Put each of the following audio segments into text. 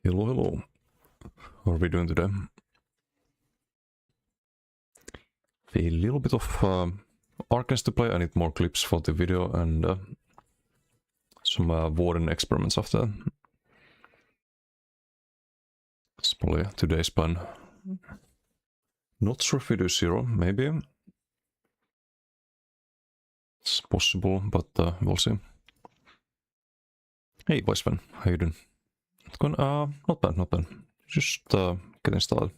Hello, hello. How are we doing today? A little bit of Arcanist to play. I need more clips for the video and some Warden experiments after. It's probably today's plan. Not sure if we do 0, maybe. It's possible, but we'll see. Hey, Weisman, how you doing? It's going, not bad, not bad. Just getting started.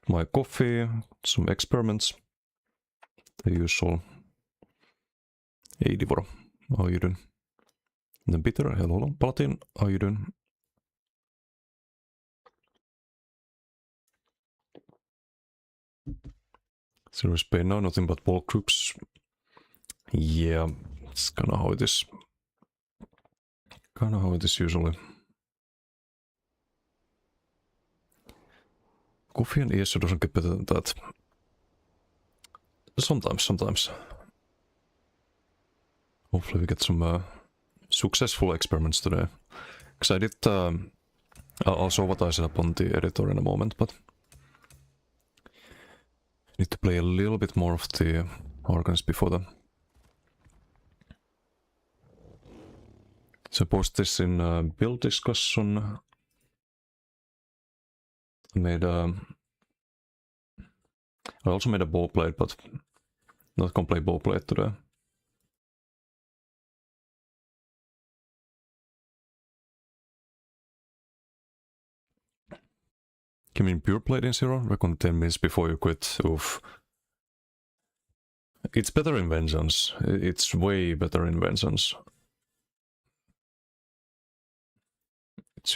My coffee, some experiments. The usual. Hey, Divoro, how you doing? The bitter, hello, Paladin, how you doing? Serious pain now, nothing but bulk troops. Yeah, it's kinda how it is. Kinda how it is usually. Coffee and ESO doesn't get better than that. Sometimes. Hopefully we get some successful experiments today. Because I did... I'll show what I set up on the editor in a moment, but... I need to play a little bit more of the Arcanist before that. So I post this in build discussion. I also made a bow blade, but not gonna play bow blade today. Give me pure blade in 0, recon 10 minutes before you quit. Oof. It's better in Vengeance. It's way better in Vengeance. It's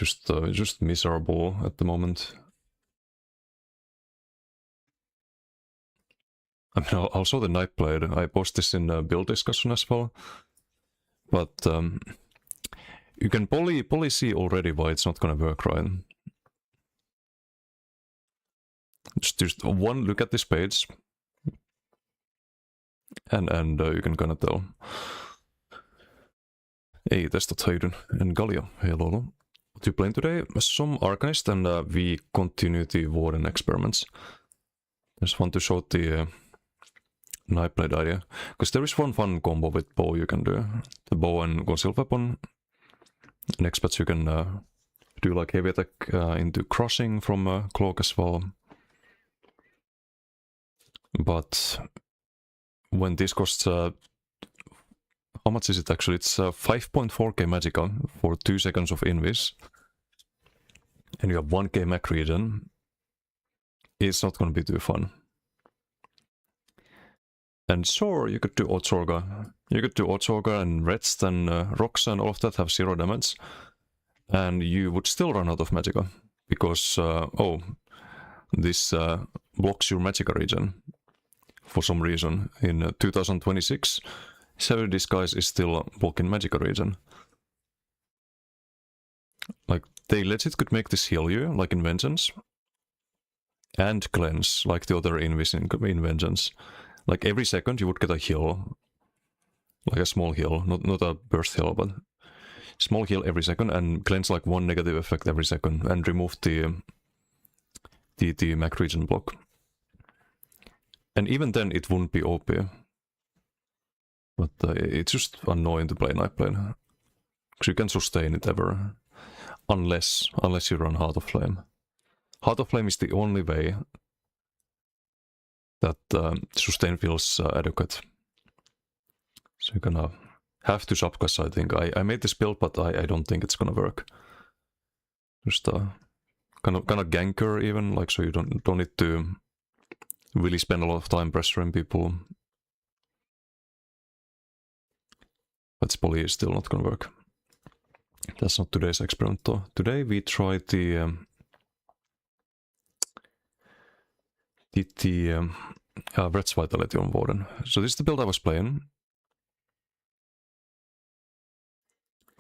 just miserable at the moment. I mean, also the Nightblade. I post this in build discussion as well. But you can probably see already why it's not gonna work, right? Just one look at this page, and you can kind of tell. Hey, Testot, how you doing? And Gallia, hello. What you playing today? Some Arcanist, and we continue the Warden experiments. Just want to show the Nightblade idea, because there is one fun combo with bow you can do. The bow and concealed weapon. Next patch you can do like heavy attack into crushing from cloak as well. But when this costs, how much is it actually? It's 5.4k magicka for 2 seconds of invis. And you have 1k mac regen. It's not gonna be too fun. And sure, you could do Otorga. You could do Otorga and Reds and Rocks and all of that have 0 damage. And you would still run out of magicka. Because, this blocks your magicka regen. For some reason. In 2026, Savage Disguise is still blocking magicka regen. Like, they legit could make this heal you, like in Vengeance. And cleanse, like the other invis in Vengeance. Like every second you would get a heal. Like a small heal, not a burst heal, but small heal every second, and cleanse like 1 negative effect every second, and remove the mac regen block. And even then it wouldn't be OP. But it's just annoying to play Nightblade. Because you can sustain it ever. Unless you run Heart of Flame. Heart of Flame is the only way that sustain feels adequate. So you're gonna have to subclass, I think. I made this build, but I don't think it's gonna work. Just kind of ganker even, like so you don't need to really spend a lot of time pressuring people. That's probably still not gonna work. That's not today's experiment though. Today we tried the Brett's Vitality on Warden. So this is the build I was playing.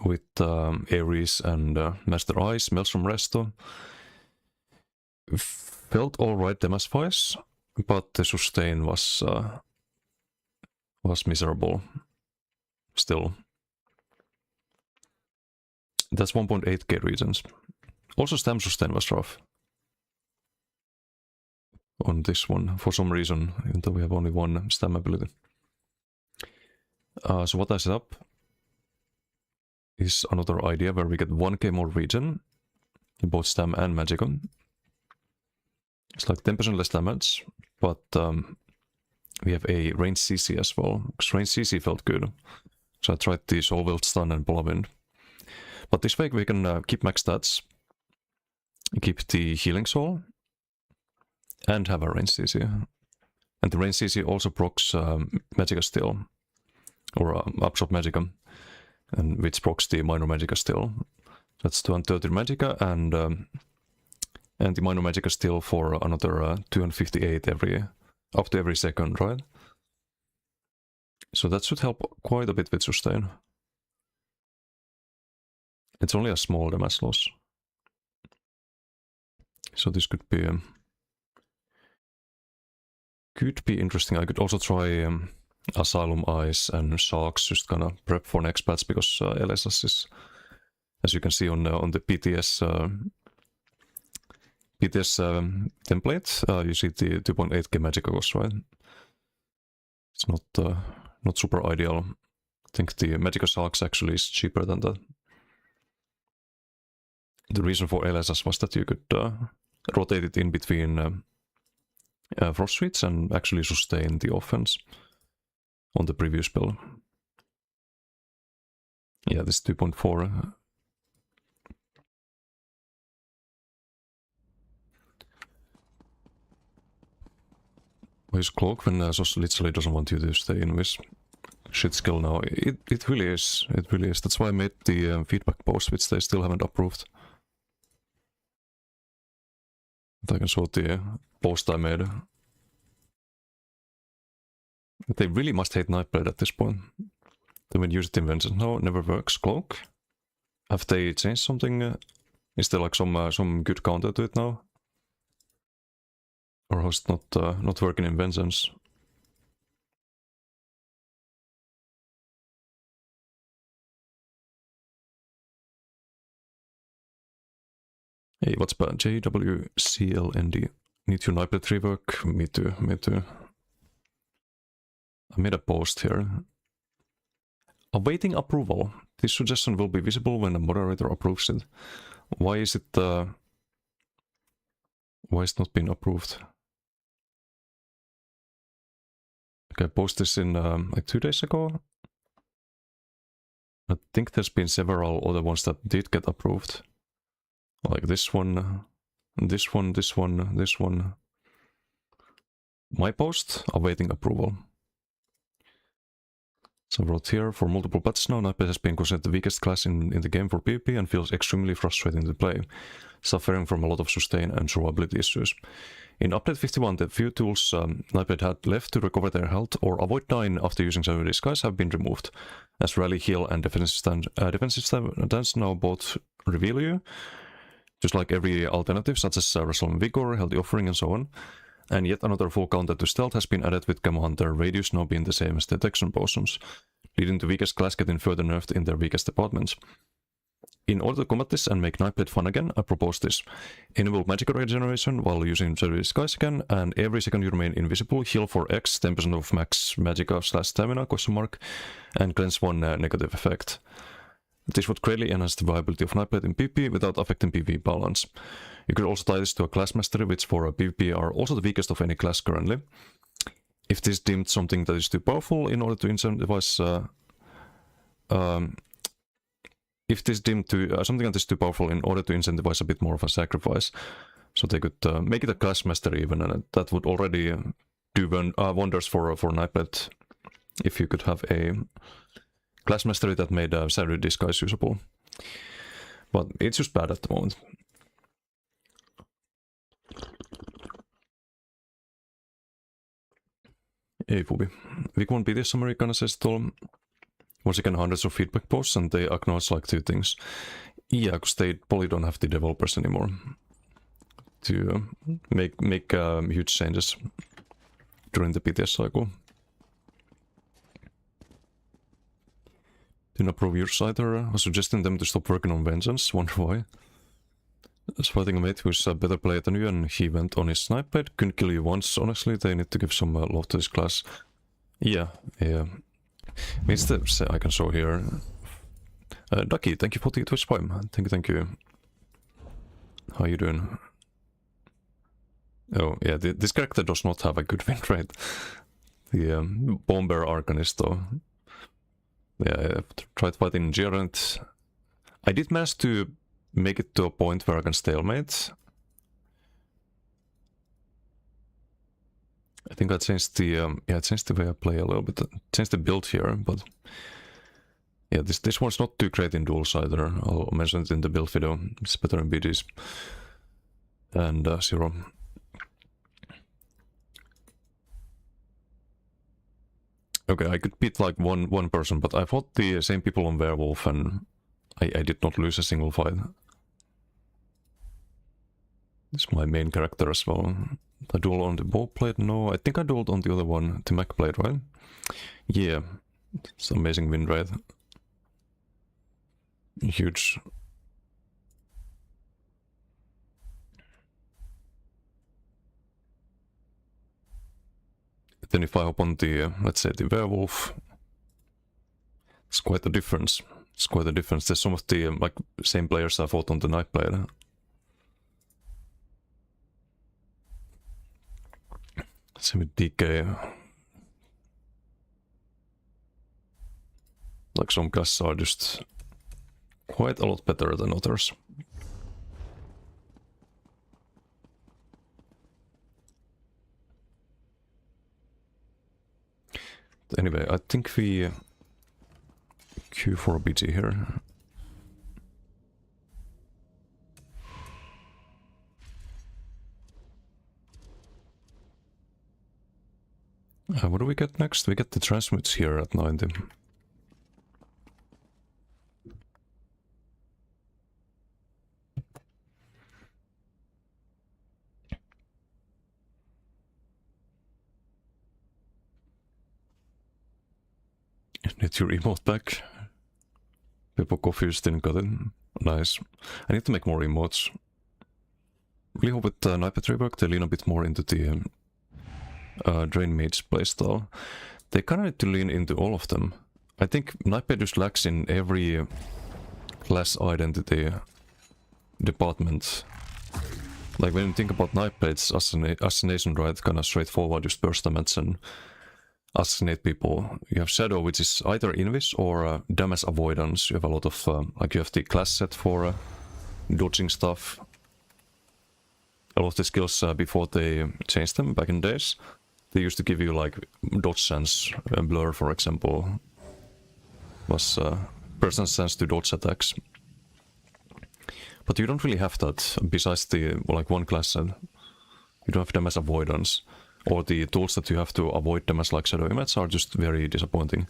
With Ares and Master Ice, Maelstrom Resto. Felt alright damage-wise, but the sustain was miserable. Still. That's 1.8k regions. Also stam sustain was rough. On this one, for some reason, even though we have only one stam ability. So what I set up is another idea where we get 1k more regen, both stam and magicka. It's like 10% less damage, but we have a range CC as well, because range CC felt good. So I tried the Soul Wilt Stun and Polar Wind. But this way we can keep max stats, keep the Healing Soul, and have a range CC. And the range CC also procs Magicka Still, or Absorb Magicka, and which procs the Minor Magicka Still. That's 230 Magicka, and the Minor Magicka Still for another 258 up to every second, right? So that should help quite a bit with sustain. It's only a small damage loss. So this could be interesting. I could also try Asylum Eyes and Sharks, just gonna prep for next patch, because LSS is, as you can see on the PTS template, you see the 2.8k Magicka cost, right? It's not super ideal. I think the Magicka Sharks actually is cheaper than that. The reason for LSS was that you could rotate it in between Frost Suites and actually sustain the offense on the previous spell. Yeah, this 2.4. His cloak when Sos literally doesn't want you to stay in this shit skill now. It really is. It really is. That's why I made the feedback post, which they still haven't approved. I can show the post I made. They really must hate Nightblade at this point. They would use it in Vengeance. No, never works. Cloak? Have they changed something? Is there like some good counter to it now? Or is it not working in Vengeance? Hey, what's bad? JWCLND. Need your Nightblade rework? Me too, me too. I made a post here. Awaiting approval. This suggestion will be visible when the moderator approves it. Why is it not been approved? Okay, I posted this in like 2 days ago. I think there's been several other ones that did get approved. Like this one, this one, this one, this one. My post, awaiting approval. So I wrote here, for multiple patches now, Nightblade has been considered the weakest class in the game for PvP and feels extremely frustrating to play, suffering from a lot of sustain and survivability issues. In Update 51, the few tools Nightblade had left to recover their health or avoid dying after using Shadow Disguise have been removed, as Rally, Heal and Defensive Stance now both reveal you, just like every alternative such as Resolve Vigor, Healthy Offering and so on. And yet another full counter to stealth has been added, with Camo Hunter Radius now being the same as Detection Potions, leading to weakest class getting further nerfed in their weakest departments. In order to combat this and make Nightblade fun again, I propose this. Enable Magicka Regeneration while using Shadow Disguise again, and every second you remain invisible, heal for X, 10% of max Magicka/stamina, and cleanse one negative effect. This would greatly enhance the viability of Nightblade in PvP without affecting PvP balance. You could also tie this to a class mastery, which for PvP are also the weakest of any class currently. If this deemed something that is too powerful in order to incentivize... if this deemed to something that is too powerful in order to incentivize a bit more of a sacrifice, so they could make it a class mastery even, and that would already do wonders for Nightblade if you could have a class mastery that made Shadow Disguise usable. But it's just bad at the moment. Ei Pubi. Week 1 BTS summary gonna says it all. Once again, hundreds of feedback posts, and they acknowledge like 2 things. Yeah, because they probably don't have the developers anymore to make huge changes during the BTS cycle. Didn't approve yours either. I was suggesting them to stop working on Vengeance. Wonder why. I was fighting a mate who's a better player than you and he went on his snipe blade. Couldn't kill you once, honestly. They need to give some love to this class. Yeah. Means that I can show here. Ducky, thank you for the Twitch Prime. Thank you. How you doing? Oh, yeah, this character does not have a good win rate. The Bomber Arcanist, though. Yeah, I tried fighting Gerent. I did manage to make it to a point where I can stalemate. I think I changed the changed the way I play a little bit. Changed the build here, but yeah, this one's not too great in duels either. I'll mention it in the build video. It's better in BDs. And Zero. Okay, I could beat like one person, but I fought the same people on Werewolf and I did not lose a single fight. It's my main character as well. I duel on the bow blade? No, I think I dueled on the other one, the mech blade, right? Yeah, it's amazing win rate. Huge. Then if I hop on the, let's say the Werewolf, it's quite a difference. It's quite a difference. There's some of the like same players I fought on the Nightblade. Same with DK. Like some guys are just quite a lot better than others. Anyway, I think we queue for a BT here. What do we get next? We get the transmutes here at 90. Need your emote back. People confused, didn't got it. Nice. I need to make more emotes. Really hope with Nightblade rework they lean a bit more into the Drain Mage playstyle. They kind of need to lean into all of them. I think Nightblade just lacks in every class identity department. Like when you think about Nightblade's assassination, right, kind of straightforward, just burst damage and assassinate people. You have Shadow, which is either Invis or damage avoidance. You have a lot of, like you have the class set for dodging stuff. A lot of the skills before they changed them back in the days, they used to give you like dodge sense. Blur, for example, was person sense to dodge attacks. But you don't really have that besides the like one class set. You don't have damage avoidance. Or the tools that you have to avoid damage like Shadow Image are just very disappointing.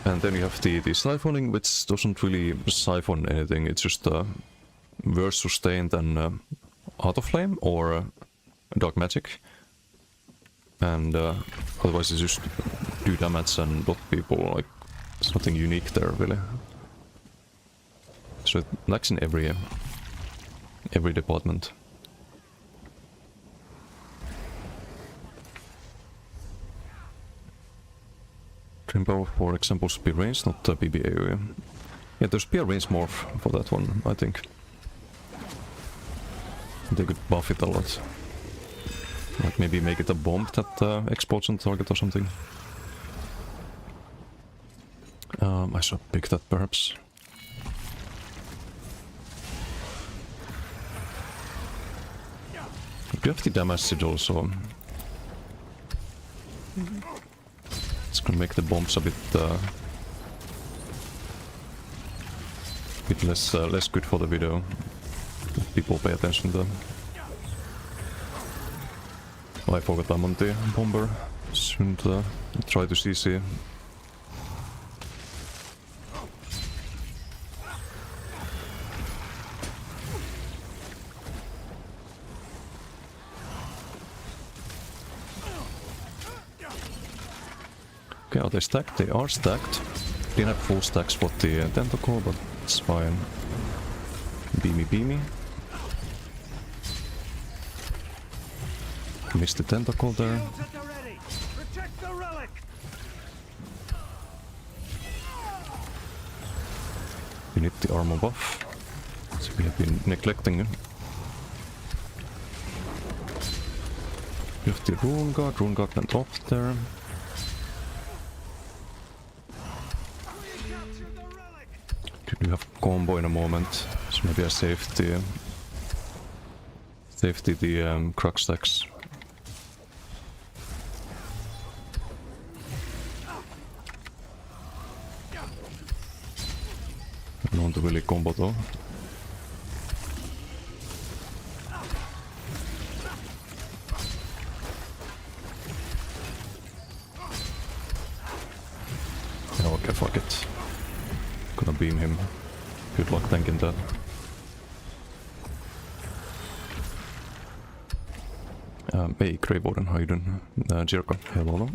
And then you have the siphoning, which doesn't really siphon anything, it's just Verse Sustained and Heart of Flame or Dark Magic. And otherwise it's just do damage and dot people, like there's nothing unique there really. So it lacks in every department. Dream Power, for example, should be range, not BBAU. Yeah, there should be a range morph for that one, I think. They could buff it a lot. Like maybe make it a bomb that explodes on target or something. I should pick that perhaps. Do you have the damage sigil also? It's gonna make the bombs a bit less good for the video. People pay attention to them. Oh, I forgot I'm on the bomber. Shouldn't try to CC. Okay, are they stacked? They are stacked. Didn't have full stacks for the tentacle, but it's fine. Beamy, beamy. Missed the tentacle there. We need the armor buff. So we have been neglecting it. We have the rune guard. Rune guard went off there. We have combo in a moment, so maybe I saved the crux stacks. I don't want to really combo though. Yeah, okay, fuck it. Gonna beam him. Good luck tanking that. Hey, Grey Warden, how you doing? Jirka, hello.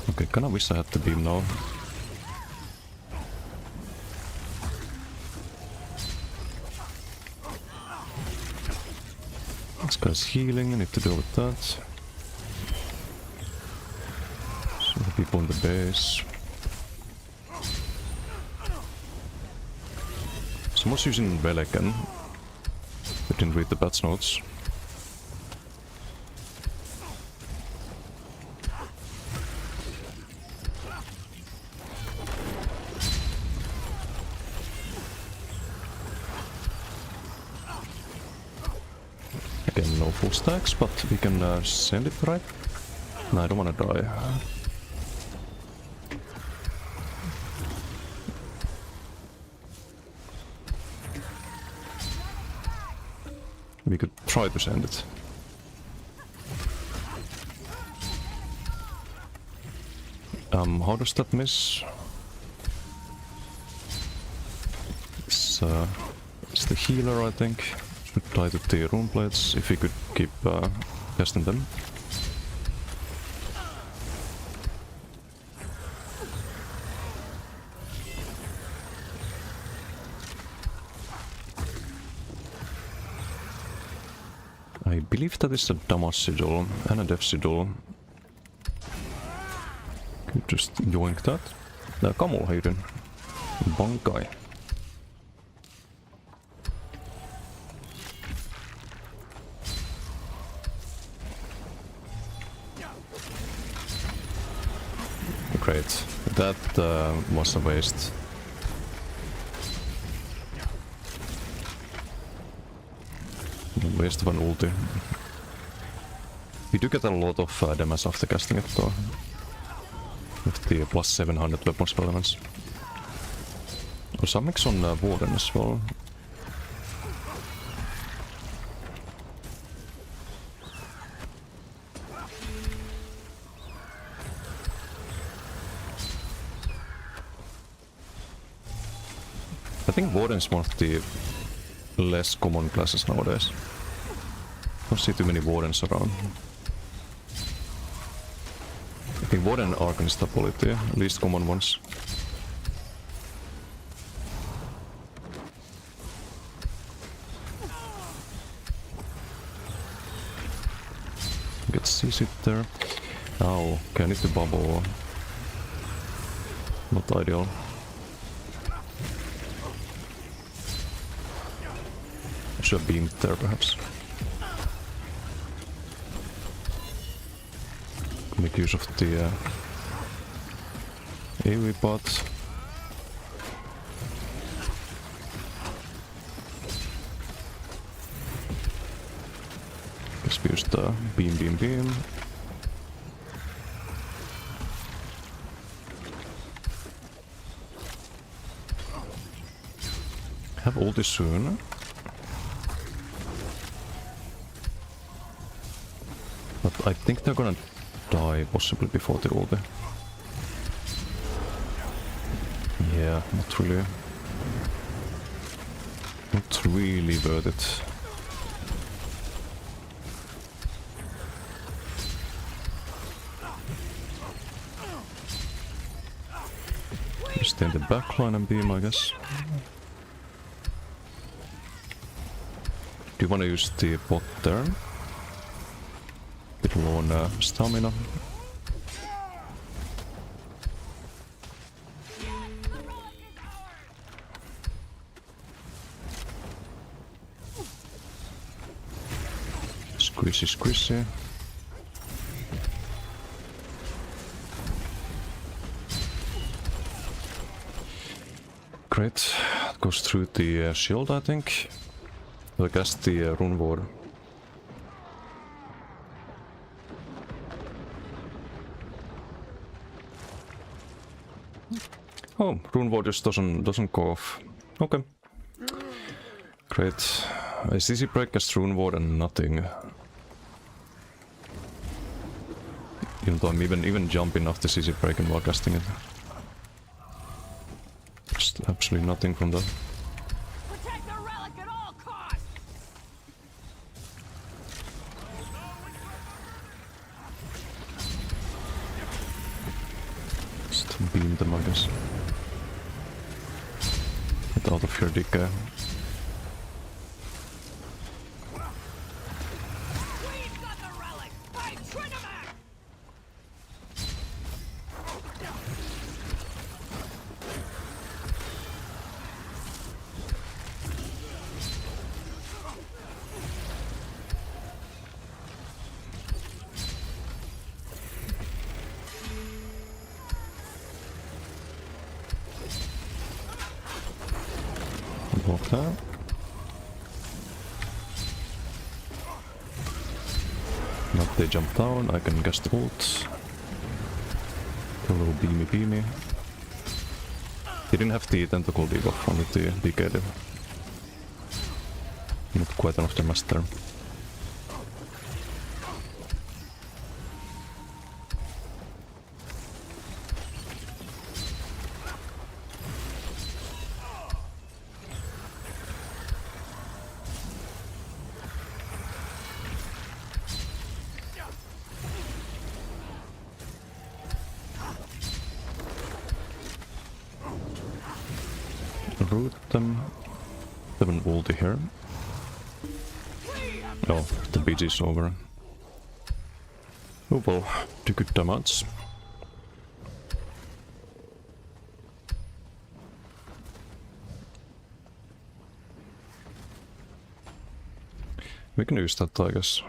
Okay, kinda wish I had the beam now. This guy's healing, I need to deal with that. Some people in the base. Someone's using Velikan. I didn't read the patch notes. Again, no full stacks, but we can send it right. No, I don't wanna die. We could try to send it. How does that miss? It's the healer, I think. Should die to the rune plates if we could keep casting them. I believe that is a damage sigil and a death sigil. Could just yoink that. Kamul, how you doing? Bankai. Great. That was a waste. Waste of an ulti. We do get a lot of damage after casting it though. With the plus 700 weapon spell elements. Or some mix on Warden as well. I think Warden's one of the less common classes nowadays. Don't see too many Wardens around. I think Warden and Arcanist are probably the least common ones. Get CC there. Oh, okay, I need to bubble. Not ideal. I should have beamed there perhaps. Make use of the AoE pot. Just use the beam. Have ulti soon. But I think they're gonna die possibly before the ulti. Yeah, not really worth it. maintain the backline and beam, I guess. Do you want to use the bot there? Bit low on stamina. Squishy, squishy. Great. Goes through the shield, I think. I guess the Rune Ward. Oh, Rune Ward just doesn't go off. Okay. Great. A CC break as Rune Ward and nothing. Even though I'm even jumping off the CC break and while casting it. Just absolutely nothing from that. Protect the relic at all costs. Just beam them, I guess. Get out of here, Dicke. We've got the relic. By Trinamac. Block that. Now they jump down, I can guess the ult. A little beamy. He didn't have the tentacle debuff on the DK div. Not quite enough damage there. Root them. Have an ulti here. Oh, the BG is over. Oh well, do good damage. We can use that, I guess.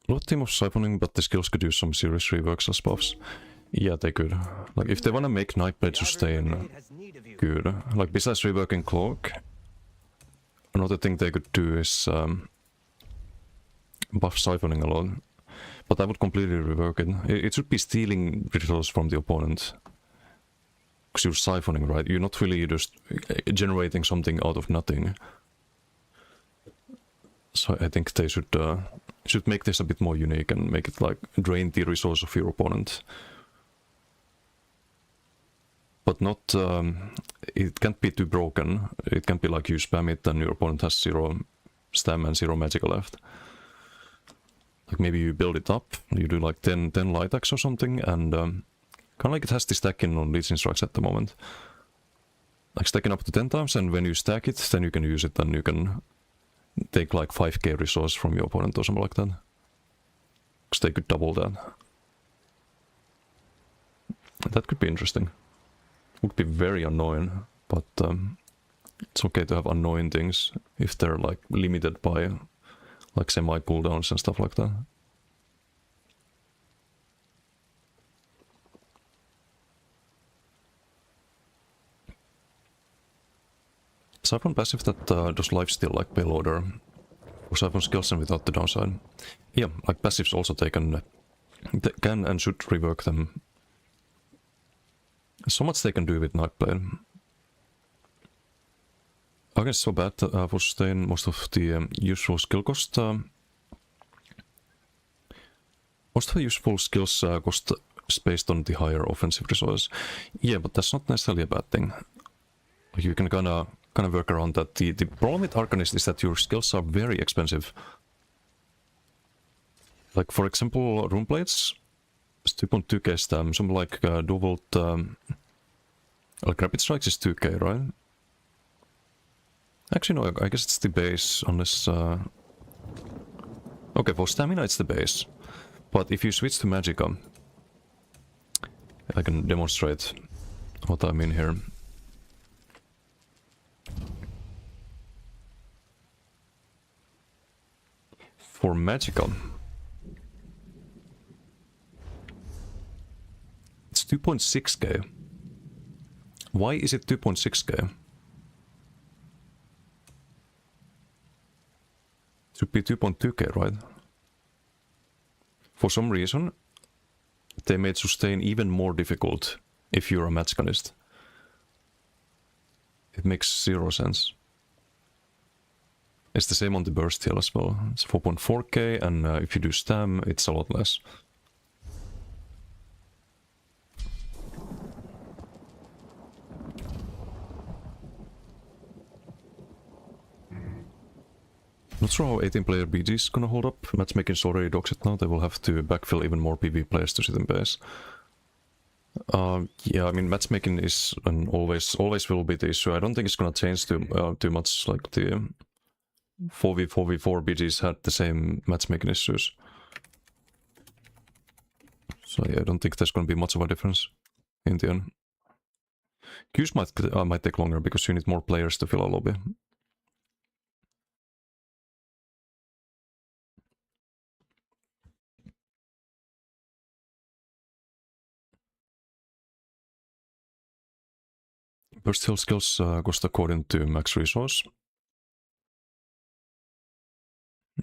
Lot team of siphoning, but the skills could use some serious reworks as buffs. Yeah, they could. Like, if they wanna make Nightblade sustain good, like, besides reworking Cloak, another thing they could do is buff siphoning a lot. But I would completely rework it. It should be stealing resources from the opponent. Because you're siphoning, right? You're not really just generating something out of nothing. So I think they should make this a bit more unique and make it like drain the resource of your opponent. But not, it can't be too broken. It can't be like you spam it and your opponent has 0 stam and 0 magic left. Like maybe you build it up, you do like 10 light axe or something, and kind of like it has the stacking on Legion Strikes at the moment. Like stacking up to 10 times, and when you stack it, then you can use it and you can take like 5k resource from your opponent or something like that. Because they could double that. That could be interesting. Would be very annoying, but it's okay to have annoying things if they're like limited by like semi cooldowns and stuff like that. Siphon passive that does lifesteal like payloader. Or Siphon skills and without the downside. Yeah, like passives also they can and should rework them. So much they can do with Nightblade. I guess so bad for sustain most of the useful skill cost. Most of the useful skills cost is based on the higher offensive resources. Yeah, but that's not necessarily a bad thing. You can kind of work around that. The problem with Arcanist is that your skills are very expensive. Like for example, rune plates, it's 2.2k stam, something like Duvolt, like Rapid Strikes is 2k, right? Actually no, I guess it's the base, unless... Okay, for stamina it's the base. But if you switch to Magicka, I can demonstrate what I mean here. For Magicka, it's 2.6k. Why is it 2.6k? It should be 2.2k, right? For some reason, they made sustain even more difficult if you're a Magickanist. It makes zero sense. It's the same on the burst heal as well. It's 4.4k, and if you do stam, it's a lot less. Not sure how 18-player BG is gonna hold up. Matchmaking is already doxed now. They will have to backfill even more PvP players to sit in base. Yeah, I mean, matchmaking is and always will be the issue. I don't think it's gonna change too much. Like the 4v4 BGs had the same matchmaking issues. So yeah, I don't think there's gonna be much of a difference in the end. Queues might take longer because you need more players to fill a lobby. Burst heal skills cost according to max resource.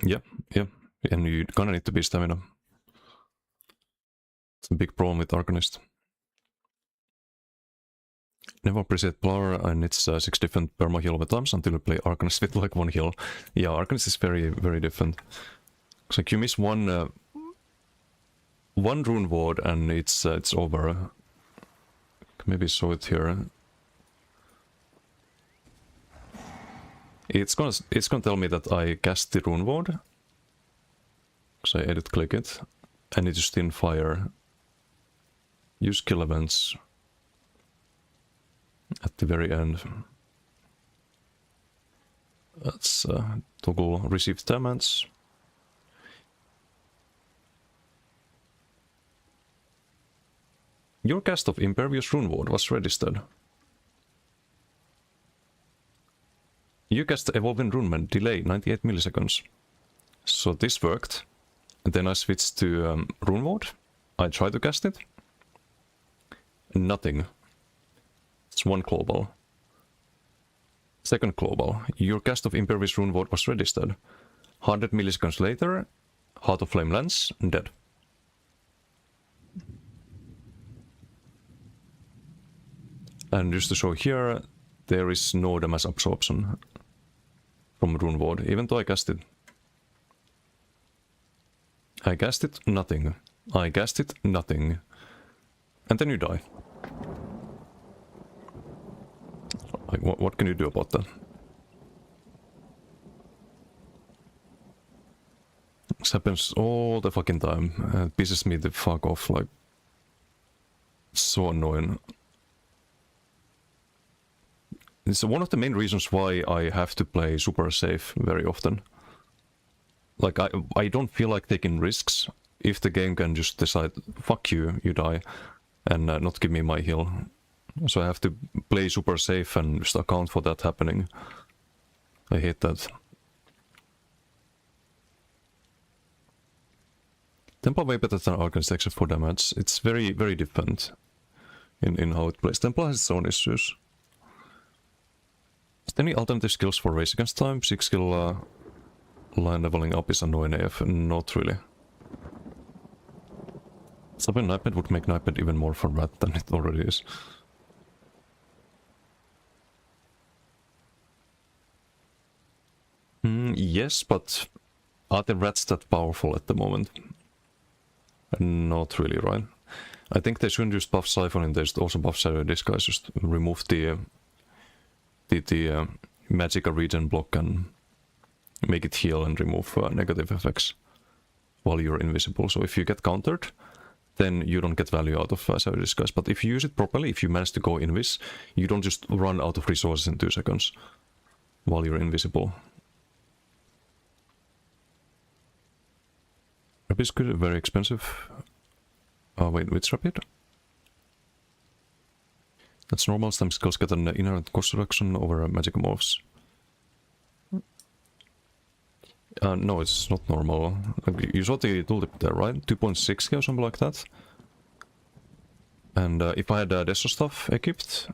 Yeah, and you gonna need to be stamina. It's a big problem with Arcanist. Never appreciate Plower and its 6 different perma heal over times until you play Arcanist with like 1 heal. Yeah, Arcanist is very, very different. It's like you miss one rune ward and it's over. Maybe show it here. It's gonna tell me that I cast the rune ward. So I edit click it. I need to stim fire. Use kill events. At the very end. Let's toggle receive damage. Your cast of Impervious Rune Ward was registered. You cast the Evolving Runement, delay 98 milliseconds. So this worked. And then I switched to Rune Ward. I tried to cast it. Nothing. It's 1 global. Second global. Your cast of Impervious Rune Ward was registered. 100 milliseconds later, Heart of Flame lands, dead. And just to show here, there is no damage absorption from Rune Ward, even though I cast it. I cast it, nothing. I cast it, nothing. And then you die. Like, what can you do about that? This happens all the fucking time. It pisses me the fuck off, like... So annoying. It's one of the main reasons why I have to play super safe very often. Like, I don't feel like taking risks if the game can just decide, fuck you, you die, and not give me my heal. So I have to play super safe and just account for that happening. I hate that. Templar way better than Arcanist except for damage. It's very, very different in how it plays. Templar has its own issues. Is there any alternative skills for race against time? 6 skill line leveling up is annoying AF. Not really. Subbing Nightmare would make Nightmare even more for rat than it already is. Yes, but are the rats that powerful at the moment? Not really, right? I think they shouldn't just buff Siphoning, they should also buff Shadow Disguise, just remove the Magicka regen block and make it heal and remove negative effects. while you're invisible. So if you get countered, then you don't get value out of Savage Disguise. But if you use it properly, if you manage to go invis, you don't just run out of resources in 2 seconds while you're invisible. Rapid is good, very expensive. Wait, which rapid? That's normal. Some skills get an inherent cost reduction over magic morphs. No, it's not normal. Like, you saw the tooltip there, right? 2.6k or something like that. And if I had Deso stuff equipped,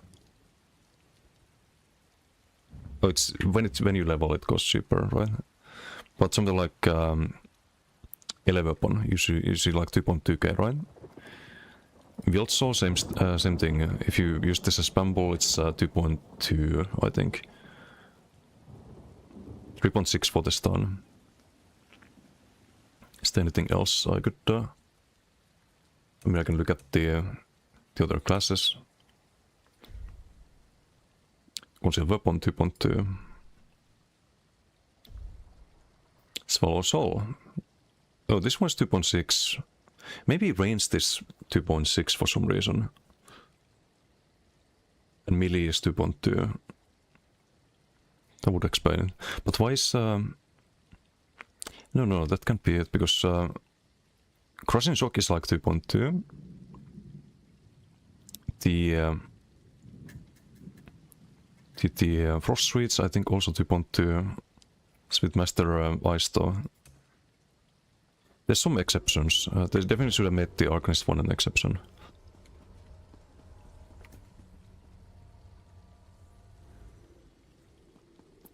oh, it's when you level it goes cheaper, right? But something like Ele weapon, you see like 2.2k, right? Wield Soul, same thing. If you use this as spam ball, it's 2.2, I think. 3.6 for the stun. Is there anything else I could... I mean, I can look at the other classes. Concealed weapon 2.2. Swallow Soul. Oh, this one's 2.6. Maybe range this 2.6 for some reason. And melee is 2.2. That would explain it. But why is... No, that can't be it, because Crushing Shock is like 2.2. The Frost Sweets, I think, also 2.2. Smithmaster Ice, though. There's some exceptions. They definitely should have made the Arcanist one an exception.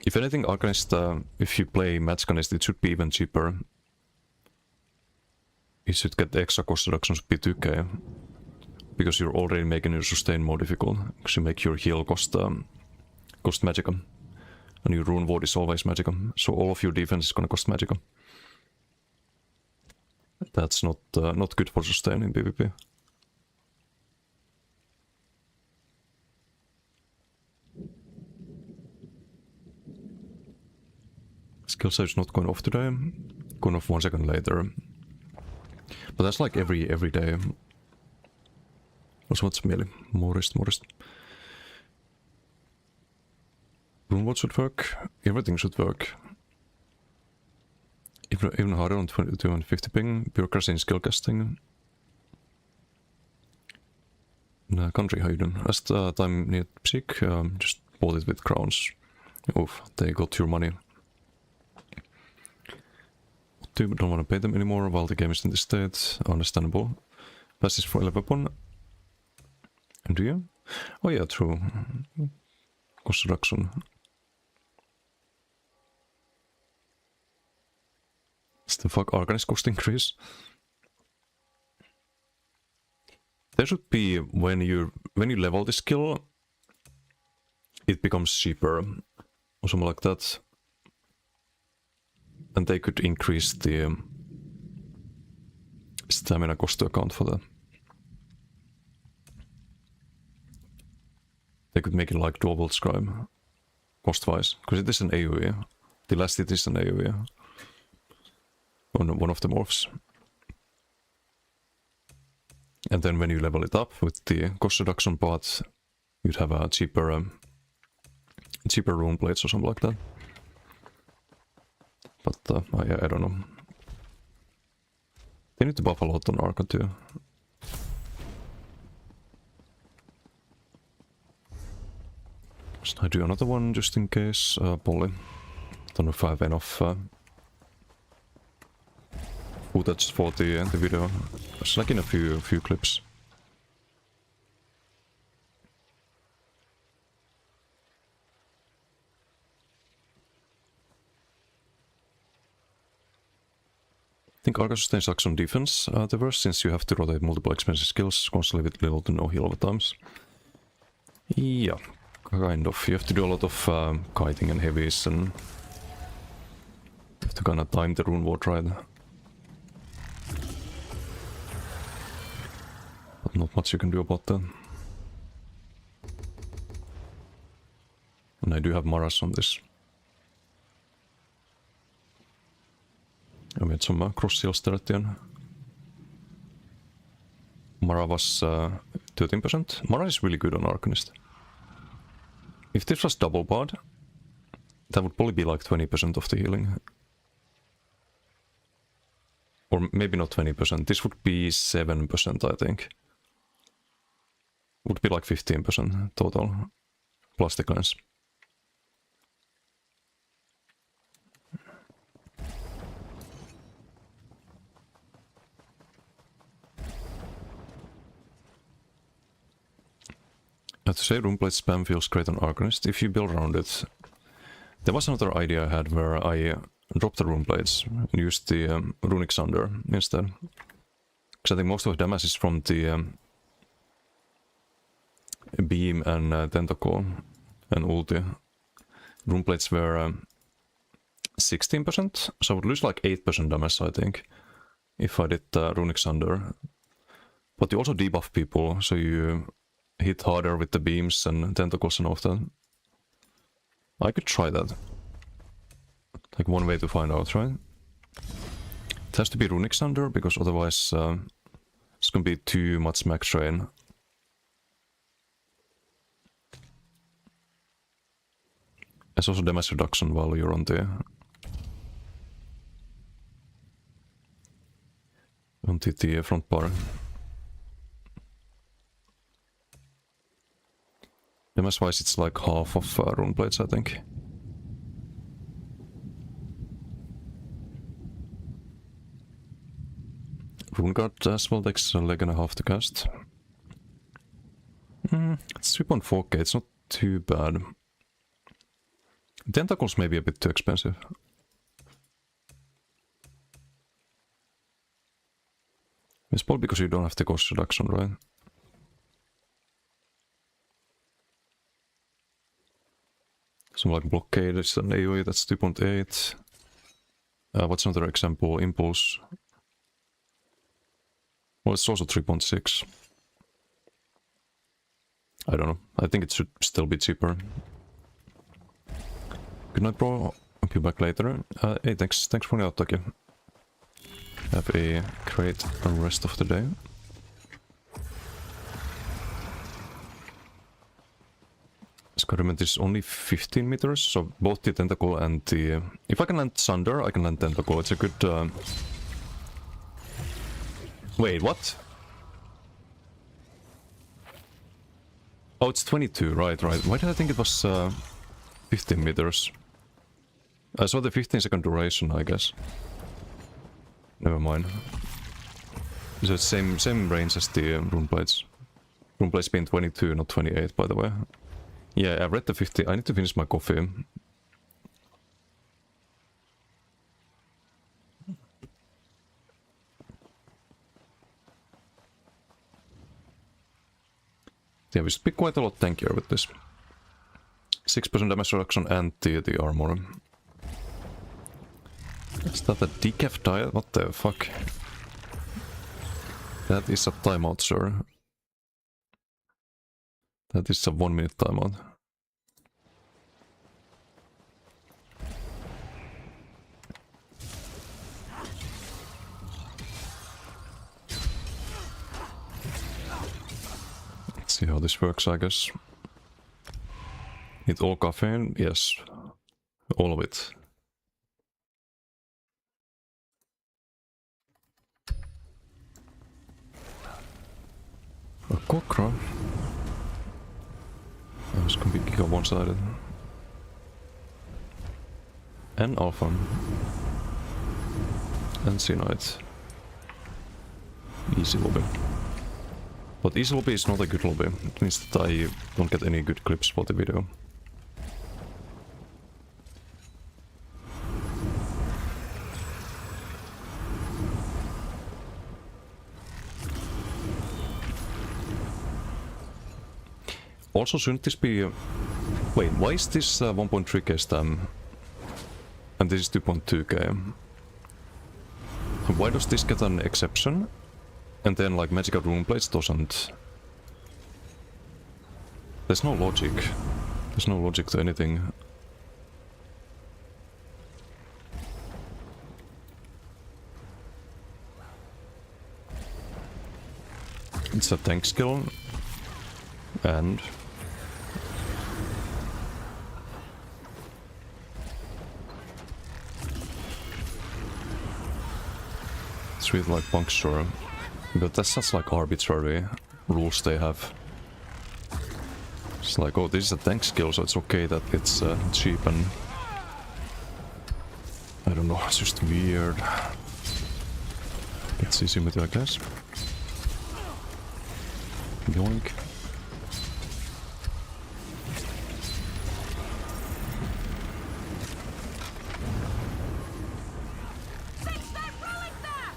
If anything, Arcanist, if you play Magicanist, it should be even cheaper. You should get the extra cost reductions be 2k. Because you're already making your sustain more difficult. Because you make your heal cost Magicka. And your Rune Ward is always Magicka. So all of your defense is gonna cost Magicka. That's not good for sustain in PvP. Skill save not going off today. Going off 1 second later. But that's like every day. Also, what's melee? Morist. Rune Ward should work. Everything should work. Even harder on 250 ping. Bureaucracy in skill casting. Country, how you doing? Last time near Psych, just bought it with crowns. Oof, they got your money. Don't want to pay them anymore while the game is in this state. Understandable. Passes for Ele weapon. And do you? Oh yeah, true. Cost reduction. Is the fuck Arcanist cost increase? There should be when you level the skill, it becomes cheaper or something like that. And they could increase the stamina cost to account for that. They could make it like Dual Scribe cost-wise, because it is an AoE. The last it is an AoE on one of the morphs. And then when you level it up with the cost reduction part, you'd have a cheaper rune blades or something like that. But I don't know. They need to buff a lot on Arca too. Should I do another one just in case? Probably. Don't know if I have enough footage for the video. It's like in a few clips. I think Arca sustains sucks on defense the worst, since you have to rotate multiple expensive skills constantly with little to no heal over times. Yeah, kind of. You have to do a lot of kiting and heavies, and you have to kind of time the Rune Ward right. But not much you can do about that. And I do have Maras on this. I made some cross heals there at the end. Mara was 13%. Mara is really good on Arcanist. If this was double bod, that would probably be like 20% of the healing. Or maybe not 20%, this would be 7%, I think. Would be like 15% total, plus the cleanse. To say Runeblade spam feels great on Arcanist if you build around it. There was another idea I had where I dropped the Runeblades and used the Runic Sunder instead. Because I think most of the damage is from the Beam and Tentacle and Ulti. Runeblades were 16%, so I would lose like 8% damage, I think, if I did Runic Sunder. But you also debuff people, so you hit harder with the beams and tentacles and all of that. I could try that. Like one way to find out, right? It has to be Runic Sunder, because otherwise it's gonna be too much max drain. There's also damage reduction while you're on the front bar. Damage-wise, it's like half of Runeblades, I think. Runeguard as well takes a leg and a half to cast. It's 3.4k, it's not too bad. Tentacles may be a bit too expensive. It's probably because you don't have the cost reduction, right? Some like Blockade is an AoE, that's 2.8. What's another example? Impulse. Well, it's also 3.6. I don't know. I think it should still be cheaper. Good night, bro. I'll be back later. Hey, thanks for the Taki. Have a great rest of the day. Experiment is only 15 meters, so both the Tentacle and the... If I can land Sunder, I can land Tentacle. It's a good... Wait, what? Oh, it's 22, right. Why did I think it was 15 meters? I saw the 15-second duration, I guess. Never mind. It's the same range as the Runeblades. Runeblades being 22, not 28, by the way. Yeah, I read the 50. I need to finish my coffee. Yeah, we should be quite a lot tankier with this. 6% damage reduction and the armor. Is that a decaf diet? What the fuck? That is a timeout, sir. That is a 1 minute timeout. Let's see how this works, I guess. Need all caffeine? Yes. All of it. A Kokra? It's gonna be Giga one-sided. And Alpha. And Xenoid. Easy lobby. But easy lobby is not a good lobby. It means that I don't get any good clips for the video. Also, shouldn't this be... Wait, why is this 1.3k stam? And this is 2.2k? Why does this get an exception? And then, like, Magical Runeblades doesn't... There's no logic. There's no logic to anything. . It's a tank skill. And it's with like puncture. But that's just like arbitrary rules they have. It's like, oh, this is a tank skill, so it's okay that it's cheap and... I don't know, it's just weird. Let's see Symmetry, I guess. Yoink. Fix that relic back!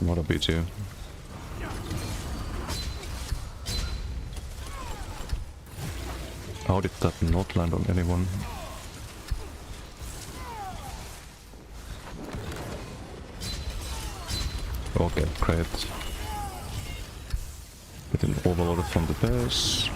What a BG. How did that not land on anyone? Okay, great. Getting overloaded from the base.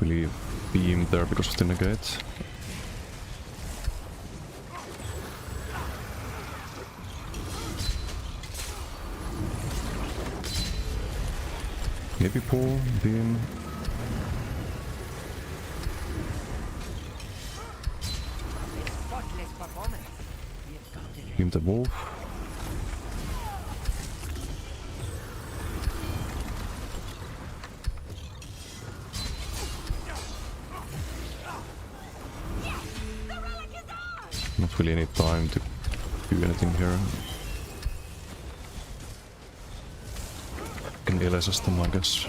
Really beam there because of the negate. Maybe pull, beam. Spotless performance. We've got it. Beam the wolf. The relic is ours! Not really any time to do anything here. Can Ele system, I guess.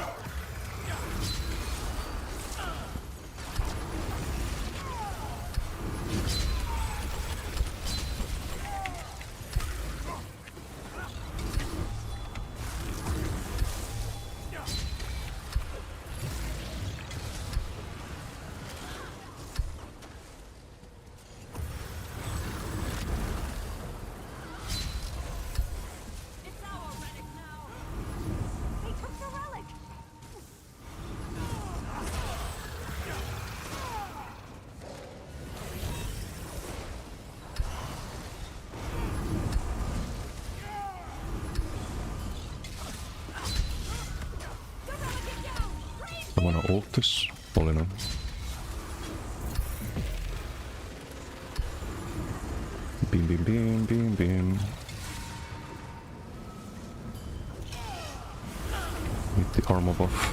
It's our relic now! They took the relic! The relic is down! Raise I wanna ult this. Probably no. Beam, beam, beam, beam, beam. With the armor buff.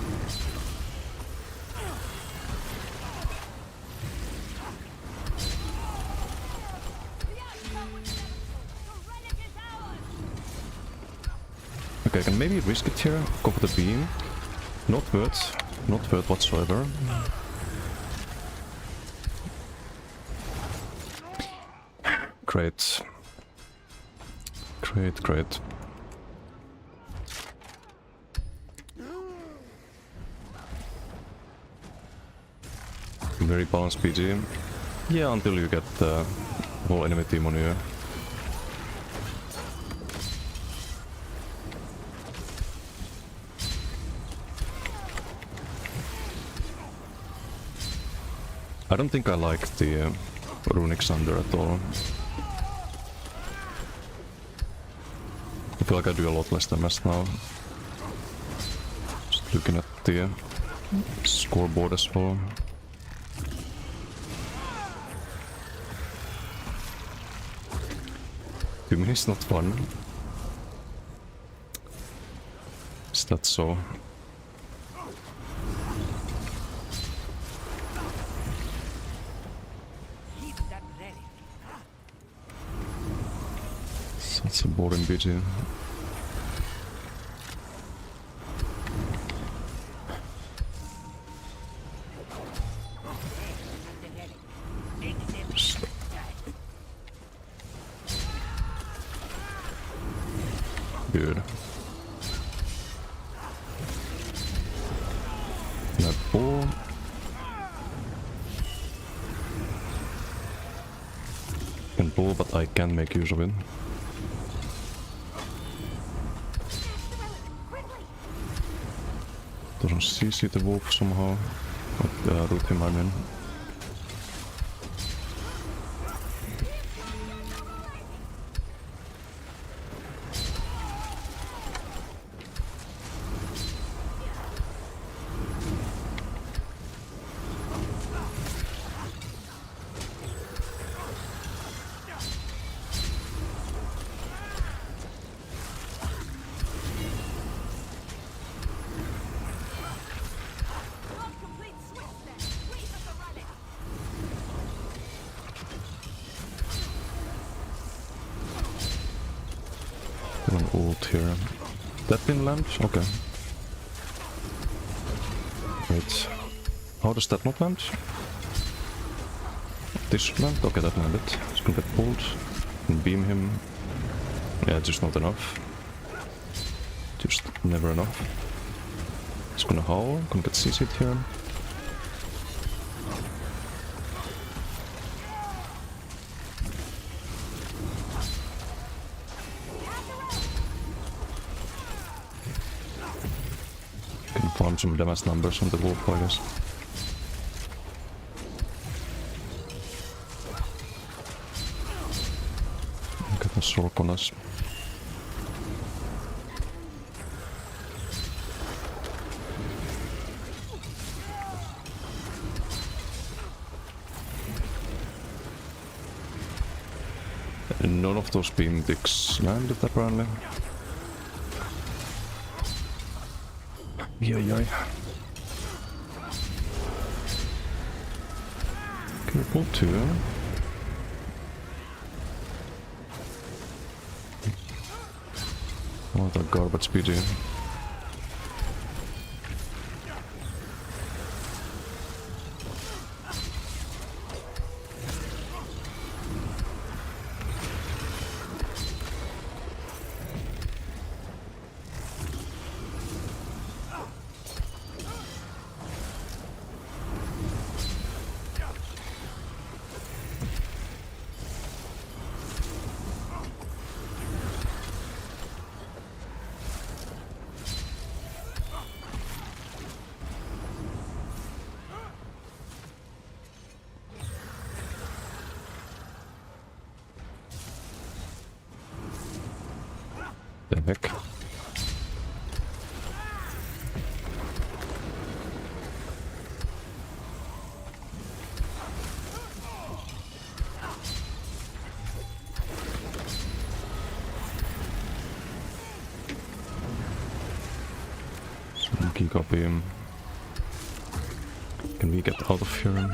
Okay, I can maybe risk it here. Go for the beam. Not worth. Not worth whatsoever. Great. Great, great. Very balanced PG. Yeah, until you get the whole enemy team on you. I don't think I like the Runic Sunder at all. I feel like I do a lot less damage now. Just looking at the scoreboard as well. I mean, it's not fun. Is that so? Keep that relic. Such a boring BG. Good. That pull. Can pull, but I can't make use of it. Doesn't CC the wolf somehow. Root him, I mean. Complete switch then. Wait for the relic. An ult here. That didn't land? Okay. Wait. How does that not land? This should land? Okay, that landed. It's gonna get pulled. And beam him. Yeah, just not enough. Just never enough. It's gonna howl. Gonna get CC'd here. Can farm some damage numbers on the wolf, I guess. Get a sork on us. And none of those beam dicks landed apparently. Yay. Careful too. What a garbage PG. The heck? Some Giga Beam. Can we get out of here?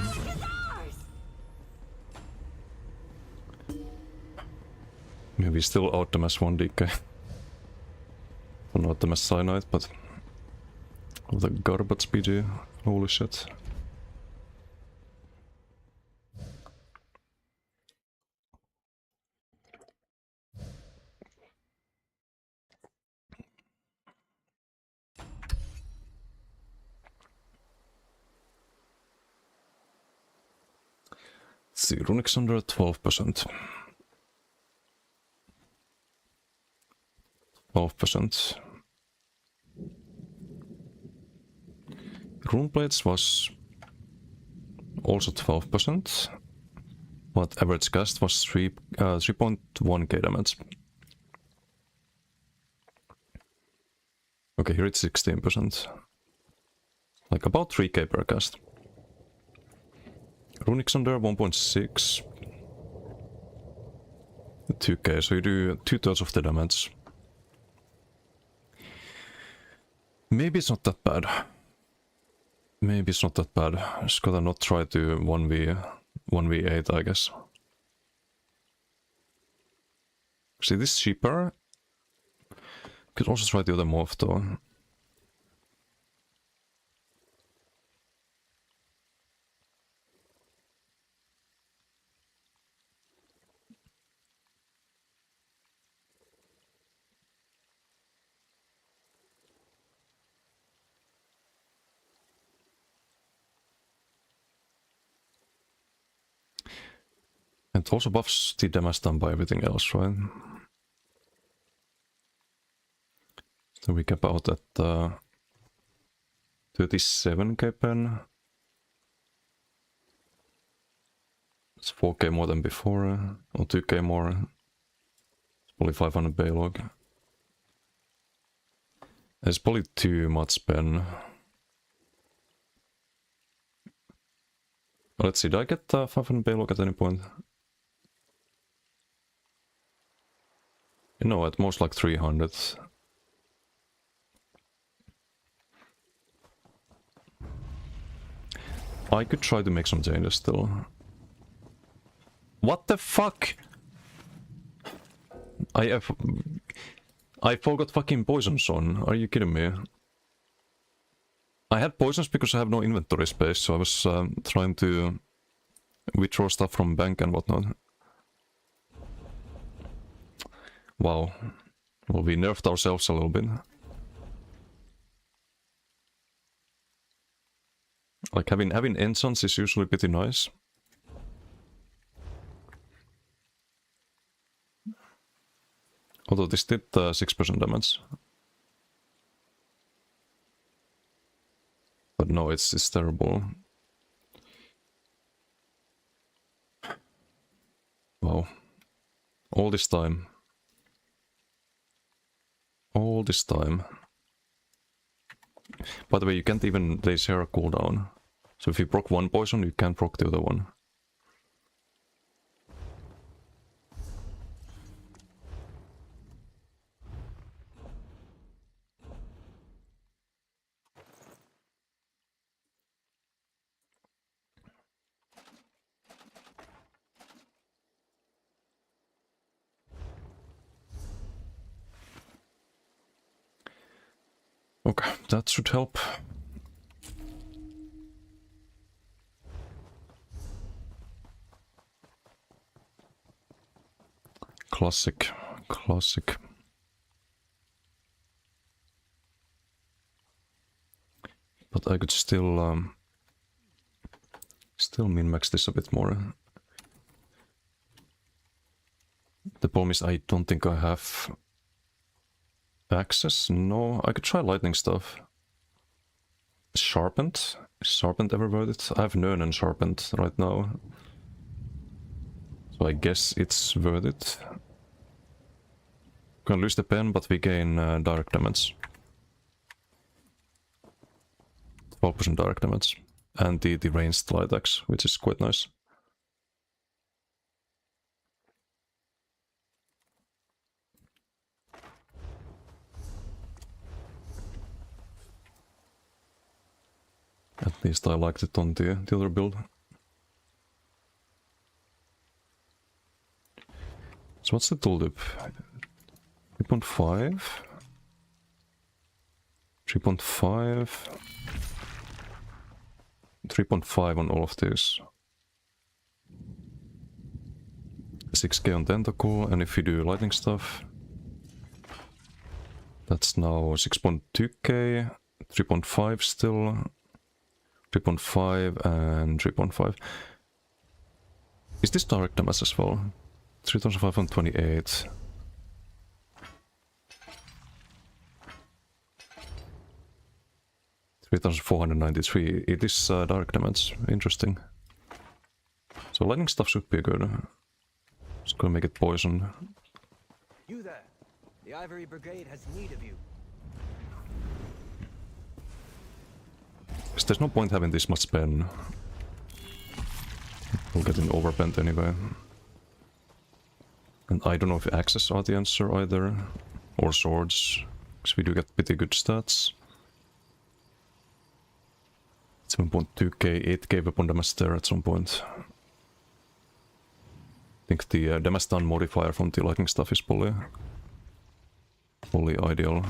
Maybe still out them as 1 DK. Or not them as Cyanide, but with a garbage PG. Holy shit. Let's see, Runic Sunder 12%. 12%. Runeblades was also 12%, but average cast was 3.1k damage. Okay, here it's 16%. Like about 3k per cast. Runic Sunder 1.6. 2k, so you do 2/3 of the damage. Maybe it's not that bad. Maybe it's not that bad. Just gotta not try to 1v8, I guess. See, this is cheaper. Could also try the other morph though. It also buffs the damage done by everything else, right? So we cap out at 37k pen. It's 4k more than before, or 2k more. It's probably 500 Baylog. It's probably too much pen. Let's see, did I get 500 Baylog at any point? No, at most like 300. I could try to make some changes still. What the fuck? I forgot fucking poisons on. Are you kidding me? I had poisons because I have no inventory space, so I was trying to withdraw stuff from bank and whatnot. Wow. Well, we nerfed ourselves a little bit. Like having enchants is usually pretty nice. Although this did 6% damage. But no, it's terrible. Wow. All this time. All this time. By the way, you can't even raise hair cooldown. So if you proc one poison, you can't proc the other one. Okay, that should help. Classic, classic. But I could still min-max this a bit more. The problem is I don't think I have access. No, I could try lightning stuff. Sharpened? Is Sharpened ever worth it? I have Nern and Sharpened right now. So I guess it's worth it. Gonna lose the pen, but we gain direct damage. 12% direct damage. And the ranged light axe, which is quite nice. At least I liked it on the other build. So what's the tooltip? 3.5? 3.5? 3.5 on all of these. 6k on Tentacle, and if you do lightning stuff, that's now 6.2k, 3.5 still, 3.5 and 3.5. Is this direct damage as well? 3528. $3,493. It is direct damage. Interesting. So lightning stuff should be good. Just gonna make it poison. You there. The Ivory Brigade has need of you. There's no point having this much pen. We'll get an overpent anyway. And I don't know if axes are the answer either. Or swords. Because we do get pretty good stats. 7.2k, 8k weapon damage there at some point. I think the damage done modifier from the lightning stuff is probably ideal.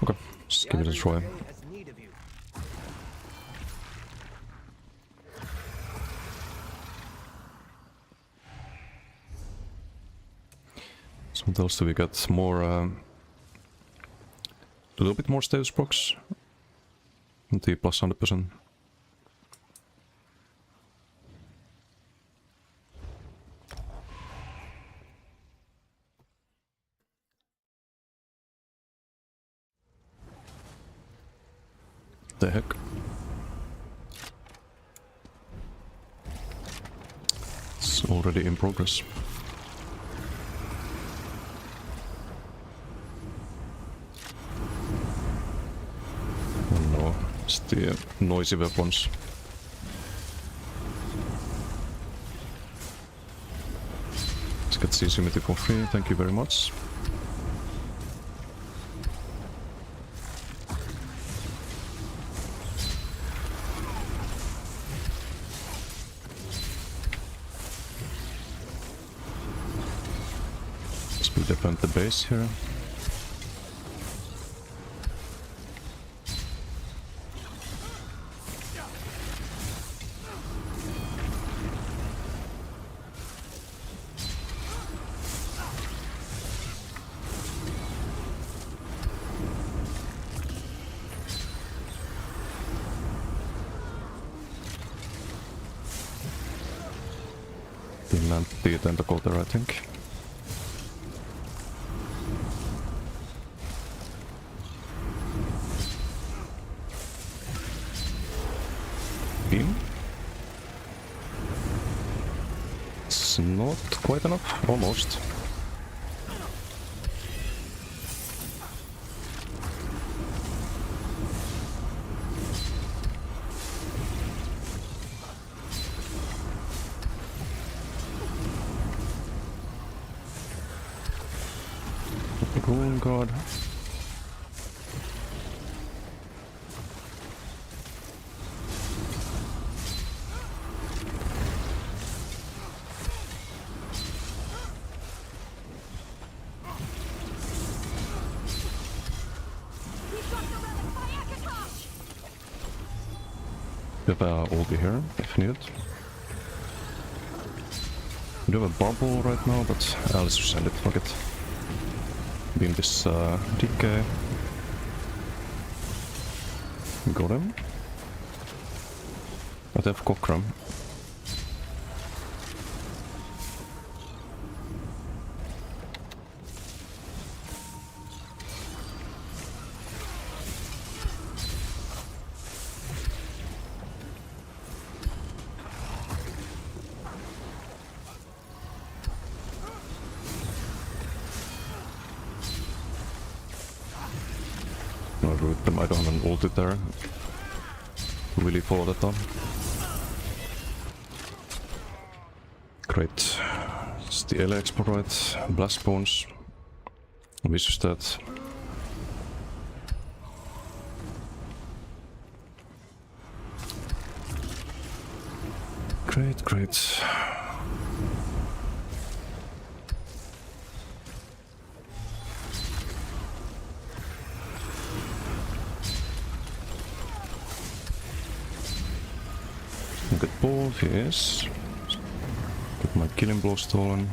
Okay, let's give it a try. What else do we got? More, a little bit more status procs. The plus 100%. The heck? It's already in progress. Oh no, it's the noisy weapons. Let's get Seismity for free, thank you very much. Let's defend the base here. Land the tentacle there, I think. Beam? It's not quite enough, almost. Oh god. We have a ulti here, if needed. We do have a bubble right now, but let's just send it, fuck it. Beam this DK. Got him. But they have Cockram. I'll root them, I don't have an ulti there. Really follow that up. Great. It's the LA export, right? Blast bones. Vicious that. Great, great. Good ball, yes. Got my killing blow stolen.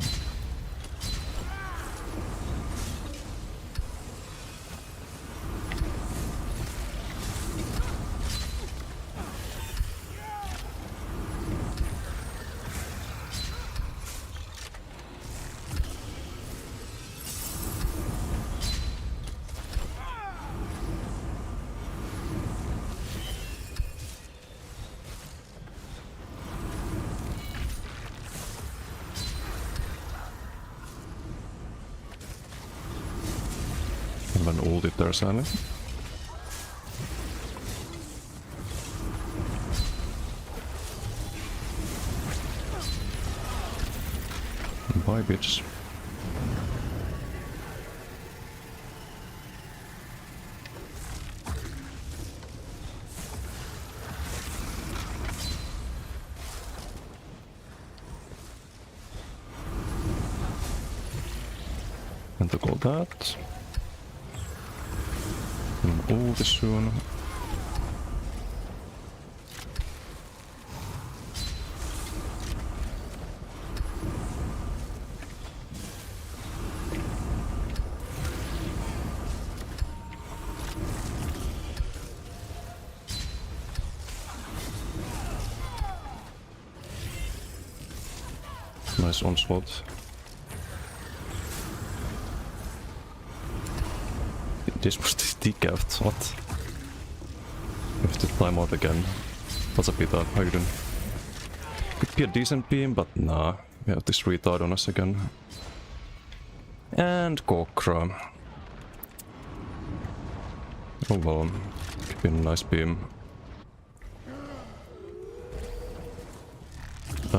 I have an ulti there, Sally. Bye, bitch. And to call that. Ulti soon. Nice onslaught. This was decapped, what? We have to climb out again. What's up, Peter? How you doing? Could be a decent beam, but nah. We have this retard on us again. And Kokra. Oh well, could be a nice beam.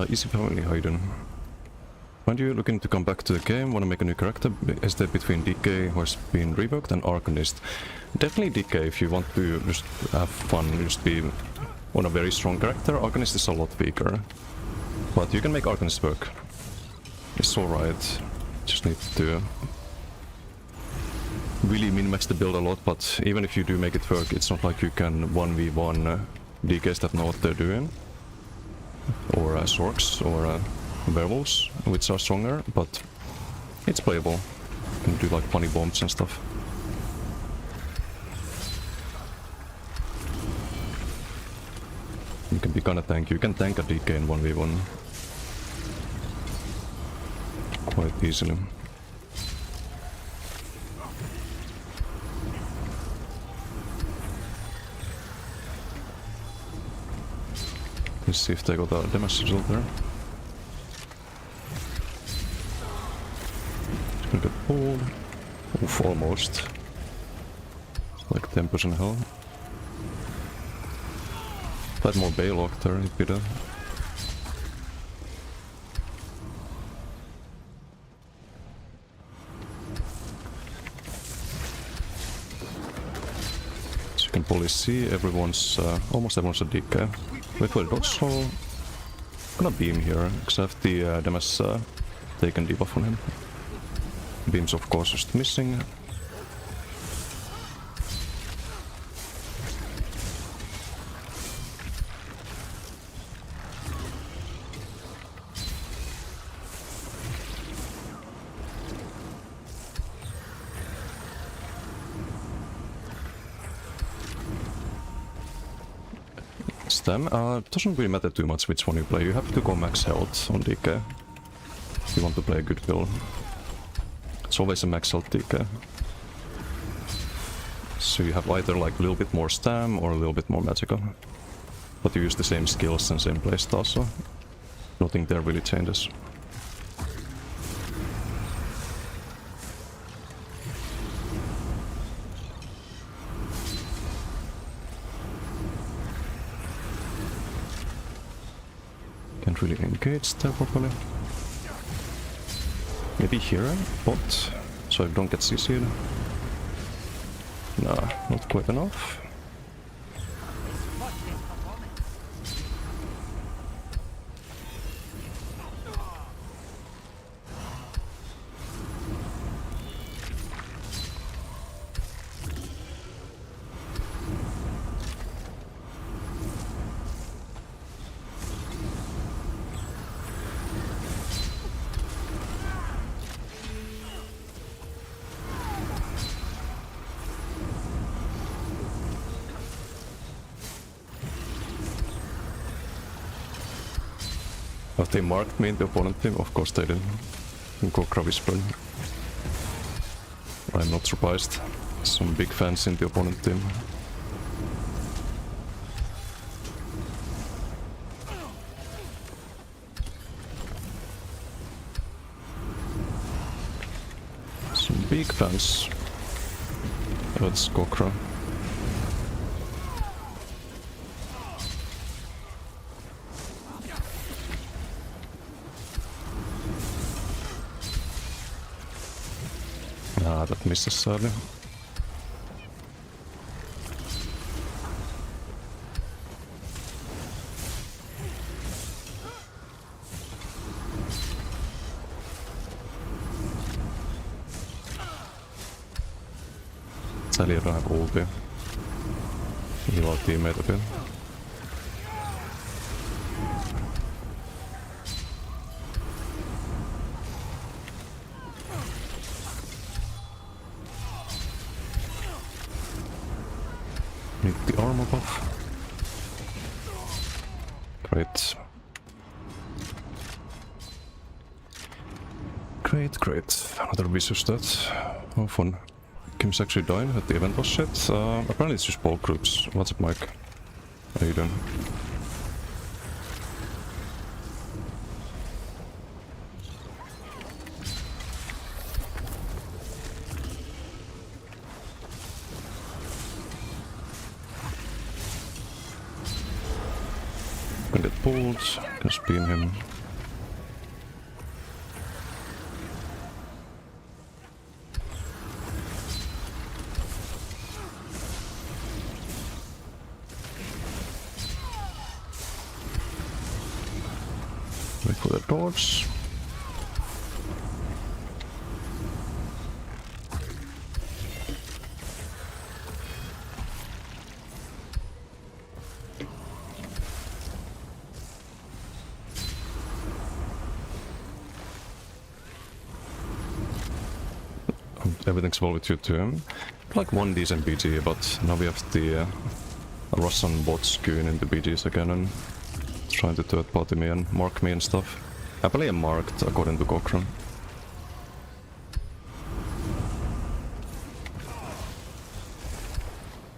Easy family, how you doing? When you looking to come back to the game, wanna make a new character? Is there between DK, who has been revoked, and Arcanist? Definitely DK if you want to just have fun, just be on a very strong character. Arcanist is a lot weaker. But you can make Arcanist work. It's alright. Just need to really min-max the build a lot, but even if you do make it work, it's not like you can 1v1 DKs that know what they're doing. Or Sorks, or Werewolves, which are stronger, but it's playable. You can do like funny bombs and stuff. You can be kinda tanky. You can tank a DK in 1v1 quite easily. Let's see if they got a damage result there. It's gonna get pulled. Oof, almost. Like 10% health. If I had more Baylock there, it'd be there. So you can probably see everyone's, almost everyone's a DK. Wait for the dodge soul. I'm gonna beam here, because I have the damage taken debuff on him. Beams of course just missing. Them. Doesn't really matter too much which one you play. You have to go max health on DK if you want to play a good build. It's always a max health DK. So you have either like a little bit more stam or a little bit more magical. But you use the same skills and same playstyle, so nothing there really changes. Can't really engage there properly. Maybe here, bot, so I don't get CC'd. Nah, not quite enough. Have they marked me in the opponent team? Of course they did. Kokra whispered. I'm not surprised. Some big fans in the opponent team. Some big fans. That's Kokra. Ah, that misses sadly. Sadly I don't have ulti. Heal our teammate a bit. Need the armor buff. Great. Great, great. Another vicious death. How fun. Kim's actually dying at the event was shit. Apparently it's just bulk groups. What's up, Mike? How you doing? Can get pulled, can spin him. Wait for the dodge. Everything's well with you too. Like one decent BG, but now we have the Russian bots queuing into BGs again and trying to third party me and mark me and stuff. Happily I'm marked according to Cochrane.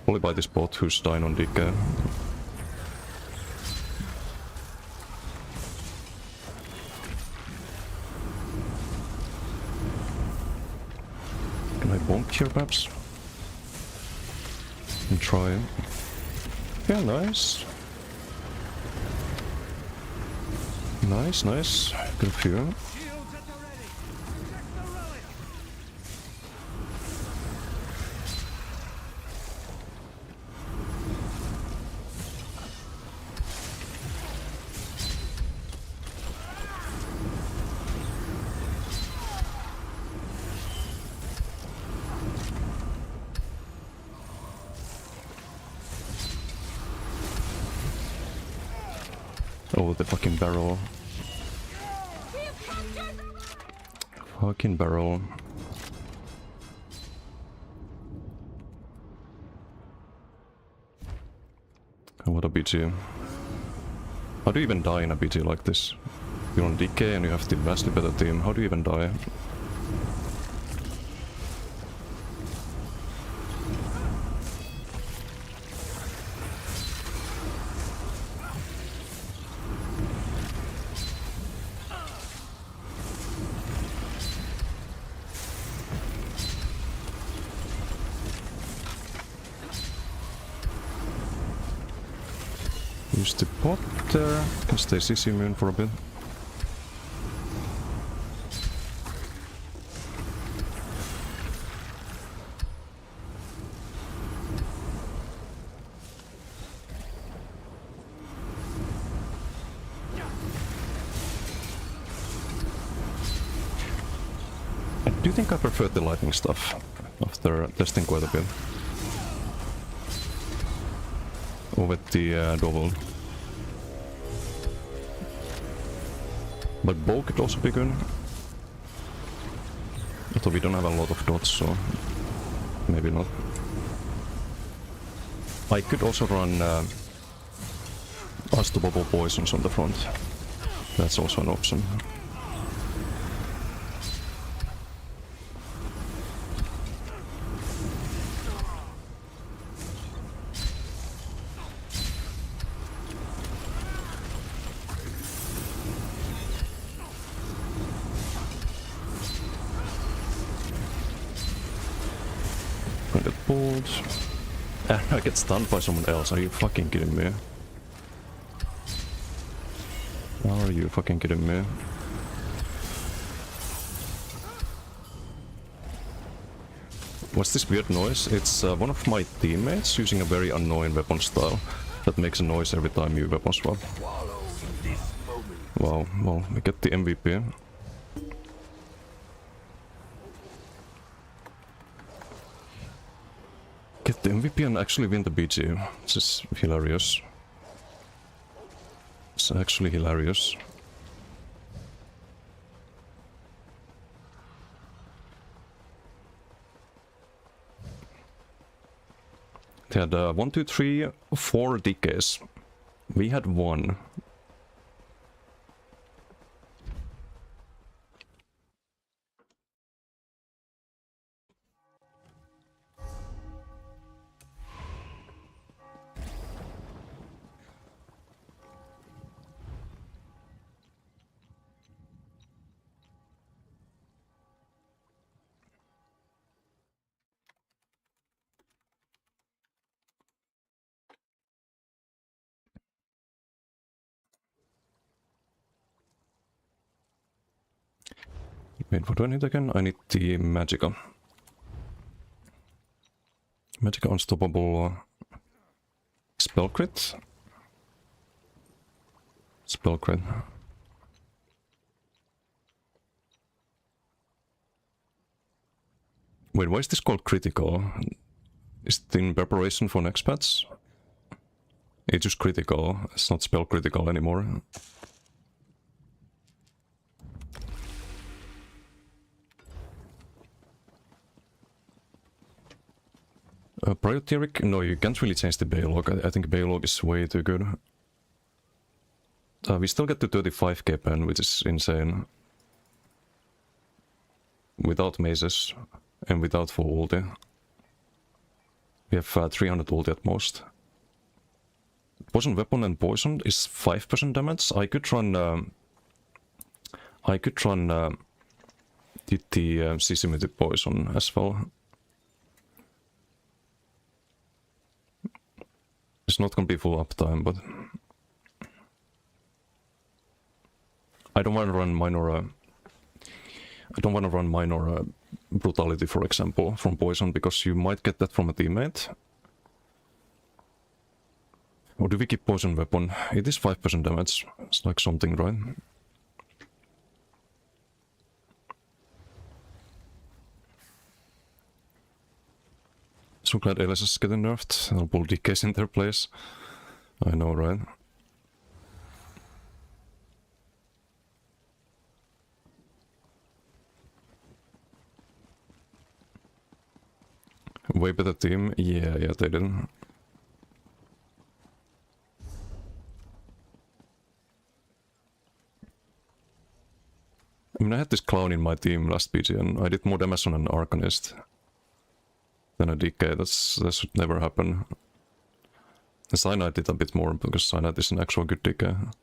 Only by this bot who's dying on DK. Can I bonk here perhaps? And try. Yeah, nice. Nice, nice. Good for you. Shields at the ready. Protect the relic. Oh, the fucking barrel. Fucking barrel. Oh, what a BG. How do you even die in a BG like this? You're on DK and you have the vastly better team. How do you even die? Use the pot there. Can stay CC immune for a bit. I do think I prefer the lightning stuff after testing quite a bit. Over the double. But bow could also be good. Although we don't have a lot of dots, so maybe not. I could also run unstoppable poisons on the front. That's also an option. Gonna get pulled. And I get stunned by someone else. Are you fucking kidding me? Are you fucking kidding me? What's this weird noise? It's one of my teammates using a very annoying weapon style that makes a noise every time you weapon swap. Wow, well, we get the MVP. Get the MVP and actually win the BG. This is hilarious. It's actually hilarious. They had 1, 2, 3, 4 DKs. We had 1. Wait, what do I need again? I need the Magicka. Magicka Unstoppable Spell Crit. Spell Crit. Wait, why is this called critical? Is it in preparation for next patch? It's just critical, it's not spell critical anymore. Prioteric? No, you can't really change the Baylog. I think Baylog is way too good. We still get to 35k pen, which is insane. Without mazes and without full ulti. We have 300 ulti at most. Poison weapon and poison is 5% damage. I could run the Sissimity poison as well. It's not gonna be full uptime, but I don't want to run minor. I don't want to run minor brutality, for example, from poison because you might get that from a teammate. Or do we keep poison weapon? It is 5% damage. It's like something, right? So glad LS is getting nerfed. I'll pull DKs in their place. I know, right? Way better team. Yeah, they didn't. I mean, I had this clown in my team last PG and I did more damage on an Arcanist than a DK. That should never happen. The Cyanide did a bit more because Cyanide is an actual good DK.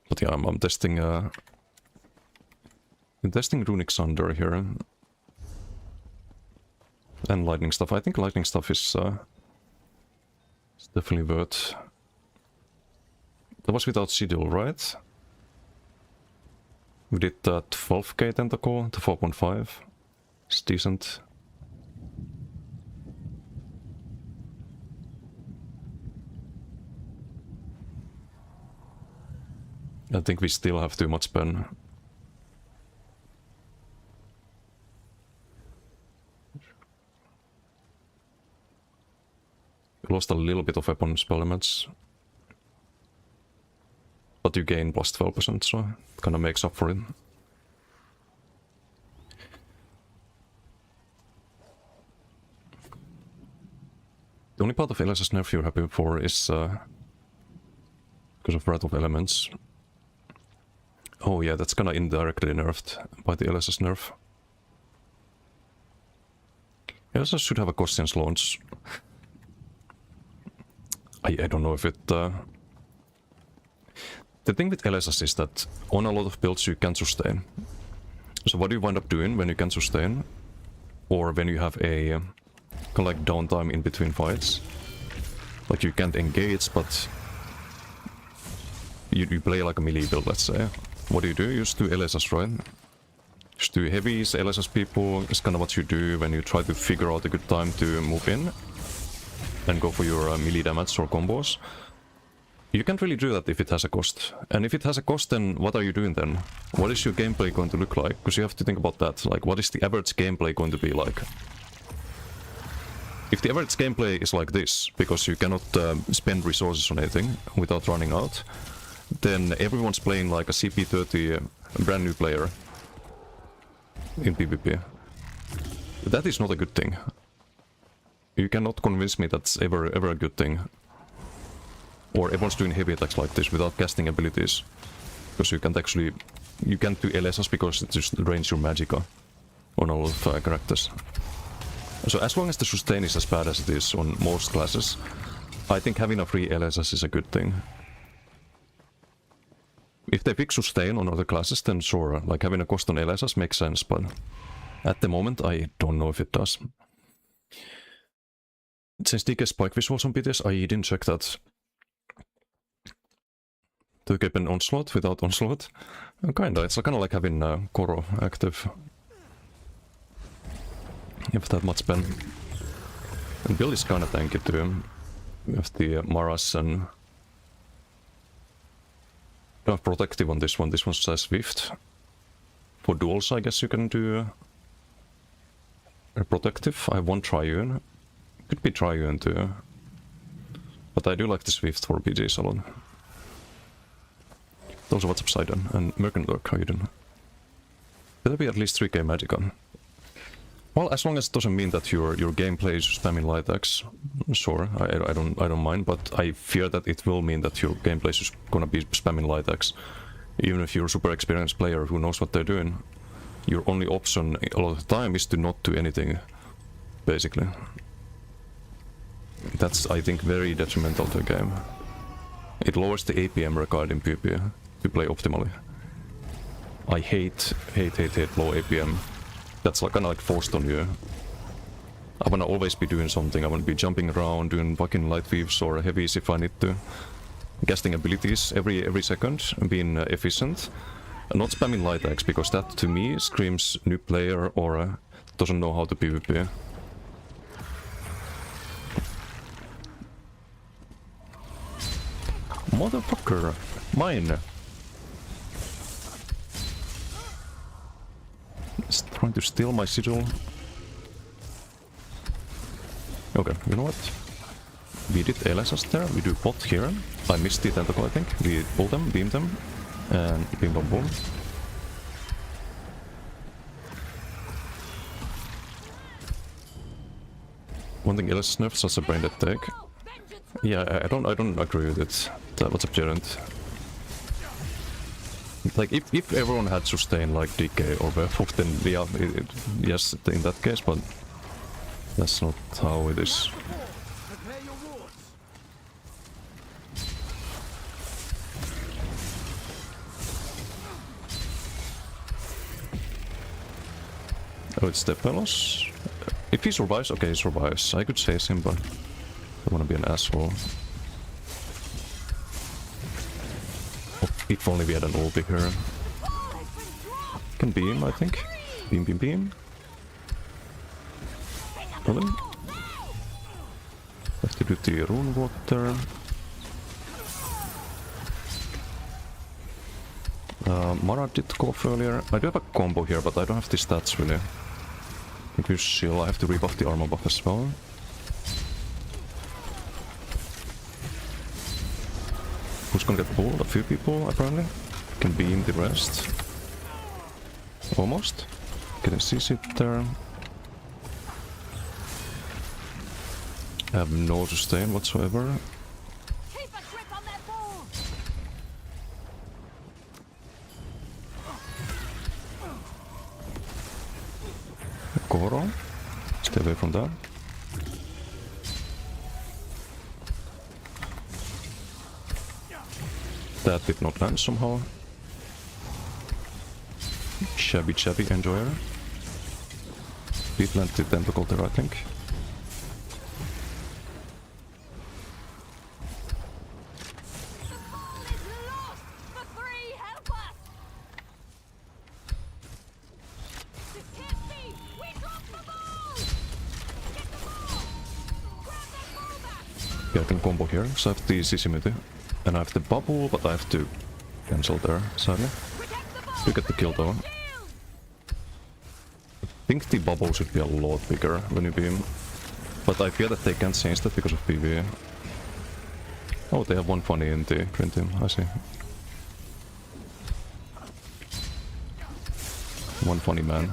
But yeah, I'm testing Runic Sunder here. And Lightning Stuff. I think Lightning Stuff is definitely worth. That was without Sigil, right? We did 12k Tentacle to 4.5. It's decent. I think we still have too much pen. We lost a little bit of weapon spell damage. But you gain plus 12%, so it kinda makes up for it. The only part of LS's nerf you're happy for is because of Wrath of Elements. Oh yeah, that's kinda indirectly nerfed by the LS's nerf. LSS should have a Kostians launch. I don't know if it... The thing with LSS is that on a lot of builds you can sustain. So what do you wind up doing when you can sustain? Or when you have a kind of like downtime in between fights? Like you can't engage, but you play like a melee build, let's say. What do? You just do LSS, right? Just do heavies, LSS people. It's kind of what you do when you try to figure out a good time to move in. And go for your melee damage or combos. You can't really do that if it has a cost. And if it has a cost, then what are you doing then? What is your gameplay going to look like? Because you have to think about that. Like, what is the average gameplay going to be like? If the average gameplay is like this, because you cannot spend resources on anything without running out, then everyone's playing like a CP30 brand new player in PvP. That is not a good thing. You cannot convince me that's ever a good thing. Or everyone's doing heavy attacks like this without casting abilities. Because you can't actually... You can't do LSS because it just drains your Magicka on a lot of characters. So as long as the sustain is as bad as it is on most classes, I think having a free LSS is a good thing. If they fix sustain on other classes, then sure, like having a cost on LSS makes sense, but at the moment I don't know if it does. Since DK Spike visuals on BTS, I didn't check that. to keep an onslaught without onslaught. Kinda, it's kind of like having Koro active. If that much pen. And build is kinda tanky too. With the Maras and... protective on this one. This one's Swift. For duels, I guess you can do a protective. I have one Triune. Could be Triune too. But I do like the Swift for BGs a lot. Also, what's up, Sidon? And Merkenlurk, how you doing? Better be at least 3k magic on. Well, as long as it doesn't mean that your gameplay is spamming light axe, sure, I don't mind, but I fear that it will mean that your gameplay is gonna be spamming light axe. Even if you're a super experienced player who knows what they're doing, your only option a lot of the time is to not do anything, basically. That's, I think, very detrimental to the game. It lowers the APM required in PvP to play optimally. I hate low APM. That's like, kind of like forced on you. I wanna always be doing something. I wanna be jumping around, doing fucking light weaves or heavies if I need to. Casting abilities every second, being efficient. And not spamming light axe, because that to me screams new player or doesn't know how to PvP. Motherfucker! Mine! It's trying to steal my sigil. Okay, you know what? We did LSS there, we do bot here. I missed the tentacle, I think. We pull them, beam them, and bing bong boom. One thing LSS nerfs as a brain dead tag. Yeah, I don't agree with it. What's up, Gerent? Like, if everyone had sustain like DK or Werewolf, then yeah, yes, in that case, but that's not how it is. Oh, it's Stepelos? If he survives, okay, he survives. I could chase him, but I wanna be an asshole. Oh, if only we had an ulti here. Can beam, I think. Beam, beam, beam. Kill him. Have to do the rune water. Mara did go off earlier. I do have a combo here, but I don't have the stats really. I think we chill. I have to rebuff the armor buff as well. Who's gonna get pulled? A few people, apparently. Can beam the rest. Almost. Getting CC there. I have no sustain whatsoever. Keep a grip on that ball. Koro. Stay away from that. That did not land somehow. Shabby enjoyer. Did land the tentacle there, I think. The ball is lost. For 3, help us. This can't be. We dropped the ball. Get the ball. Grab that ball back. Yeah, I can combo here, so I have the Sissimity. And I have the bubble, but I have to cancel there, sadly. Protect the ball. You get the kill though. I think the bubble should be a lot bigger when you beam. But I fear that they can't change that because of PvE. Oh, they have one funny in the green team, I see. One funny man.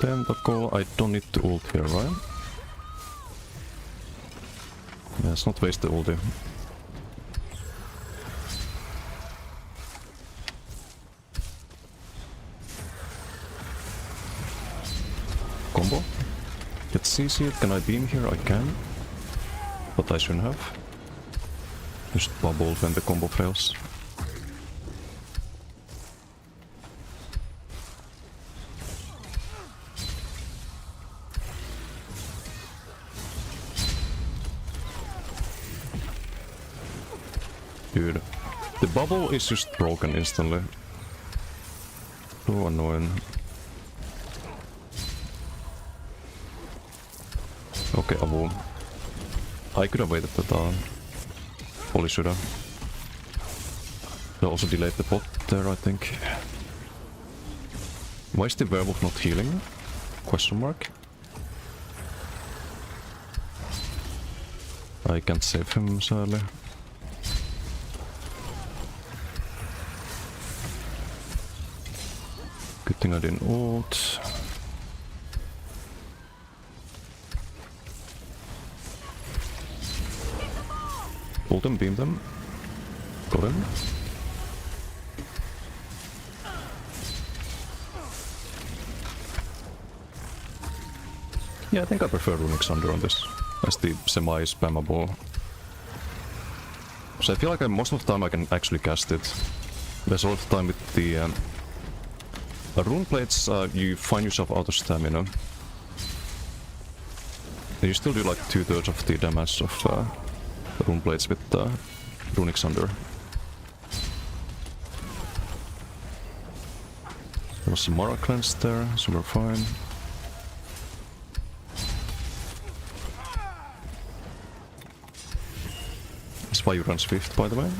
Tentacle, I don't need to ult here, right? Yeah, let's not waste the ulti. Combo. Get CC it. Can I beam here? I can. But I shouldn't have. Just bubble when the combo fails. Dude, the bubble is just broken instantly. So annoying. Okay, Avu. I could have waited, but probably should have. I also delayed the bot there, I think. Why is the werewolf not healing? Question mark. I can't save him, sadly. Good thing I didn't ult. Ult them, beam them. Got him. Yeah, I think I prefer Runic Sunder on this as the semi-spammable. So I feel like most of the time I can actually cast it. There's a lot of time with the rune plates, you find yourself out of stamina. And you still do like 2/3 of the damage of rune plates with Runic Sunder. There was some Mara cleanse there, so we're fine. This Fire runs 5th, by the way.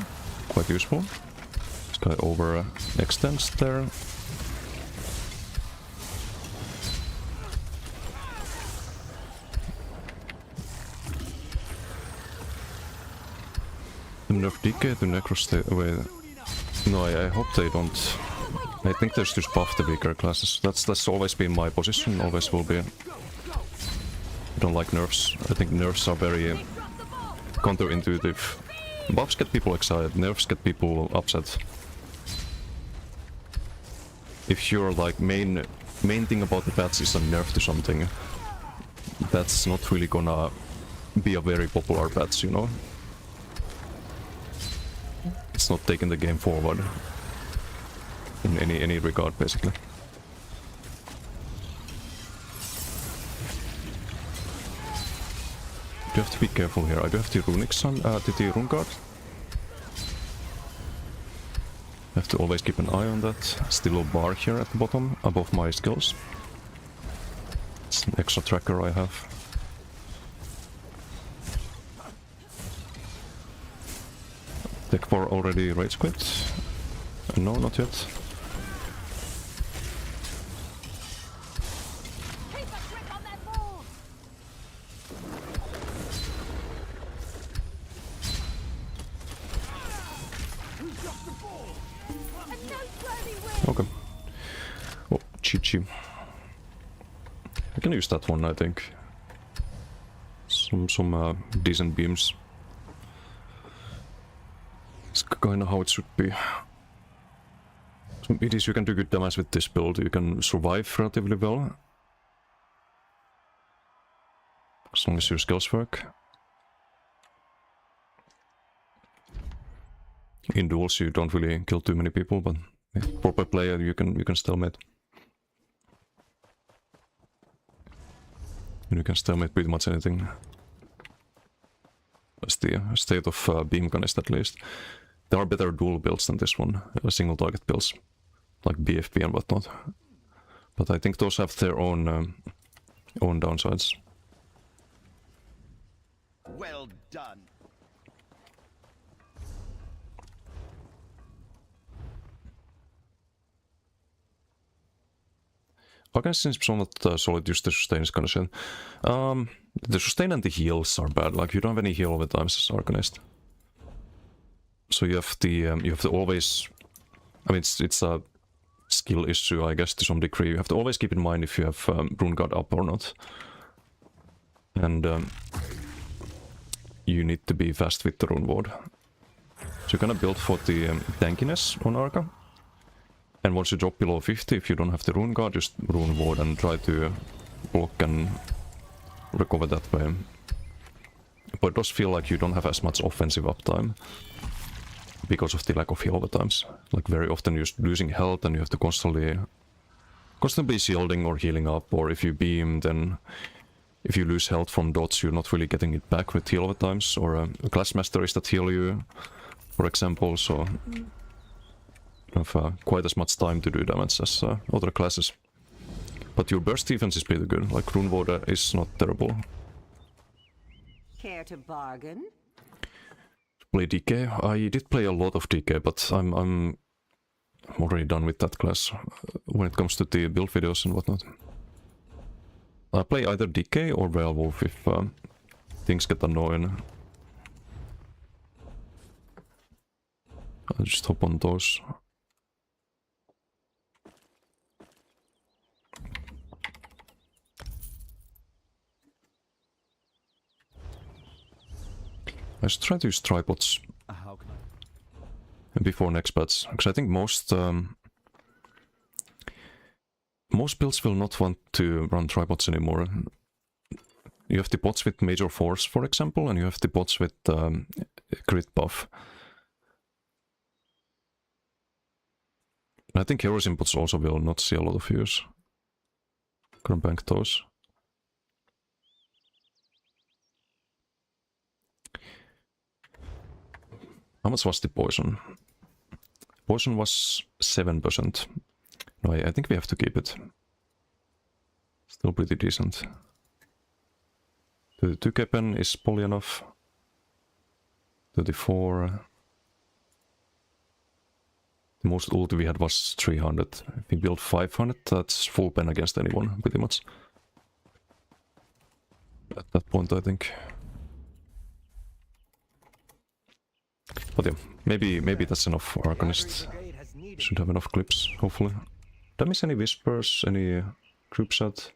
Quite useful. This guy over extends there. Nerf DK to Necro stay away. No, I hope they don't. I think there's just buff the weaker classes. That's always been my position, always will be. I don't like nerfs. I think nerfs are very counterintuitive. Buffs get people excited, nerfs get people upset. If your like main thing about the patch is a nerf to something, that's not really gonna be a very popular patch, you know? It's not taking the game forward in any regard, basically. You have to be careful here. I do have the Runic Sun, the Rune Guard. I have to always keep an eye on that. Still a bar here at the bottom, above my skills. It's an extra tracker I have. Tech 4 already rage quit? No, not yet. Keep a grip on that ball. A noteworthy win. Okay. Oh, Chi-Chi. I can use that one, I think. Some decent beams. It's kinda how it should be. It is, you can do good damage with this build, you can survive relatively well. As long as your skills work. In duels you don't really kill too many people, but with proper player you can stalemate. And you can stalemate pretty much anything. That's the state of Beamgunist at least. There are better dual builds than this one, single target builds, like BFP and whatnot. But I think those have their own downsides. Well done. Against since somewhat solid, just the sustain is kind of shit. The sustain and the heals are bad. Like you don't have any heal over times as Arcanist. So you have to always. I mean, it's a skill issue, I guess, to some degree. You have to always keep in mind if you have Rune Guard up or not, and you need to be fast with the Rune Ward. So you're gonna build for the tankiness on Arca. And once you drop below 50, if you don't have the Rune Guard, just Rune Ward and try to block and recover that way. But it does feel like you don't have as much offensive uptime because of the lack of heal overtimes. Like very often you're losing health and you have to constantly shielding or healing up, or if you beam, then if you lose health from dots, you're not really getting it back with heal overtimes, or class masteries that heal you, for example, so you have quite as much time to do damage as other classes. But your burst defense is pretty good, like Rune Warder is not terrible. Care to bargain? Play DK? I did play a lot of DK, but I'm already done with that class when it comes to the build videos and whatnot. I play either DK or Werewolf if things get annoying. I'll just hop on those. I should try to use tripods How can I? before next patch, because I think most builds will not want to run tripods anymore. You have the bots with major force, for example, and you have the bots with crit buff. I think heroes inputs also will not see a lot of use. Gonna bank those. How much was the poison? Poison was 7%. No, I think we have to keep it. Still pretty decent. The 2k pen is poly enough. 34. The most ulti we had was 300. If we build 500, that's full pen against anyone, pretty much. At that point, I think. But yeah, maybe that's enough for Arcanist. Brigade has needed. Should have enough clips, hopefully. Did I miss any whispers, any group chat?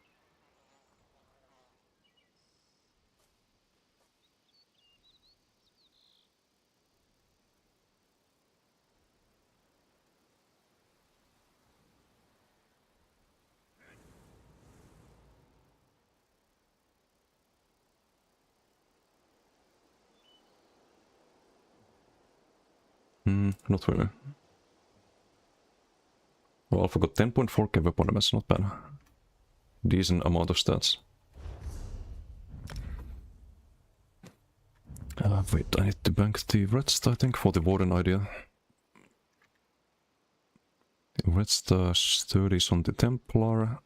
Not really. Well, Alpha got 10.4k weapon damage, not bad. Decent amount of stats. Wait, I need to bank the Redst, I think, for the Warden idea. Redst 30s on the Templar.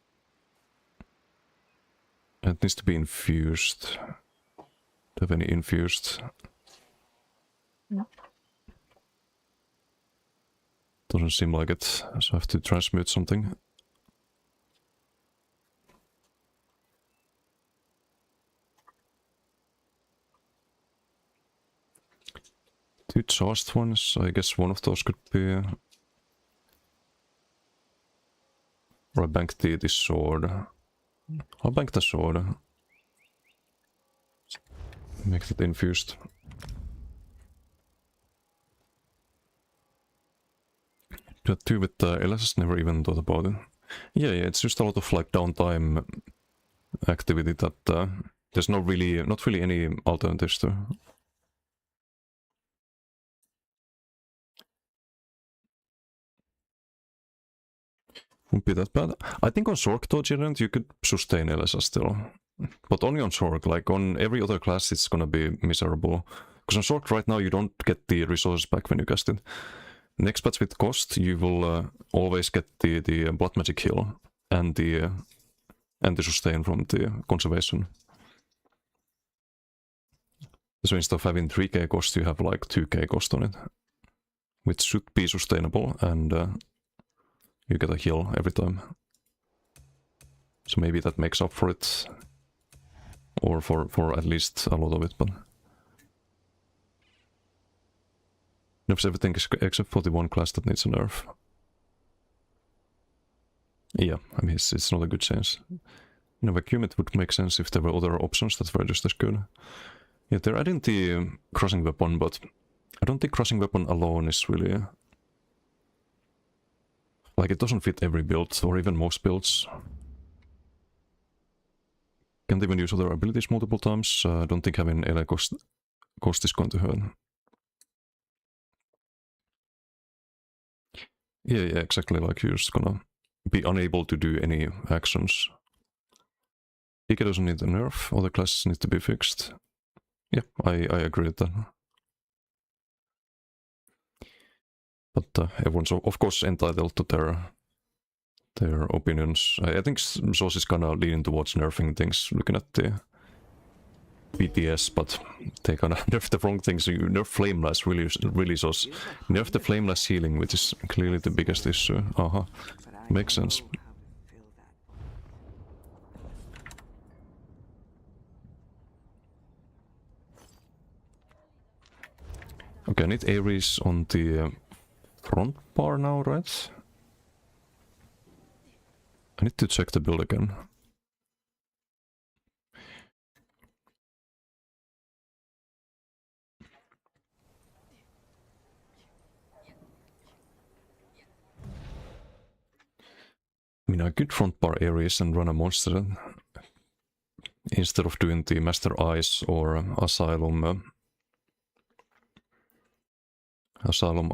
It needs to be infused. Do you have any infused? No. Doesn't seem like it, so I have to transmute something. Two charged ones, I guess one of those could be... Or I bank the sword. I'll bank the sword. Make that infused. The two with LSS, never even thought about it. Yeah, it's just a lot of like downtime activity that there's not really any alternatives to. Wouldn't be that bad. I think on Sork though, Gerent, you could sustain LSS still. But only on Sork, like on every other class it's gonna be miserable. Because on Sork right now you don't get the resources back when you cast it. Next patch with cost, you will always get the blood magic heal and the sustain from the conservation. So instead of having 3k cost, you have like 2k cost on it, which should be sustainable, and you get a heal every time. So maybe that makes up for it, or for at least a lot of it, but. Nerfs everything except for the one class that needs a nerf. Yeah, I mean, it's not a good chance. In a vacuum, it would make sense if there were other options that were just as good. Yeah, they're adding the crossing weapon, but I don't think crossing weapon alone is really... Like, it doesn't fit every build, or even most builds. Can't even use other abilities multiple times. Don't think having LA cost is going to hurt. Yeah, exactly. Like you're just gonna be unable to do any actions. Ika doesn't need a nerf. Other classes need to be fixed. Yeah, I agree with that. But everyone's of course entitled to their opinions. I think Source is kind of leaning towards nerfing things, looking at the BTS, but they kind of nerf the wrong things. So you nerf Flameless, really Source. Nerf the Flameless healing, which is clearly the biggest issue. Makes sense. Okay, I need Ares on the front bar now, right? I need to check the build again. I mean, I could front bar Ares and run a monster instead of doing the Master Eyes or Asylum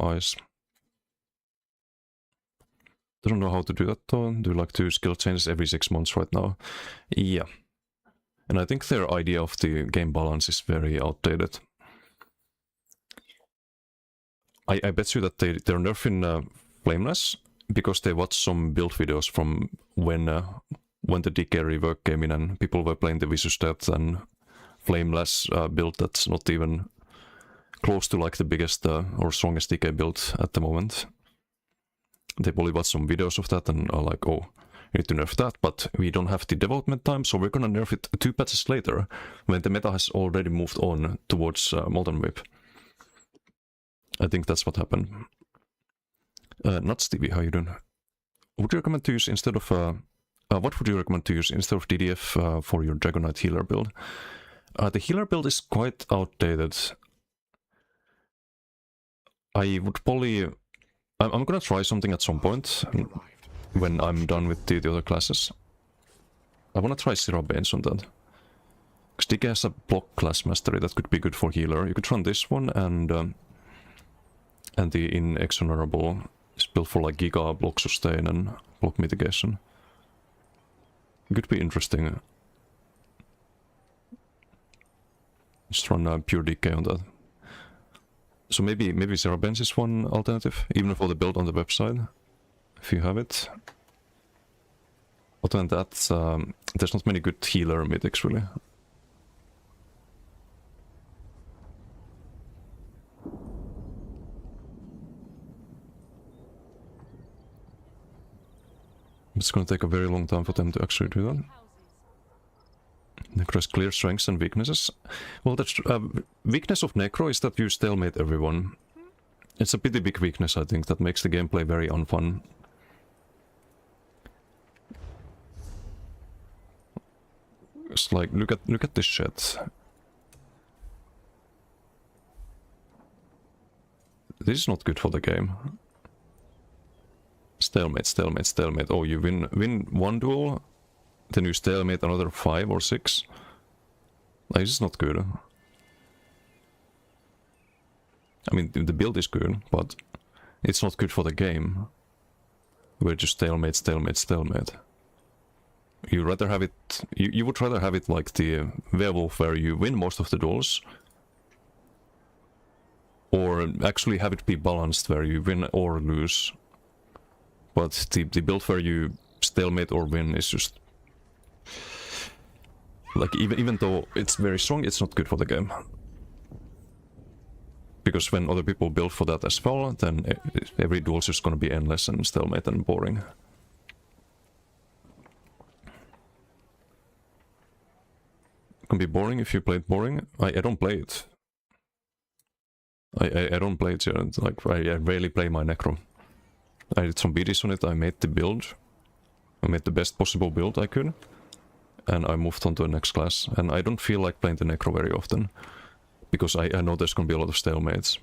Eyes. Don't know how to do that though. Do like to skill changes every 6 months right now? Yeah. And I think their idea of the game balance is very outdated. I bet you that they're nerfing Flameless because they watched some build videos from when the DK rework came in and people were playing the Vicious Death and Flameless build that's not even close to like the biggest or strongest DK build at the moment. They probably watched some videos of that and are like, oh, we need to nerf that, but we don't have the development time, so we're gonna nerf it 2 patches later when the meta has already moved on towards Molten Whip. I think that's what happened. Nuts TV, how you doing? Would you recommend to use instead of what would you recommend to use instead of DDF for your Dragon Knight healer build? The healer build is quite outdated. I would probably... I'm gonna try something at some point when I'm done with the other classes. I wanna try Sirabanes on that. Because DK has a block class mastery that could be good for healer. You could run this one and the Inexorable is built for like Giga, block sustain and block mitigation. Could be interesting. Just run pure DK on that. So maybe Sirabanes is one alternative, even for the build on the website, if you have it. Other than that, there's not many good healer mythics really. It's gonna take a very long time for them to actually do that. Necro has clear strengths and weaknesses. Well, that's weakness of Necro is that you stalemate everyone. It's a pretty big weakness, I think, that makes the gameplay very unfun. It's like look at this shit. This is not good for the game. Stalemate, stalemate, stalemate. Oh, you win one duel, then you stalemate another 5 or 6. Like, this is not good. I mean, the build is good, but it's not good for the game. Where just stalemate, stalemate, stalemate. You rather have it... You would rather have it like the Werewolf, where you win most of the duels. Or actually have it be balanced, where you win or lose. But the build where you stalemate or win is just... Like, even though it's very strong, it's not good for the game. Because when other people build for that as well, then every duel is just gonna be endless and stalemate and boring. It can be boring if you play it boring. I don't play it. I don't play it yet. Like, I rarely play my Necro. I did some BDs on it, I made the build. I made the best possible build I could. And I moved on to the next class. And I don't feel like playing the Necro very often. Because I know there's gonna be a lot of stalemates.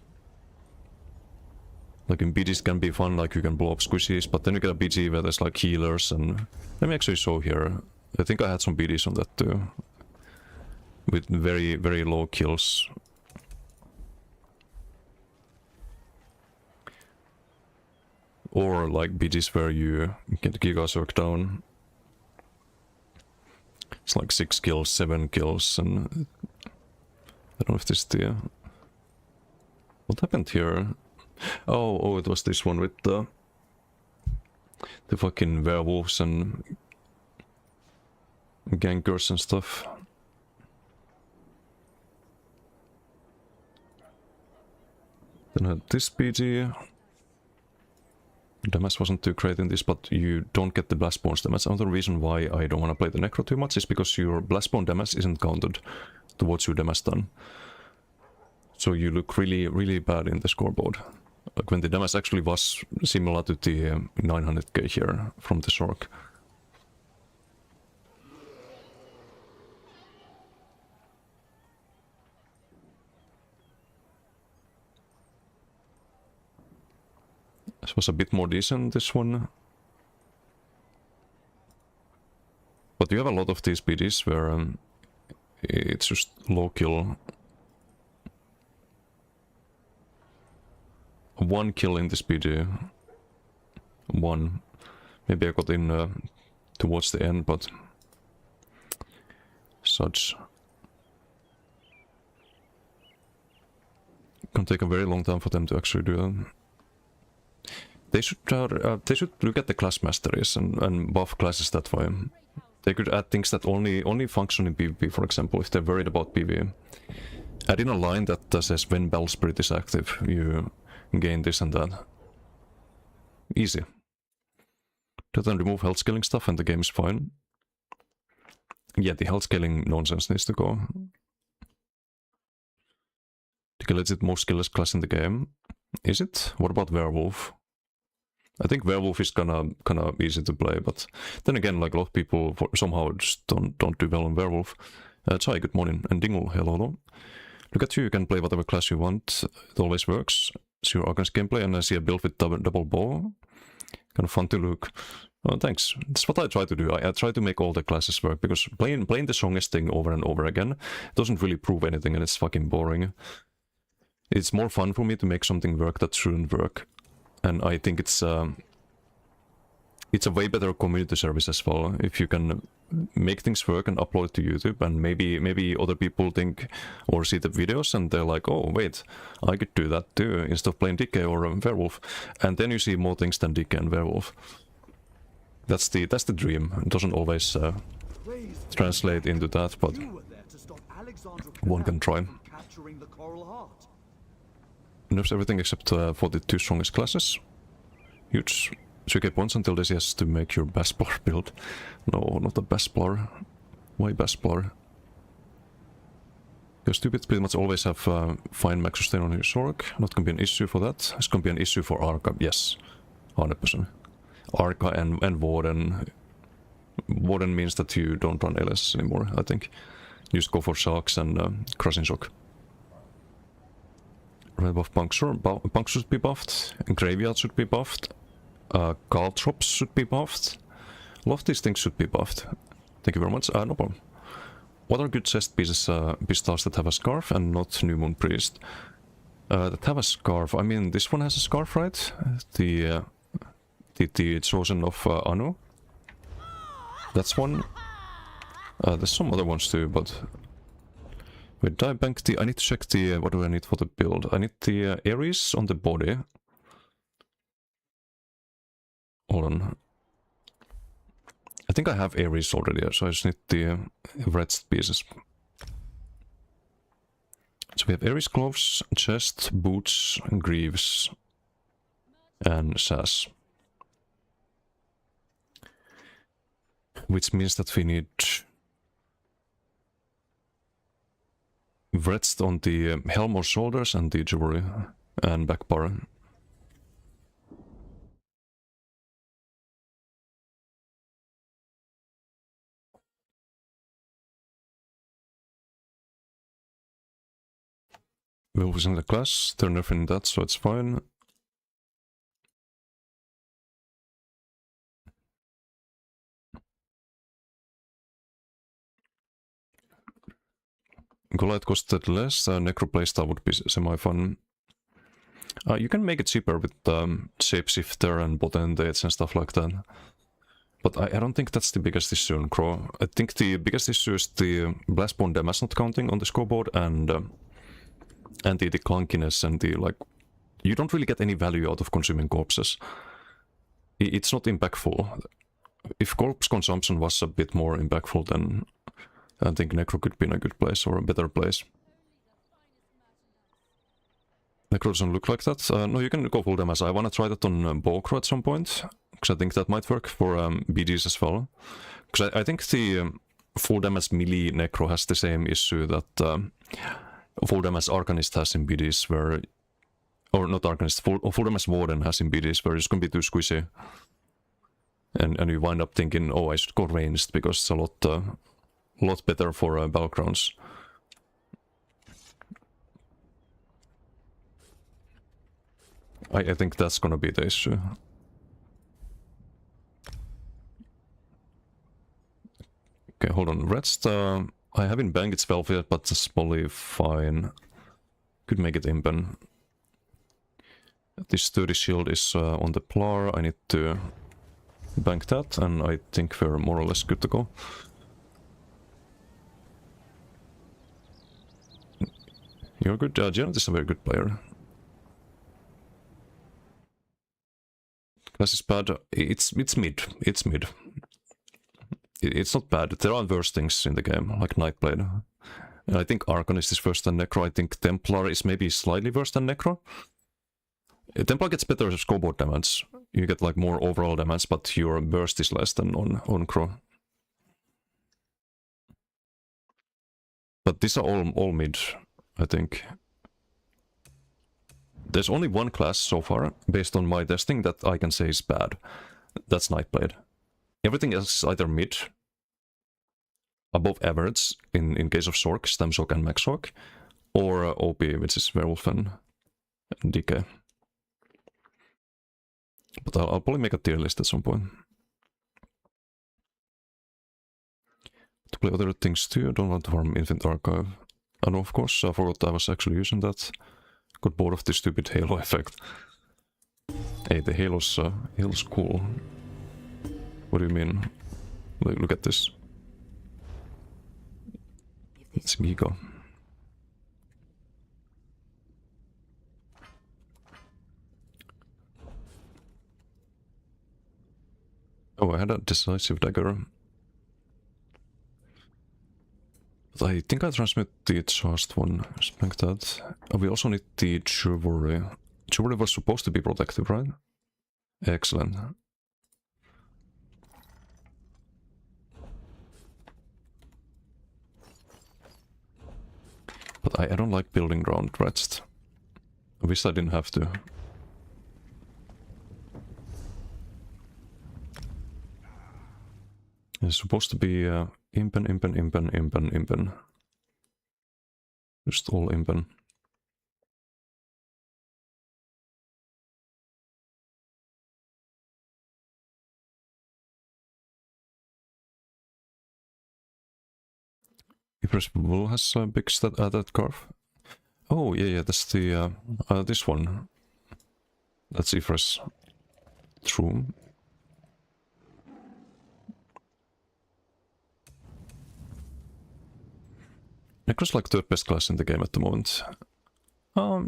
Like in BGs can be fun, like you can blow up squishies, but then you get a BG where there's like healers and... Let me actually show here I think I had some BDs on that too. With very, very low kills. Or like BDs where you get Gigasurk down. It's like 6 kills, 7 kills, and I don't know if this is the... What happened here? Oh, it was this one with the fucking werewolves and gankers and stuff. Then I had this BD. Damage wasn't too great in this, but you don't get the Blastborne's damage. Another reason why I don't want to play the Necro too much is because your Blastborne damage isn't counted towards your damage done. So you look really, really bad in the scoreboard. Like when the damage actually was similar to the 900k here from the Sork. This was a bit more decent, this one. But you have a lot of these BDs where it's just low kill. 1 kill in this BD. 1. Maybe I got in towards the end, but such. It can take a very long time for them to actually do that. They should look at the class masteries and buff classes that way. They could add things that only function in PvP, for example, if they're worried about PvE. Add in a line that says when Bell Spirit is active, you gain this and that. Easy. Then remove health scaling stuff and the game is fine. Yeah, the health scaling nonsense needs to go. The legit most skillless class in the game. Is it? What about Werewolf? I think Werewolf is kinda easy to play, but then again, like a lot of people somehow just don't do well on Werewolf. Chai, good morning, and Dingle, hello. Look at you can play whatever class you want, it always works. See your Arcan's gameplay, and I see a build with double bow. Kind of fun to look. Oh, thanks. That's what I try to do. I try to make all the classes work, because playing the strongest thing over and over again doesn't really prove anything, and it's fucking boring. It's more fun for me to make something work that shouldn't work. And I think it's a way better community service as well, if you can make things work and upload it to YouTube, and maybe other people think or see the videos and they're like, oh wait, I could do that too, instead of playing DK or Werewolf. And then you see more things than DK and Werewolf. That's the dream. It doesn't always translate into that, but one can try. Nerfs everything except for the 2 strongest classes. Huge. 3k points until this has to make your Besplar build. No, not a Besplar. Why Besplar? Your stupid pretty much always have fine max sustain on your Sork. Not gonna be an issue for that. It's gonna be an issue for Arca, yes. 100%. Arca and Warden. Warden means that you don't run LS anymore, I think. You just go for Sharks and Crushing Shock. Red buff Puncture. Puncture should be buffed. Graveyard should be buffed. Caltrops should be buffed. A lot of these things should be buffed. Thank you very much. No problem. What are good chest pieces, Beastars that have a scarf and not New Moon Priest? That have a scarf. I mean, this one has a scarf, right? The Chosen of Anu. That's one. There's some other ones too, but... Wait, I bank the... I need to check the... what do I need for the build? I need the Ares on the body. Hold on. I think I have Ares already, so I just need the red pieces. So we have Ares gloves, chest, boots, greaves, and sash. Which means that we need Vretst on the helm or shoulders and the jewelry and back bar. Wolf is in the class, they're nerfing that, so it's fine. Goliath costed less, Necro playstyle would be semi-fun. You can make it cheaper with Shapeshifter and Potentates and stuff like that. But I don't think that's the biggest issue in Crow. I think the biggest issue is the Blastborn damage not counting on the scoreboard and the clunkiness and the like. You don't really get any value out of consuming corpses. It's not impactful. If corpse consumption was a bit more impactful, then I think Necro could be in a good place or a better place. Necro doesn't look like that. No, you can go full damage. I want to try that on Bokro at some point, because I think that might work for BDs as well. Because I think the full damage melee Necro has the same issue that full damage Arcanist has in BDs, where... Or not Arcanist, full damage Warden has in BDs, where it's going to be too squishy. And you wind up thinking, oh, I should go ranged, because it's a lot better for battlegrounds. I think that's gonna be the issue. Okay, hold on. Rest, I haven't banked its Valve yet, but it's probably fine. Could make it impen. This sturdy shield is on the Plar. I need to bank that, and I think we're more or less good to go. You're good. Janet is a very good player. Class is bad. It's mid. It's mid. It's not bad. There are worse things in the game, like Nightblade. And I think Arcanist is worse than Necro. I think Templar is maybe slightly worse than Necro. Templar gets better scoreboard damage. You get like more overall damage, but your burst is less than on Crow. But these are all mid, I think. There's only one class so far, based on my testing, that I can say is bad. That's Nightblade. Everything else is either mid, above average, in case of Sork, Stamsork and Maxork, or OP, which is Werewolf and DK. But I'll probably make a tier list at some point. To play other things too, I don't want to farm Infinite Archive. And of course, I forgot I was actually using that. Got bored of the stupid Halo effect. Hey, the Halo's cool. What do you mean? Look at this. It's Giga. Oh, I had a decisive dagger. But I think I transmit the charged one, something like that. We also need the Chivalry. Chivalry was supposed to be protective, right? Excellent. But I don't like building ground rest. I wish I didn't have to. It's supposed to be impen. Just all impen. Ifris Bull has a big stat that curve. Oh yeah, that's the this one. That's Ifris. True. Necro's like third best class in the game at the moment.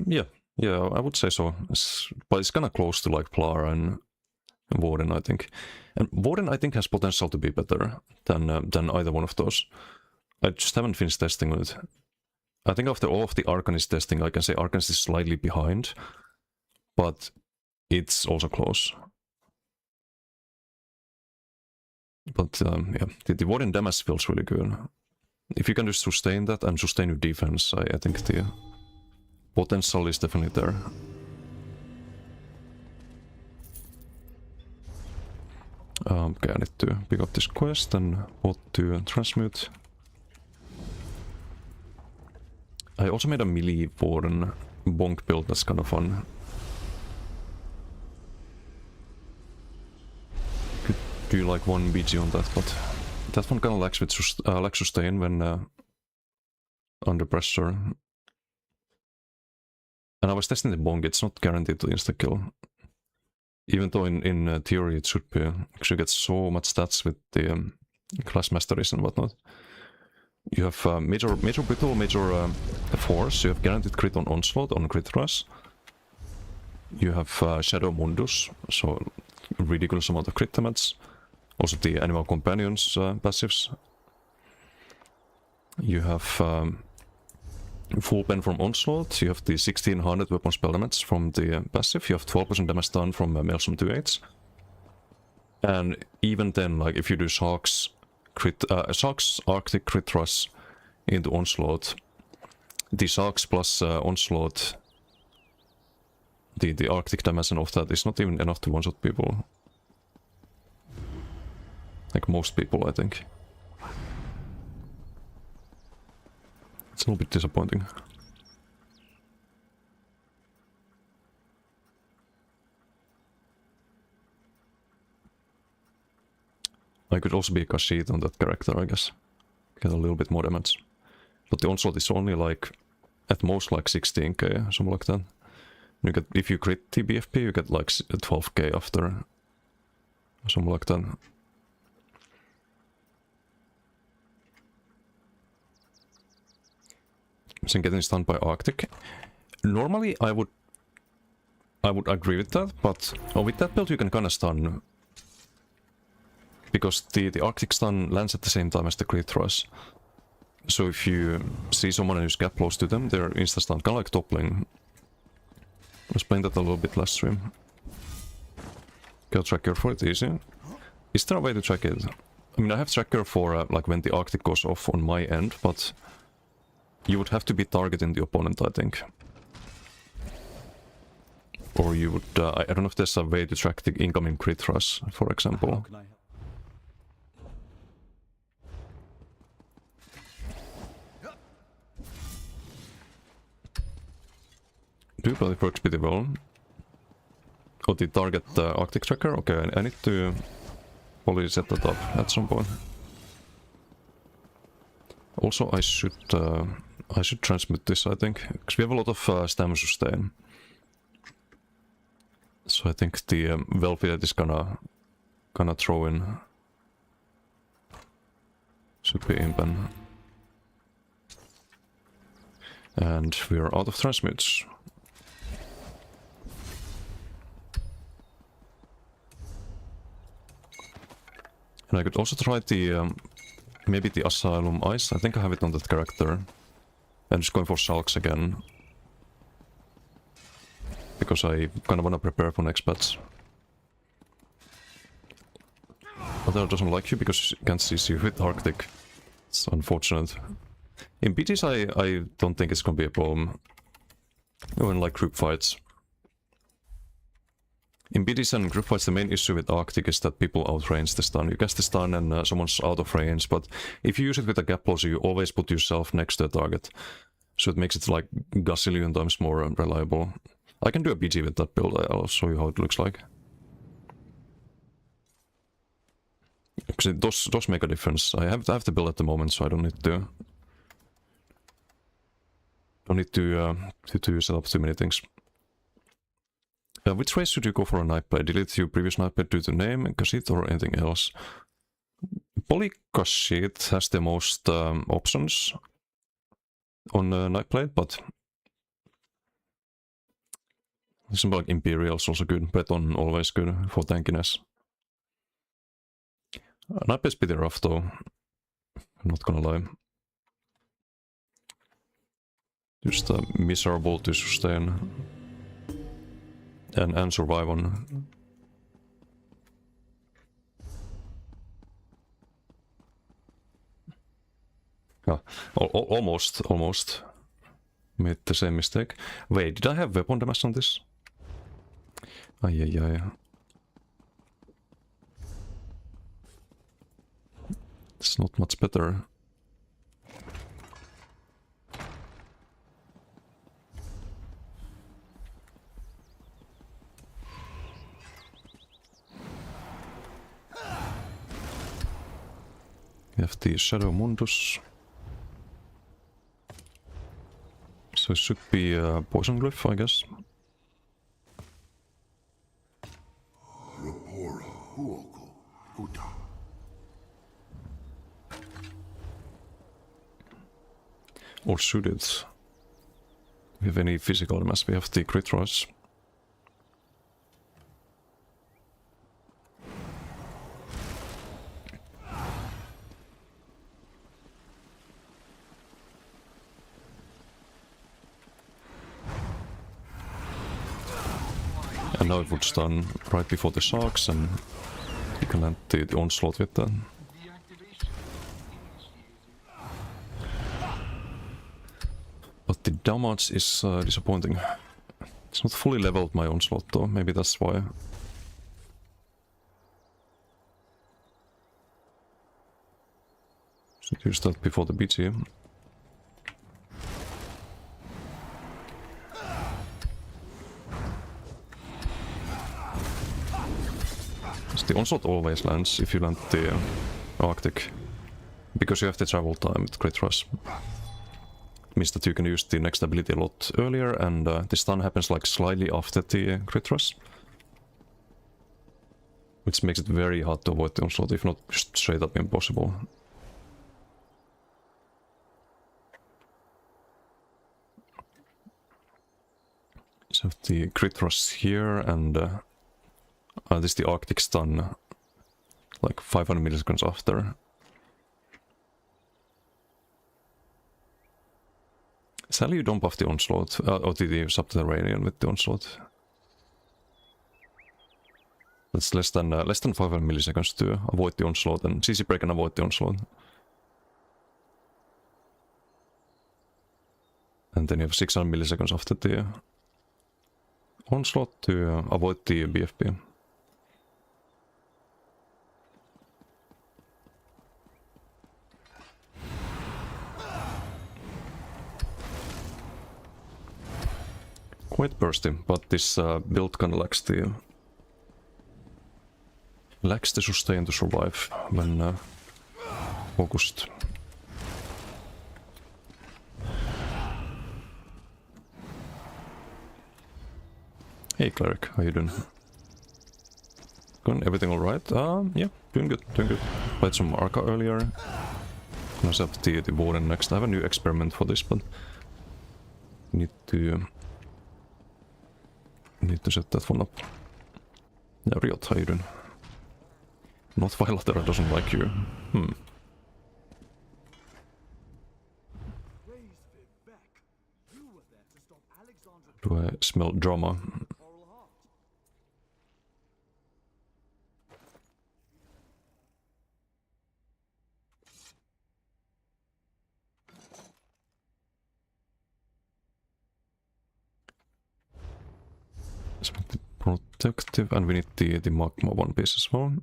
Yeah, I would say so. But it's kinda close to like Plar and Warden, I think. And Warden, I think, has potential to be better than either one of those. I just haven't finished testing on it. I think after all of the Arcanist testing, I can say Arcanist is slightly behind, but it's also close. But yeah, the Warden damage feels really good. If you can just sustain that and sustain your defense, I think the potential is definitely there. Okay, I need to pick up this quest and what to transmute. I also made a melee Warden bonk build that's kind of fun. Could do like one BG on that, but that one kind of lacks sustain when under pressure. And I was testing the Bong, it's not guaranteed to insta-kill. Even though in theory it should be, because you get so much stats with the class masteries and whatnot. You have major brittle, major force, you have guaranteed crit on onslaught, on crit rush. You have Shadow Mundus, so ridiculous amount of crit damage. Also the Animal Companions passives. You have full pen from onslaught, you have the 1600 weapon spell damage from the passive, you have 12% damage done from Maelstrom 2/8. And even then, like if you do Shark's Arctic crit rush into onslaught, the Sharks plus onslaught, the Arctic damage and all that is not even enough to one-shot people. Like most people, I think. It's a little bit disappointing. I could also be a Khajiit on that character, I guess. Get a little bit more damage. But the onslaught is only like, at most like 16k, something like that. You get, if you crit the BFP, you get like 12k after. Something like that. And getting stunned by Arctic. Normally I would agree with that, but with that build you can kinda stun. Because the Arctic stun lands at the same time as the crit rush. So if you see someone and you gap close to them, they're insta stun, kinda like toppling. I was playing that a little bit last stream. Kill tracker for it, easy. Is there a way to track it? I mean, I have tracker for like when the Arctic goes off on my end, but you would have to be targeting the opponent, I think. Or you would, I don't know if there's a way to track the incoming crit rush, for example. Do but it works pretty well. Oh, the target Arctic tracker? Okay, I need to probably set that up at some point. Also, I should transmit this, I think, because we have a lot of stam sustain. So I think the Velvet is gonna throw in. Should be impen. And we are out of transmutes. And I could also try the maybe the Asylum Ice. I think I have it on that character. I'm just going for Shulks again. Because I kind of want to prepare for next patch. Other doesn't like you because you can't see you with Arctic. It's unfortunate. In BGs I don't think it's gonna be a problem. Or in like group fights. In BDs and group fights, the main issue with Arctic is that people outrange the stun. You cast the stun and someone's out of range, but if you use it with a gap closer, you always put yourself next to a target. So it makes it like gazillion times more reliable. I can do a BG with that build, I'll show you how it looks like. Because those make a difference. I have the build at the moment, so I don't need to... to set up too many things. Which way should you go for a night play? Delete your previous night play due to name, Khajiit, or anything else? Poly Khajiit has the most options on night play, but something like Imperial's also good. Breton always good for tankiness. Night play's pretty rough though. I'm not gonna lie. Just miserable to sustain. And survive on. Yeah, almost made the same mistake. Wait, did I have weapon damage on this? Ay. It's not much better. We have the Shadow Mundus. So it should be a poison glyph, I guess. Or should it? Do we have any physical mass? We have the crit rush. And now it would stun right before the sharks, and you can land the onslaught with that. But the damage is disappointing. It's not fully leveled, my onslaught though, maybe that's why. Should use that before the BT. The onslaught always lands if you land the Arctic, because you have the travel time with Crit Rush. It means that you can use the next ability a lot earlier, and the stun happens like slightly after the Crit Rush. Which makes it very hard to avoid the onslaught, if not just straight up impossible. So the Crit Rush here, and this is the Arctic stun, like 500 milliseconds after. Sadly, you don't buff the onslaught, or the subterranean with the onslaught. That's less than 500 milliseconds to avoid the onslaught, and CC Break can avoid the onslaught. And then you have 600 milliseconds after the onslaught to avoid the BFB. Quite bursty, but this build kinda lacks the sustain to survive when focused. Hey Cleric, how you doing? Everything alright? Yeah, doing good, doing good. Played some Arca earlier. I have the Warden next. I have a new experiment for this, but need to set that one up. Yeah, Riot, how you doing? Not Vilatera doesn't like you. Do I smell drama? The protective, and we need the magma one piece as well.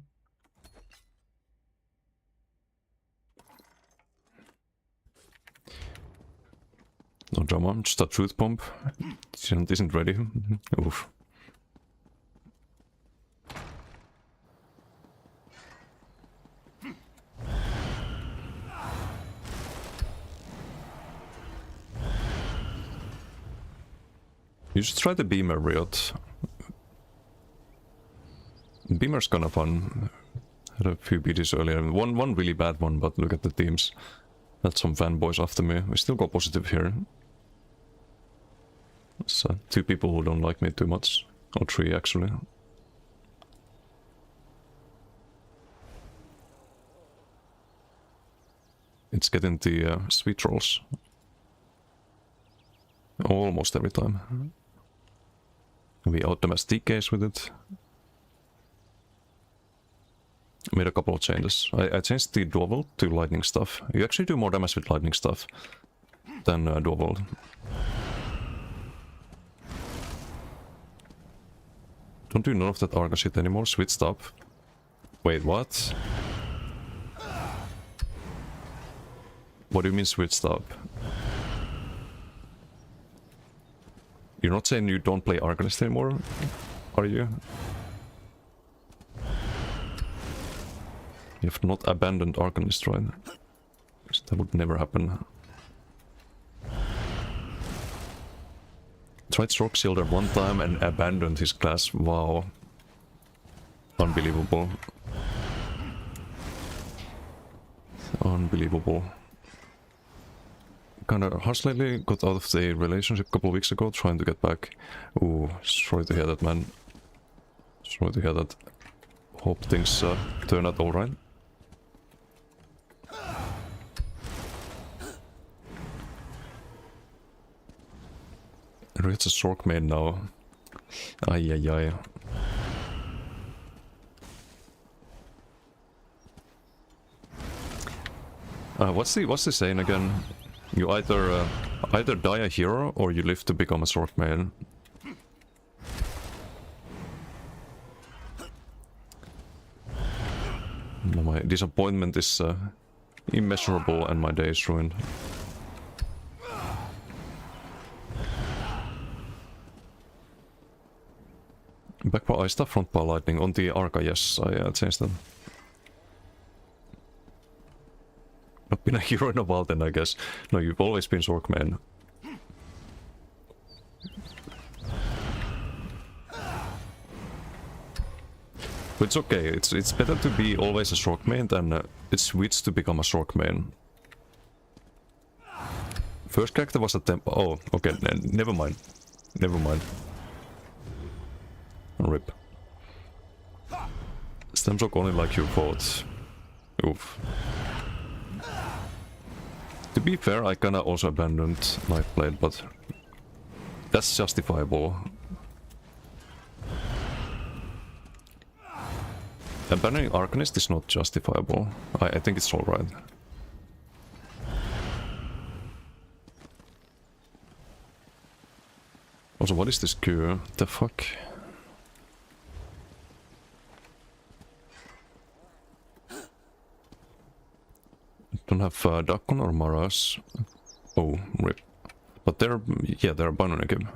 No drama, just a truth bomb. Isn't ready. Oof. You should try the Beamer, Riot. Beamer's kinda fun. Had a few BTs earlier. One really bad one, but look at the teams. That's some fanboys after me. We still got positive here. So, 2 people who don't like me too much. Or 3 actually. It's getting the sweet rolls. Almost every time. We outdamask DKs with it. Made a couple of changes. I changed the Dual to lightning stuff. You actually do more damage with lightning stuff than Dual. Don't do none of that Arca shit anymore. Switched up. Wait, what? What do you mean switched up? You're not saying you don't play Arcanist anymore, are you? You have not abandoned Arcanist, right? That would never happen. Tried Shock Shielder one time and abandoned his class. Wow. Unbelievable. Unbelievable. Kinda harsh lately, got out of the relationship a couple of weeks ago, trying to get back. Ooh, sorry to hear that, man. Sorry to hear that. Hope things turn out alright. It's a Sork main now. Ay ay ay. What's the saying again? You either die a hero or you live to become a Sork main. No, my disappointment is immeasurable and my day is ruined. Backbar Ice Staff, Frontbar Lightning. On the Arca, yes, I changed them. Not been a hero in a while then, I guess. No, you've always been Sork main. But it's okay, it's better to be always a Sork main than switch to become a Sork main. First character was a oh, okay, never mind. Never mind. Rip. Stemshock only like you thought. Oof. To be fair, I kinda also abandoned Nightblade, but that's justifiable. Abandoning Arcanist is not justifiable. I think it's alright. Also, what is this queue? The fuck? Don't have Dakon or Maras. Oh, rip. But they're abandoning him.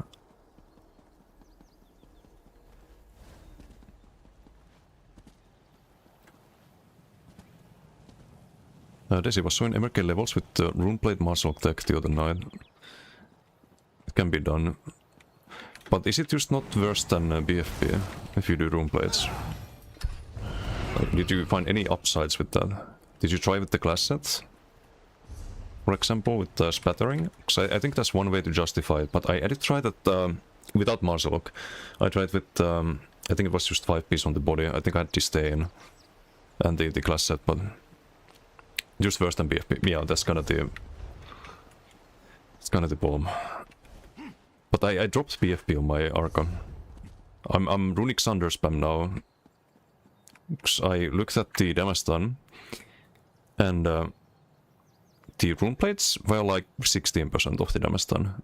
Desi was showing MRK levels with the Runeblade Martial Tech the other night. It can be done. But is it just not worse than BFP if you do Runeblades? Did you find any upsides with that? Did you try with the class set? For example, with Spattering? Because I think that's one way to justify it, but I did try that without Martialok. I tried with, I think it was just 5 piece on the body. I think I had Disdain and the class set, but just worse than BFP. Yeah, that's kind of the... It's kind of the bomb. But I dropped BFP on my Arca. I'm Runic Sunder spam now. Because I looked at the damage done. And the Runeblades were like 16% of the damage done.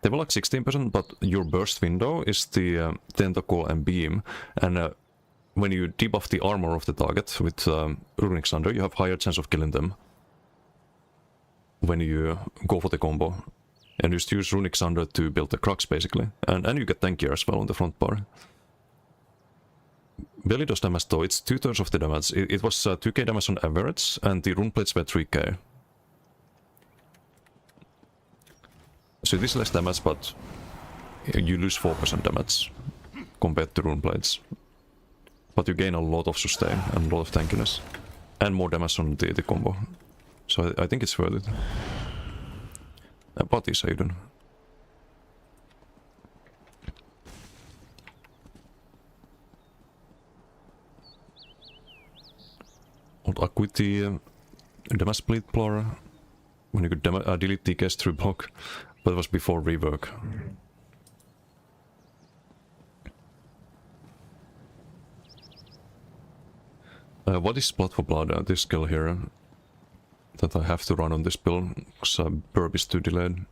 They were like 16%, but your burst window is the Tentacle and Beam. And when you debuff the armor of the target with Runic Sunder, you have higher chance of killing them. When you go for the combo. And just use Runic Sunder to build the Crux basically. And you get tankier as well on the front bar. Barely does damage though, it's 2/3 of the damage. It was 2k damage on average, and the Runeblades were 3k. So it is less damage, but you lose 4% damage compared to Runeblades. But you gain a lot of sustain and a lot of tankiness. And more damage on the combo. So I think it's worth it. But is Aiden. Old Acuity damage split plower. When you could delete TKs through block. But it was before rework. What is Blood for Blood? This skill here. That I have to run on this build, because Burb is too delayed.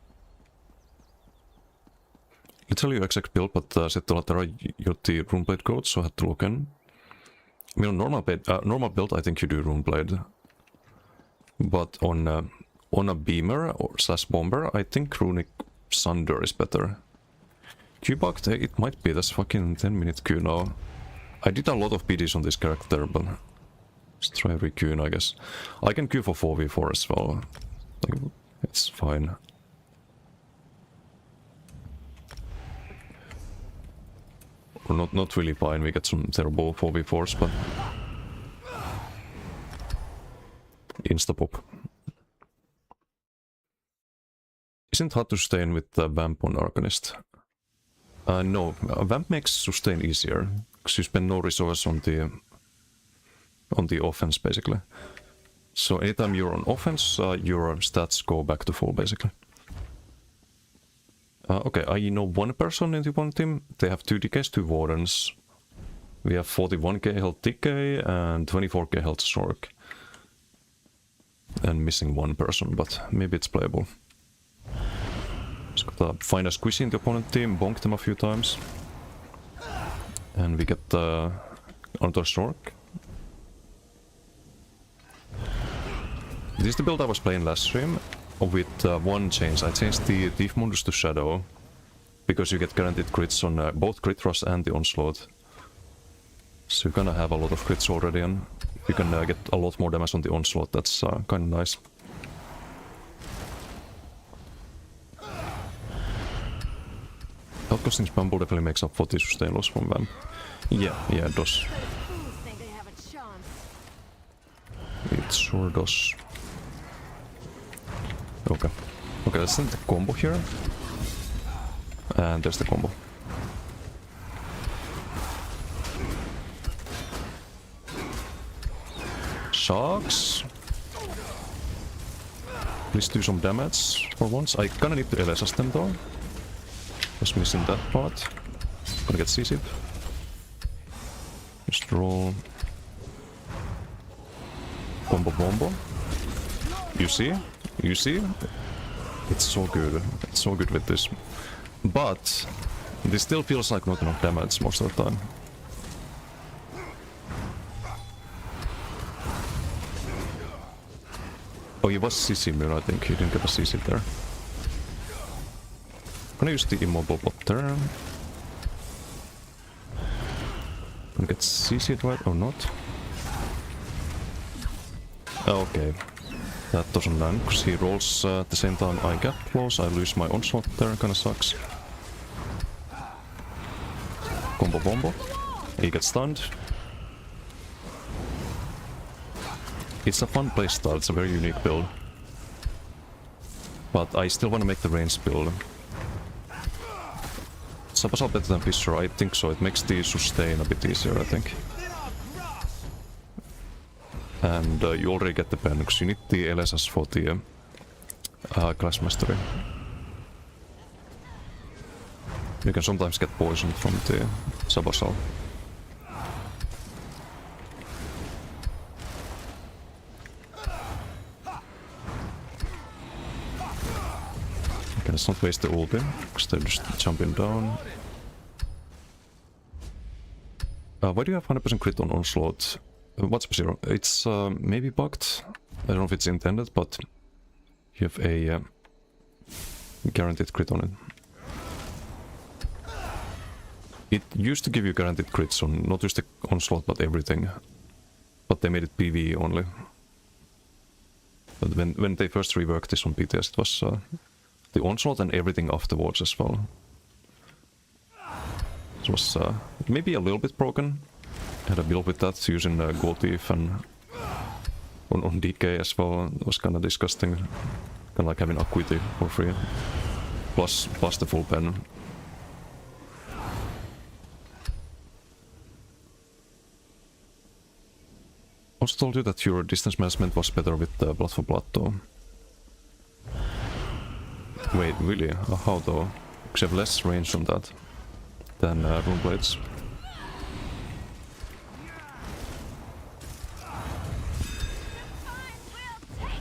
Literally exact build, but Settolatera got the Runeblade code, so I had to look in. I mean, on normal build, I think you do Runeblade. But on a Beamer or / Bomber, I think Runic Sunder is better. Q-Bucked, it might be, that's fucking 10-minute Q now. I did a lot of PDs on this character, but... Let's try re-Qing, I guess. I can Q for 4v4 as well. Like, it's fine. Well, not really fine, we get some terrible 4v4s, but... Instapop. Isn't hard to sustain with the Vamp on Arcanist? No, Vamp makes sustain easier, because you spend no resource on the offense, basically. So anytime you're on offense, your stats go back to full, basically. Okay, I know one person in the one team. They have 2 decays, 2 wardens. We have 41k health decay and 24k health Sork. And missing one person, but maybe it's playable. Just gotta find a squishy in the opponent team, bonk them a few times. And we get another Sork. This is the build I was playing last stream. With one change, I changed the Thief Mundus to Shadow. Because you get guaranteed crits on both Crit Thrust and the Onslaught. So you're gonna have a lot of crits already, and you can get a lot more damage on the Onslaught. That's kinda nice. Outcasting Bumble definitely makes up for the sustain loss from Vamp. Yeah, it does. Fools think they have a chance. It sure does. Okay. Okay, let's send the combo here. And there's the combo. Sharks. Please do some damage for once. I kinda need to LSS them though. Was missing that part. Gonna get CC'd. Just roll. Combo bombo. You see? You see? It's so good. It's so good with this. But this still feels like not enough damage most of the time. Oh, he was CC immune, I think. He didn't get a CC there. Gonna use the immobile bot there. Gonna get CC'd right or not? Okay. That doesn't land, because he rolls at the same time I get close. I lose my Onslaught there, kinda sucks. Combo bombo. He gets stunned. It's a fun playstyle, it's a very unique build. But I still want to make the range build. Sabasal better than Fissure, I think so. It makes the sustain a bit easier, I think. And you already get the pen, because you need the LSS for the class mastery. You can sometimes get poisoned from the Sabasal. Okay, let's not waste the ulti, because they're just jumping down. Why do you have 100% crit on Onslaught? What's zero? It's maybe bugged. I don't know if it's intended, but you have a guaranteed crit on it. It used to give you guaranteed crits on not just the Onslaught but everything. But they made it PvE only. But when they first reworked this on BTS, it was the Onslaught and everything afterwards as well. It was maybe a little bit broken. Had a build with that using Gold Thief and on DK as well. It was kinda disgusting. Kinda like having Acuity for free. Plus the full pen. Also told you that your distance management was better with Blood for Blood though. Wait, really? How though? Because you have less range on that than Rune Blades.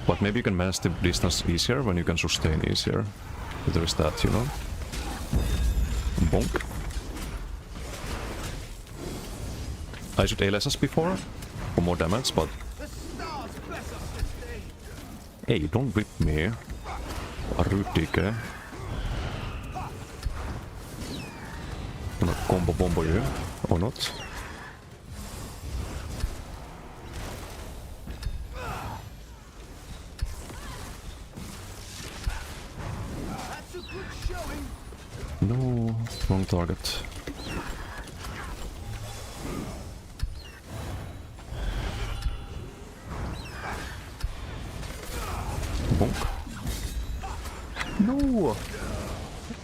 But maybe you can manage the distance easier when you can sustain easier. There is that, you know. Bonk. I should ALSS before for more damage, but... Hey, don't whip me. A rude DK. Gonna combo bombo you, or not. No, wrong target. No! I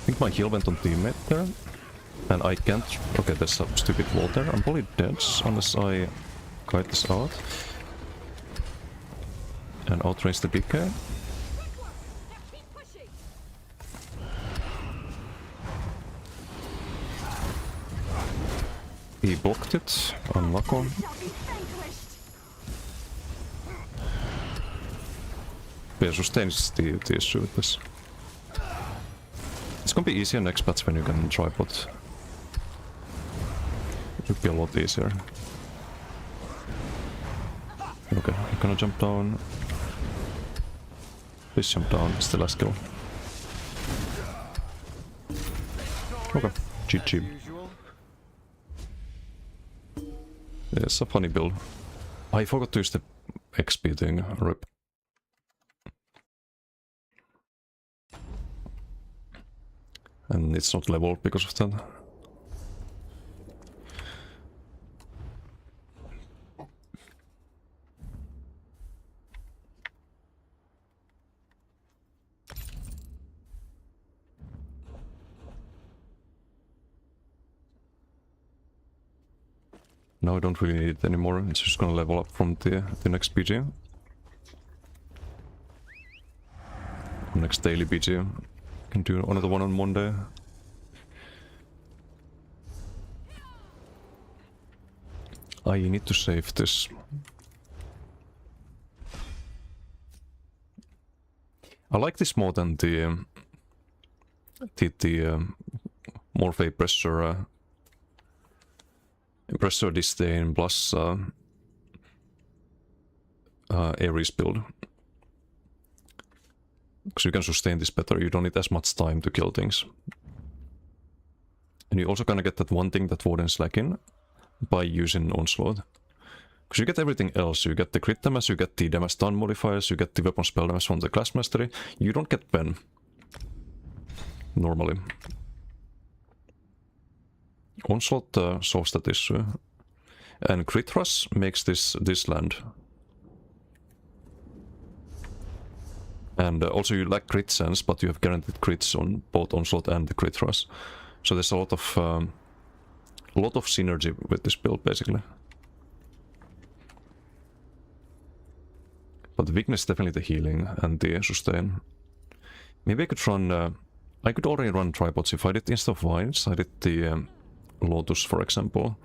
think my heal went on teammate there. And I can't... Okay, there's a stupid wall there. I'm probably dead unless I kite this out. And outrace the big guy. Good work. Now keep pushing. He blocked it. Unlock on. Shall be vanquished. Yeah, sustains the issue with this. It's gonna be easier next patch when you can tripod. It would be a lot easier. Okay, I'm gonna jump down. Please jump down, it's the last kill. Okay, GG. Usual. Yeah, it's a funny build. I forgot to use the XP thing, rip. And it's not leveled because of that. Now I don't really need it anymore, it's just gonna level up from the next PG. Next daily PG. Can do another one on Monday. I need to save this. I like this more than the Morphe pressure disdain plus Ares build. Because you can sustain this better, you don't need as much time to kill things. And you also kind of get that one thing that Warden's lacking by using Onslaught. Because you get everything else, you get the crit damage, you get the damage stun modifiers, you get the weapon spell damage from the class mastery. You don't get pen. Normally. Onslaught solves that issue. And crit rush makes this land. And also you lack crit sense, but you have guaranteed crits on both Onslaught and the crit rush. So there's a lot of synergy with this build, basically. But the weakness is definitely the healing and the sustain. Maybe I could run... I could already run tripods if I did instead of vines. I did the Lotus, for example.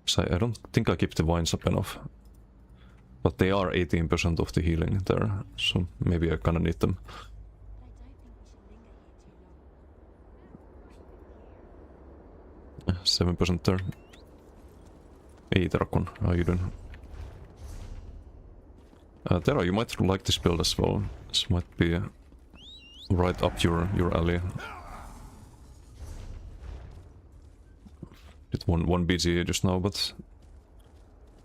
So I don't think I keep the vines up enough. But they are 18% of the healing there, so maybe I kinda need them. But I don't think we should linger here too long. 7% there. Hey Drakon, how you doing? Tera, you might like this build as well. This might be right up your alley. Did one BG just now, but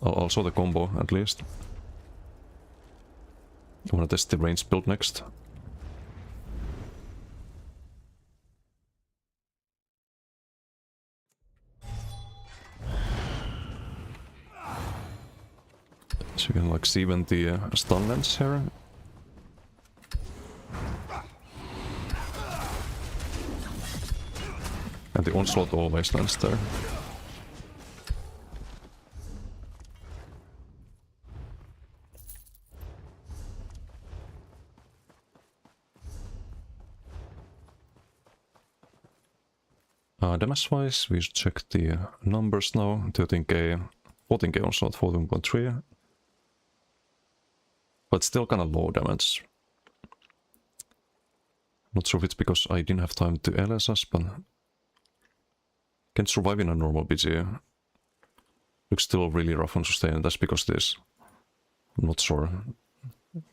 I'll show the combo at least. I wanna test the range build next. So you can like see when the stun lands here. And the onslaught always lands there. Damage-wise, we should check the numbers now. 13k, 14k onslaught, 14.3. But still kinda low damage. Not sure if it's because I didn't have time to LSS, but... Can't survive in a normal BG. Looks still really rough on sustain, that's because this. I'm not sure.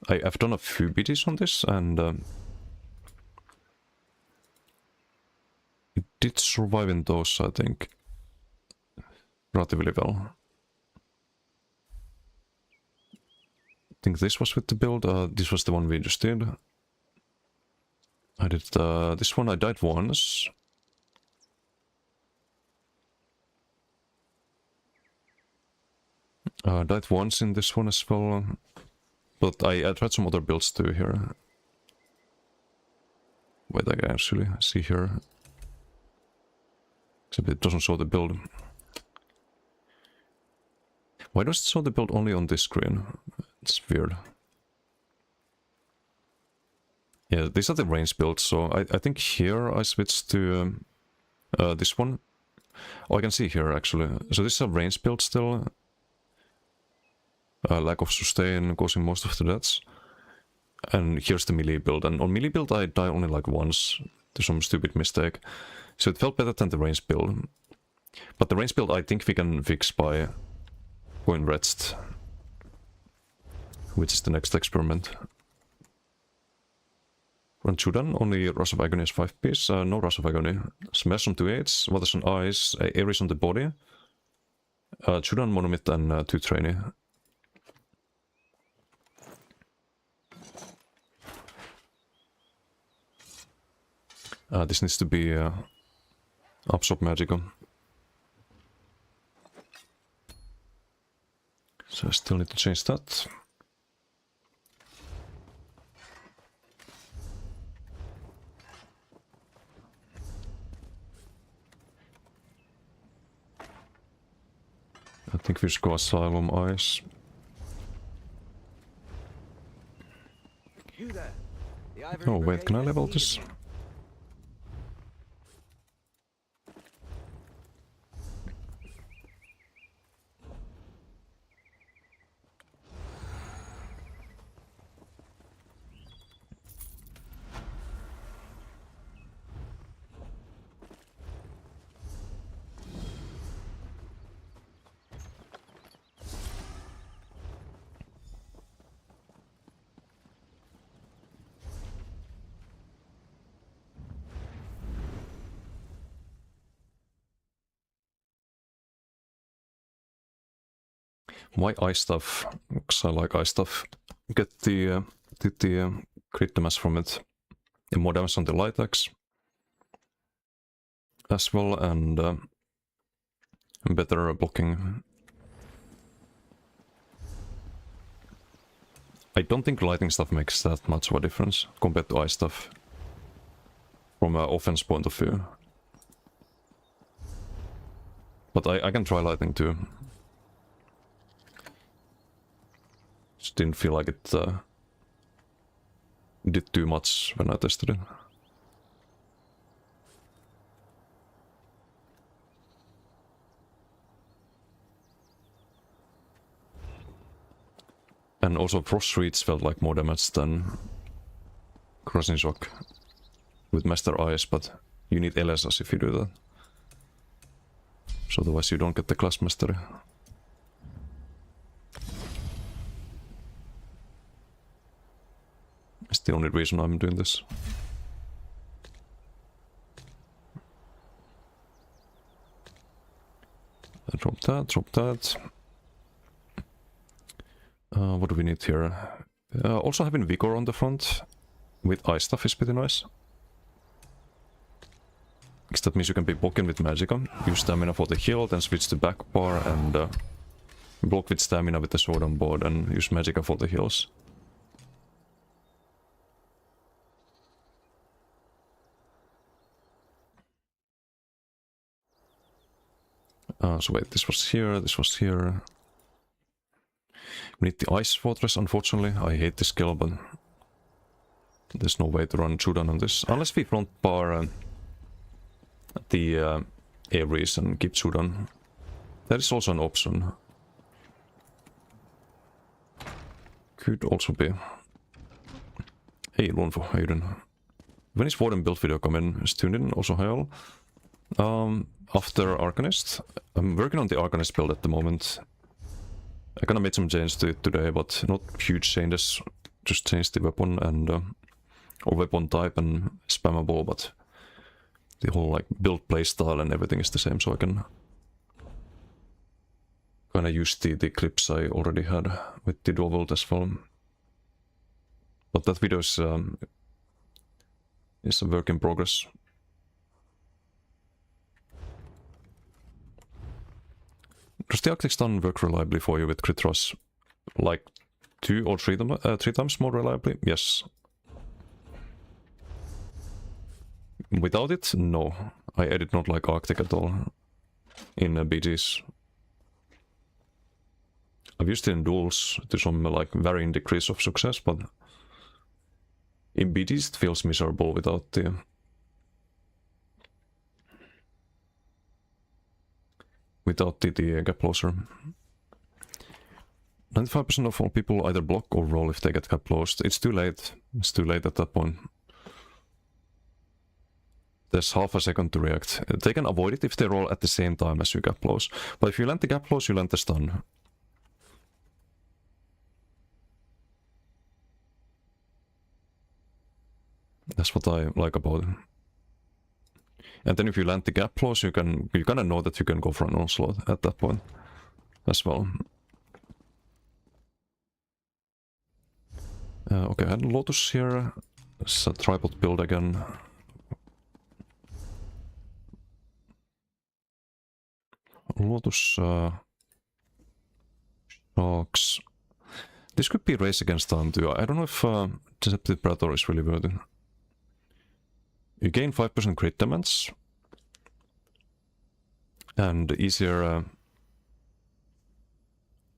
I've done a few BGs on this, and... it did survive in those, I think. Relatively well. I think this was with the build, this was the one we just did. I did this one, I died once. Died once in this one as well. But I tried some other builds too here. Wait, I can actually see here. Except it doesn't show the build. Why does it show the build only on this screen? It's weird. Yeah, these are the range builds, so I think here I switched to this one. Oh, I can see here actually. So this is a range build still. Lack of sustain causing most of the deaths. And here's the melee build. And on melee build I die only like once to some stupid mistake. So it felt better than the range build. But the range build I think we can fix by going wretched. Which is the next experiment. Run Chudan, only Rush of Agony is 5 piece, no Rush of Agony. Smash on 2 8s, Waters on Eyes, Ares on the body. Chudan, Monomyth and 2 Trainee. This needs to be Absorb Magical. So I still need to change that. I think we should go Asylum Eyes. You there. The Ivory Oh wait, can I Brigade level has this? needed you. Why ice stuff? Because I like ice stuff. Get the crit damage from it. And more damage on the light axe as well, and better blocking. I don't think lightning stuff makes that much of a difference compared to ice stuff from an offense point of view. But I can try lightning too. Just didn't feel like it did too much when I tested it. And also Frost Reach felt like more damage than Crushing Shock with Master Eyes, but you need LSS if you do that. So otherwise you don't get the class mastery. It's the only reason I'm doing this. Drop that, drop that. What do we need here? Also having Vigor on the front with ice stuff is pretty nice. Because that means you can be blocking with Magicka, use stamina for the heal, then switch to back bar and block with stamina with the sword on board and use Magicka for the heals. So wait, this was here, this was here. We need the Ice Fortress, unfortunately. I hate this skill, but there's no way to run Chudan on this. Unless we front bar the Ares and keep Chudan. That is also an option. Could also be. Hey, Lunfo, how you doing? When is Warden build video coming? Is tuned in? Also, hi all. After Arcanist. I'm working on the Arcanist build at the moment. I kinda made some changes to it today, but not huge changes. Just changed the weapon and or weapon type and spammable, but the whole like build playstyle and everything is the same, so I can kinda use the clips I already had with the dual volt as well. But that video is a work in progress. Does the Arctic Stun work reliably for you with crit rush? Like 2 or 3 times more reliably? Yes. Without it, no. I did not like Arctic at all in BGs. I've used it in duels to some like varying degrees of success, but in BGs it feels miserable without the... without the gap closer. 95% of all people either block or roll if they get gap closed. It's too late. It's too late at that point. There's half a second to react. They can avoid it if they roll at the same time as you gap close. But if you land the gap close, you land the stun. That's what I like about it. And then if you land the gap close, you kind of know that you can go for an onslaught at that point as well. Okay, I had Lotus here. It's a tripod build again. Lotus Sharks. This could be race against time too. I don't know if Deceptive Predator is really worth it. You gain 5% crit damage. And easier...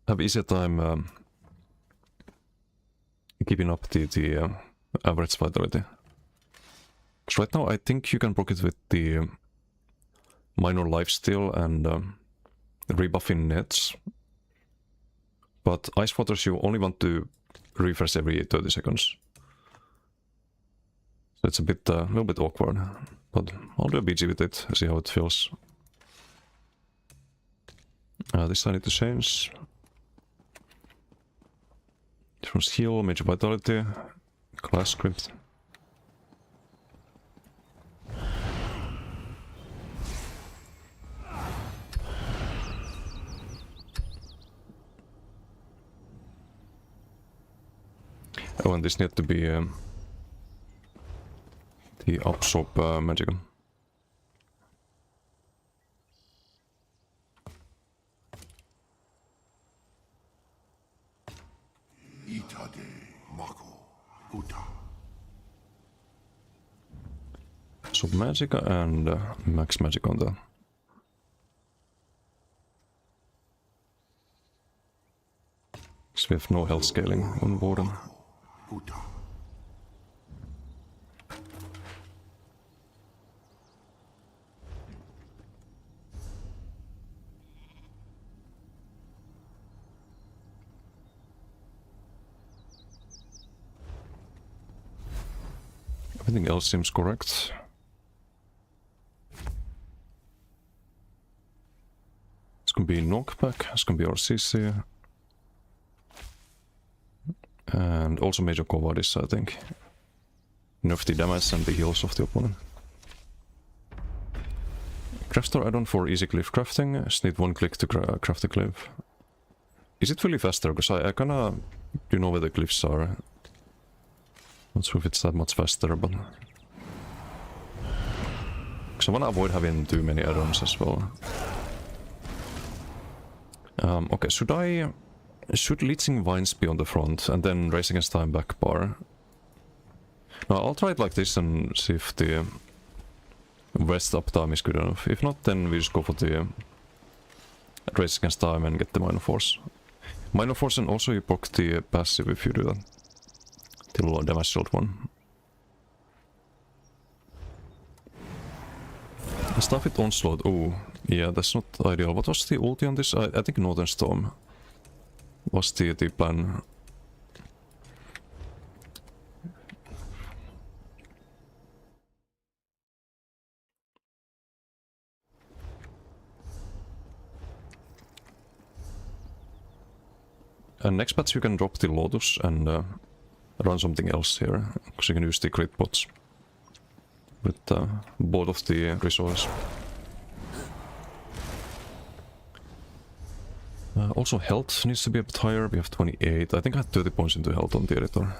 have easier time keeping up the average vitality. Because right now I think you can proc it with the minor lifesteal and rebuffing nets. But Ice Waters you only want to refresh every 30 seconds. So it's a little bit awkward. But I'll do a BG with it, see how it feels. This I need to change. Different heal, major vitality, class script. Oh, and this needs to be the absorb magical. So Magica and Max Magic on that. So we have no health scaling on Warden. Everything else seems correct. It's gonna be knockback, it's gonna be RCC. And also Major Cowardice, I think. Nerf the damage and the heals of the opponent. Crafter add-on for easy glyph crafting. Just need one click to craft the glyph. Is it really faster? Because I kinda do know where the glyphs are. Not sure if it's that much faster, but... Because I wanna avoid having too many add-ons as well. Okay, should Leeching Vines be on the front and then Race Against Time back bar? No, I'll try it like this and see if the West uptime is good enough. If not, then we just go for the Race Against Time and get the Minor Force. Minor Force, and also you proc the passive if you do that. The low damage shield one. Stuff it onslaught. Oh, yeah, that's not ideal. What was the ulti on this? I think Northern Storm was the plan. And next patch you can drop the Lotus and run something else here, because you can use the crit bots with both of the resources. Also health needs to be a bit higher, we have 28, I think I had 30 points into health on the editor.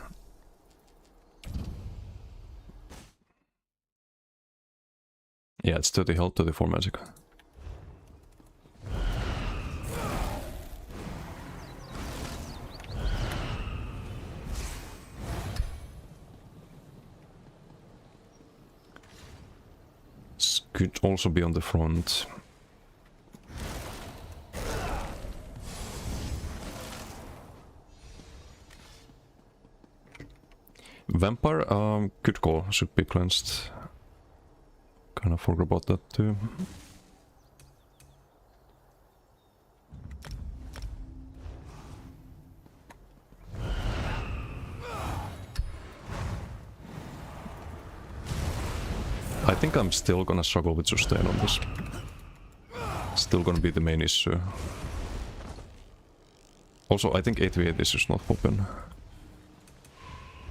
Yeah, it's 30 health, 34 magic. could also be on the front. Vampire, good call, should be cleansed. Kinda forgot about that too. I think I'm still gonna struggle with sustain on this. Still gonna be the main issue. Also, I think 8v8 is just not popping.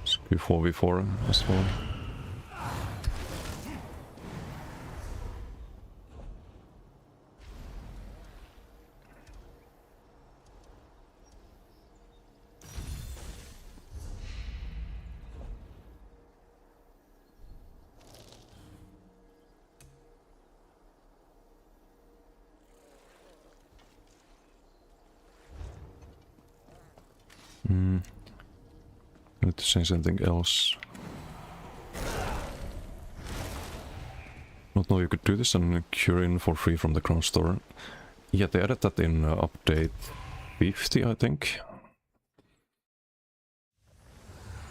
It's 4v4 as well. I need to say something else. Not know you could do this and cure in for free from the crown store. Yeah, they added that in update 50, I think.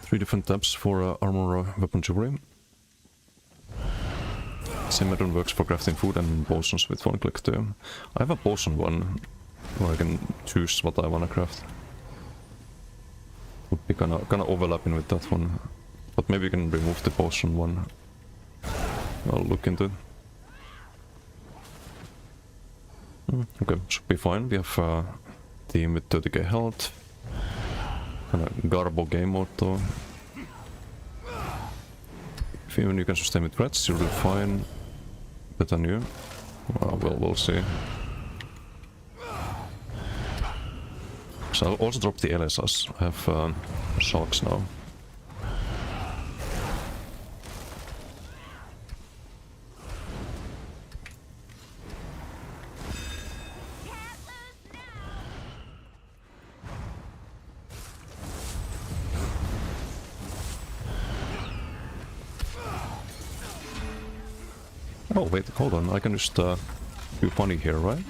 3 different tabs for armor, weapon, jewelry. Same method works for crafting food and potions with one click too. I have a potion one where I can choose what I wanna craft. Would be kinda overlapping with that one, but maybe you can remove the potion one. I'll look into it. Okay, should be fine. We have a team with 30k health. Kinda garbo game mode though. If even you can sustain with rats, you'll be fine. Better than you. Well, we'll see. So I'll also drop the LSS. I have sharks now. Oh wait, hold on. I can just do funny here, right?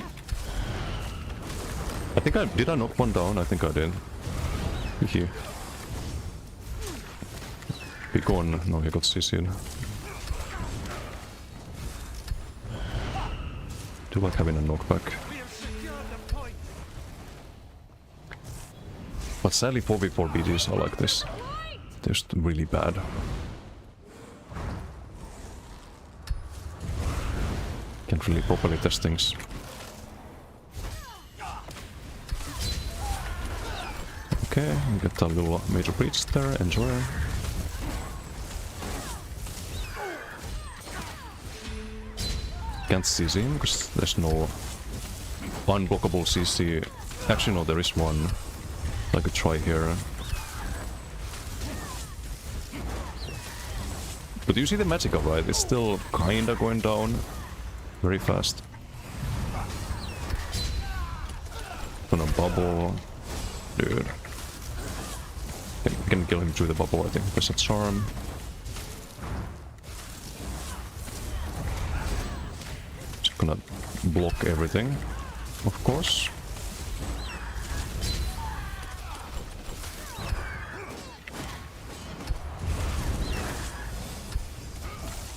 I think did I knock one down? I think I did. Here. Be gone. No, he got CC'd. Do like having a knockback. But sadly 4v4 BGs are like this. They're just really bad. Can't really properly test things. Okay, we get a little major breach there, enjoy. Can't CC him because there's no unblockable CC. Actually no, there is one. I could try here. But you see the magic of right? It's still kinda going down very fast. Gonna bubble. Dude. Can kill him through the bubble, I think. There's a charm. Just gonna block everything, of course.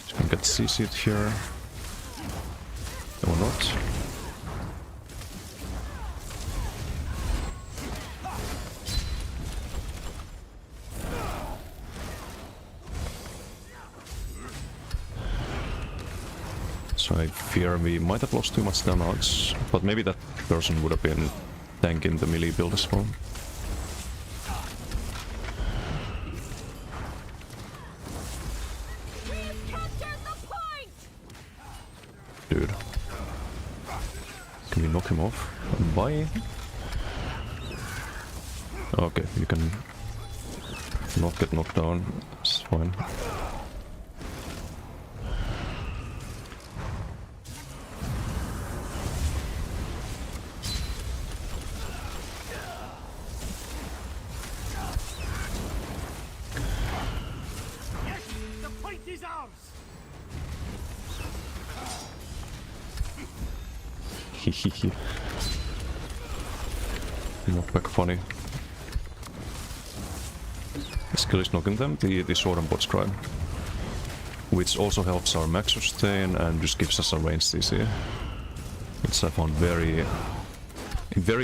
Just gonna get CC'd here. Or not. So I fear we might have lost too much damage, but maybe that person would have been tanking the melee build as well. We've captured the point! Dude. Can we knock him off? Bye. Okay, you can not get knocked down. It's fine. Knockback funny. Skill is knocking them, the sword and bot scribe. Which also helps our max sustain and just gives us a range CC. Which I found very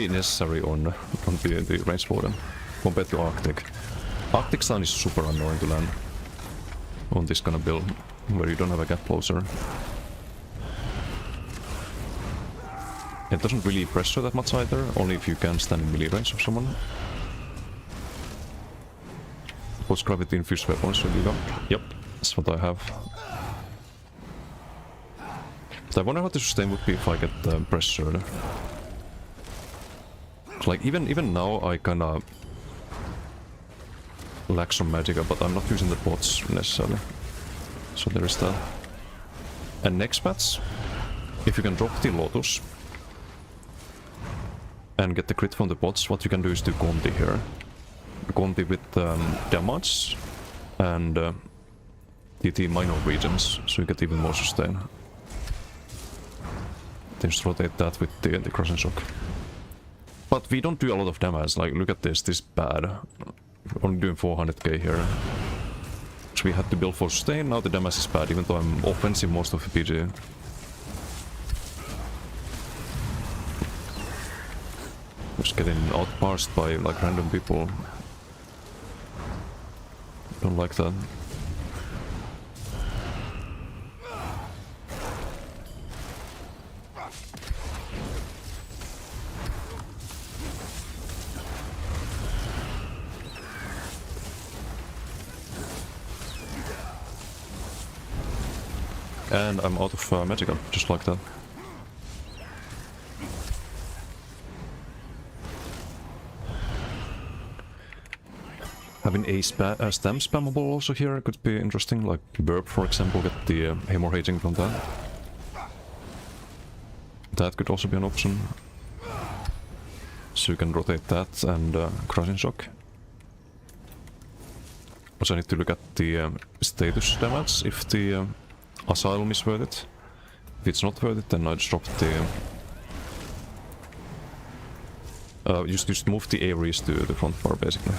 necessary on the range warden compared to Arctic. Arctic stun is super annoying to land on this kind of build where you don't have a gap closer. It doesn't really pressure that much either, only if you can stand in melee range of someone. Post gravity infused weapons, should you go? Yep, that's what I have. But I wonder how the sustain would be if I get pressured. Like even now I kinda lack some magicka, but I'm not using the bots necessarily. So there is that. And next match, if you can drop the Lotus and get the crit from the bots, what you can do is do Conti here. Conti with damage and the minor regions, so you get even more sustain. Then just rotate that with the Crushing Shock. But we don't do a lot of damage, like look at this is bad. We're only doing 400k here. So we had to build for sustain, now the damage is bad, even though I'm offensive most of the PG. Just getting outparsed by like random people. Don't like that. And I'm out of magicka, just like that. Having a stem spammable also here could be interesting, like Burp for example, get the hemorrhaging from that. That could also be an option. So you can rotate that and Crushing Shock. Also I need to look at the status damage, if the Asylum is worth it. If it's not worth it, then I just drop the... just move the Ares to the front bar basically.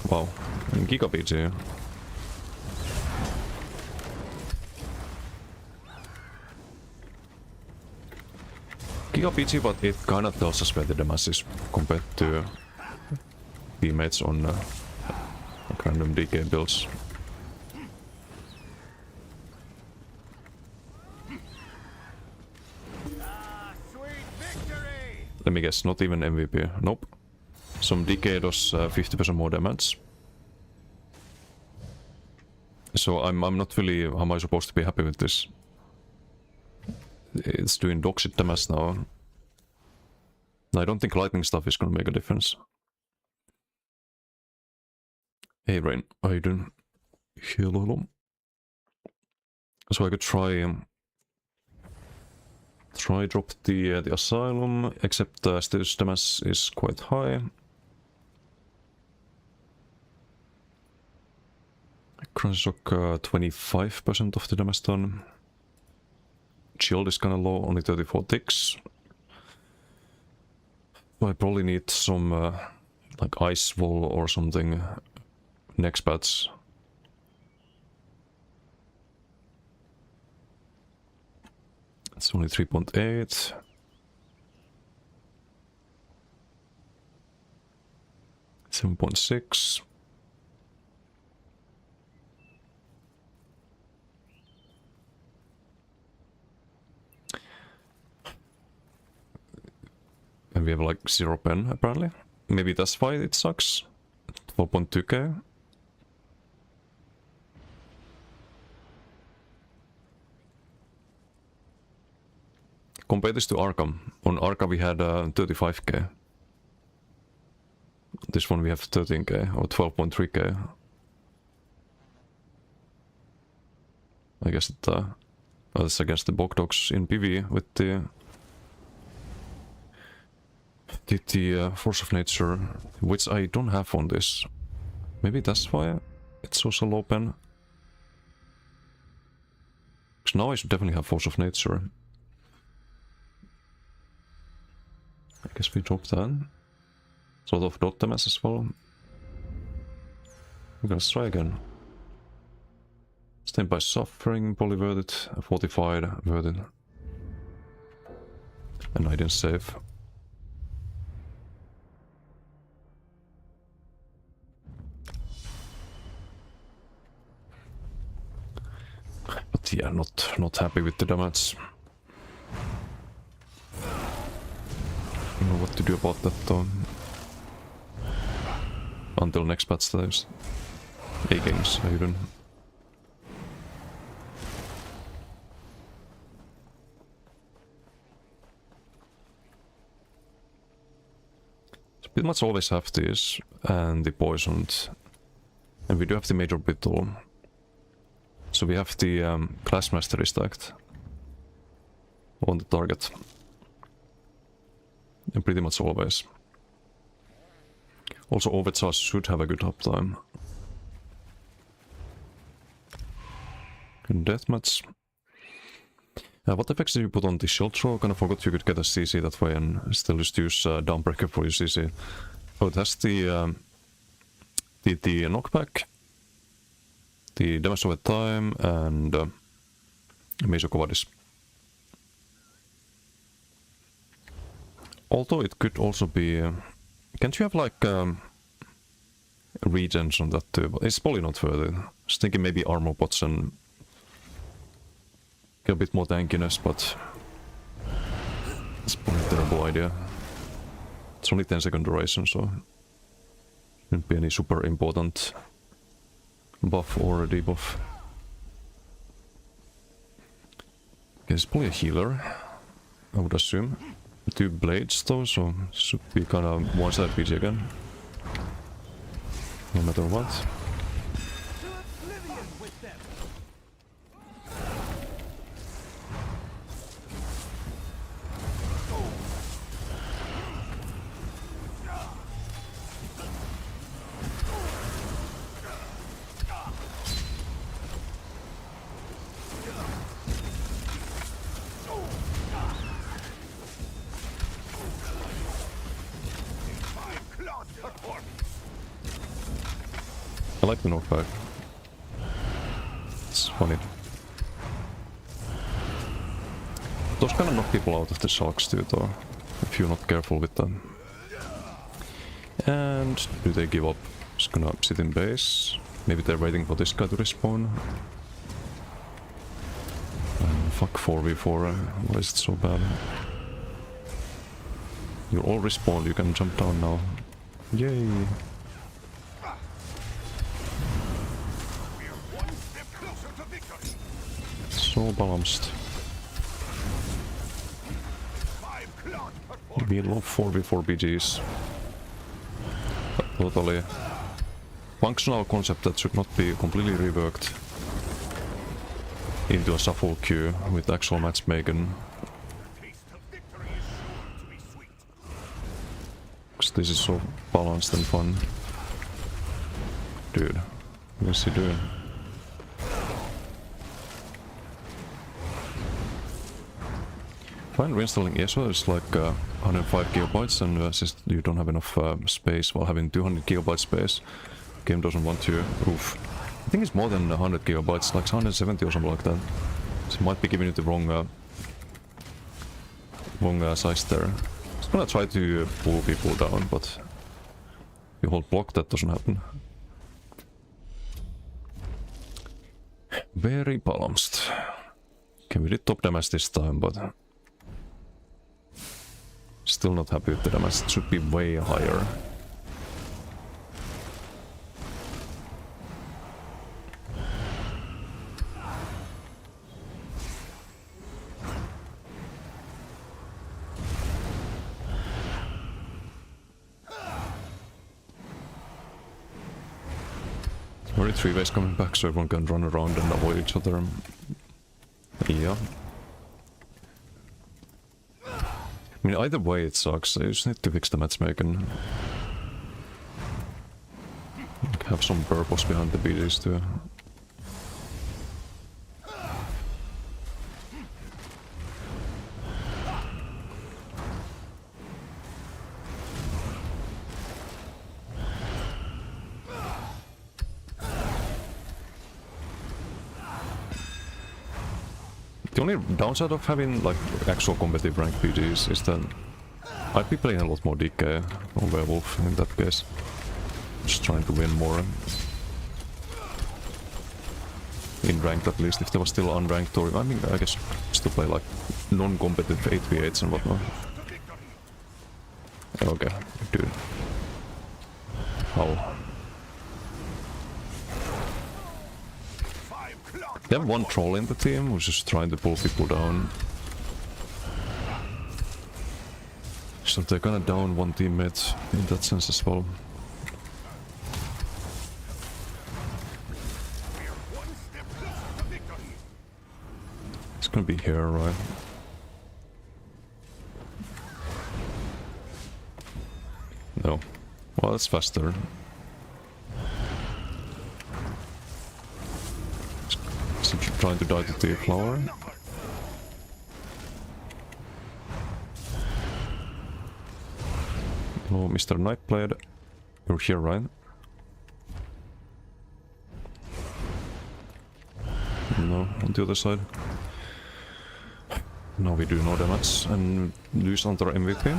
Wow, Giga PG. Giga PG, but it kinda tells us where the damage is compared to teammates on like random DK builds. Let me guess, not even MVP. Nope. Some DK does 50% more damage. So I'm not really... how am I supposed to be happy with this? It's doing dog shit damage now. I don't think lightning stuff is gonna make a difference. Hey Rain, how you doing? Hello. So I could try drop the Asylum, except status damage is quite high. Crushing Shock 25% of the damage done. Shield is kinda low, only 34 ticks. So I probably need some like Ice Wall or something next patch. It's only 3.8. $7.6. And we have like 0 pen apparently. Maybe that's why it sucks. 4.2k. Compare this to Arkham. On Arkham we had 35k. This one we have 13k or 12.3k. I guess that's against the Bog Dogs in PV with the Force of Nature, which I don't have on this. Maybe that's why it's also low pen. Because now I should definitely have Force of Nature. I guess we drop that. Sort of dot them as well. We're gonna try again. Stained by Suffering, probably worth it. Fortified, worth it. And I didn't save. But yeah, not happy with the damage. Don't know what to do about that though. Until next patch times. A games, even. So pretty much always have this and the poisoned. And we do have the major battle. So we have the class mastery stacked on the target. And pretty much always. Also overcharge should have a good uptime. Good deathmatch. What effects did you put on the shield throw? Kinda forgot you could get a CC that way and still just use Dawnbreaker for your CC. Oh, it has the knockback, the damage over time, and Major Covadis. Although it could also be... can't you have like regens on that too? But it's probably not worth it. Just thinking maybe armor pots and get a bit more tankiness, but it's probably a terrible idea. It's only 10-second duration, so shouldn't be any super important buff or a debuff. Okay, it's probably a healer, I would assume. 2 blades though, so should be kind of one-sided PG again. No matter what. I like the knockback. It's funny. Those kind of knock people out of the shocks too, though, if you're not careful with them. And do they give up? Just gonna sit in base. Maybe they're waiting for this guy to respawn. Fuck 4v4, why is it so bad? You all respawn, you can jump down now. Yay! So balanced. We love 4v4 BGs. Totally functional concept that should not be completely reworked into a shuffle queue with actual matchmaking. Because this is so balanced and fun. Dude, what's he doing? Fine, reinstalling ESO is like 105 gigabytes, and since you don't have enough space while having 200 gigabyte space, game doesn't want to. Oof. I think it's more than 100 gigabytes, like 170 or something like that. So it might be giving you the wrong size there. Just gonna try to pull people down, but if you hold block, that doesn't happen. Very balanced. Okay, we did top damage this time, but still not happy with the damage. It should be way higher. Already 3 ways coming back, so everyone can run around and avoid each other. Yeah. I mean, either way it sucks. I just need to fix the matchmaking. Like, have some purpose behind the BDs too. The only downside of having like actual competitive rank PGs is that I'd be playing a lot more DK or Werewolf in that case. Just trying to win more. In ranked at least, if they were still unranked, or I mean, I guess still play like non-competitive 8v8s and whatnot. Okay, dude. How? They have one troll in the team who's just trying to pull people down. So they're gonna down one teammate in that sense as well. It's gonna be here, right? No. Well, that's faster. Is he trying to die to the flower? Hello, Mr. Nightblade. You're here, right? No, on the other side. Now we do no damage and lose under MVP.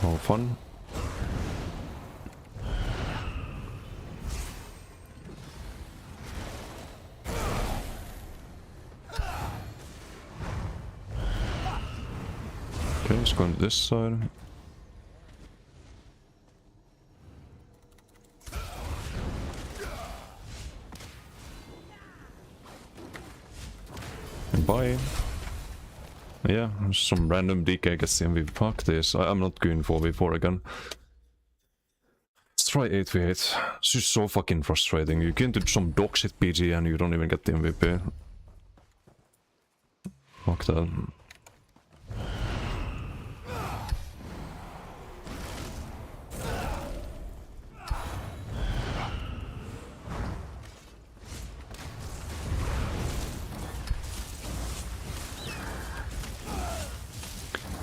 How fun. Okay, let's go on this side. Bye. Yeah, some random DK gets the MVP. Fuck this. I'm not going 4v4 again. Let's try 8v8. It's just so fucking frustrating. You get into some dog shit PG and you don't even get the MVP. Fuck that.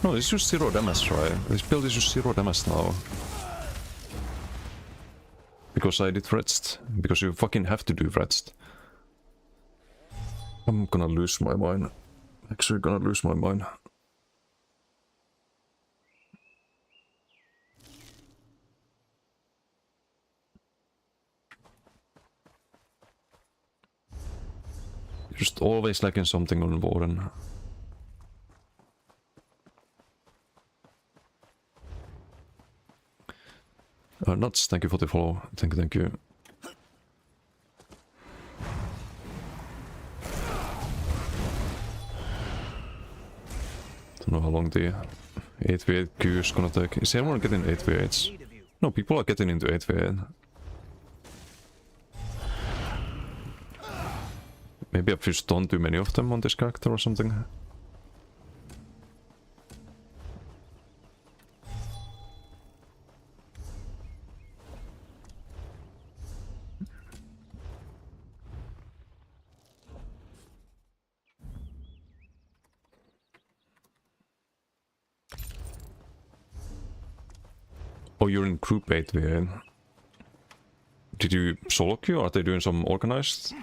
No, it's just 0 damage, right? This build is just 0 damage now. Because I did Wretched. Because you fucking have to do Wretched. I'm gonna lose my mind. Actually gonna lose my mind. You're just always lacking something on Warden. Nuts, thank you for the follow. Thank you. Don't know how long the 8v8 queue is gonna take. Is everyone getting 8v8s? No, people are getting into 8v8. Maybe I've just done too many of them on this character or something. Oh, you're in group 8v8. Did you solo queue? Are they doing some organized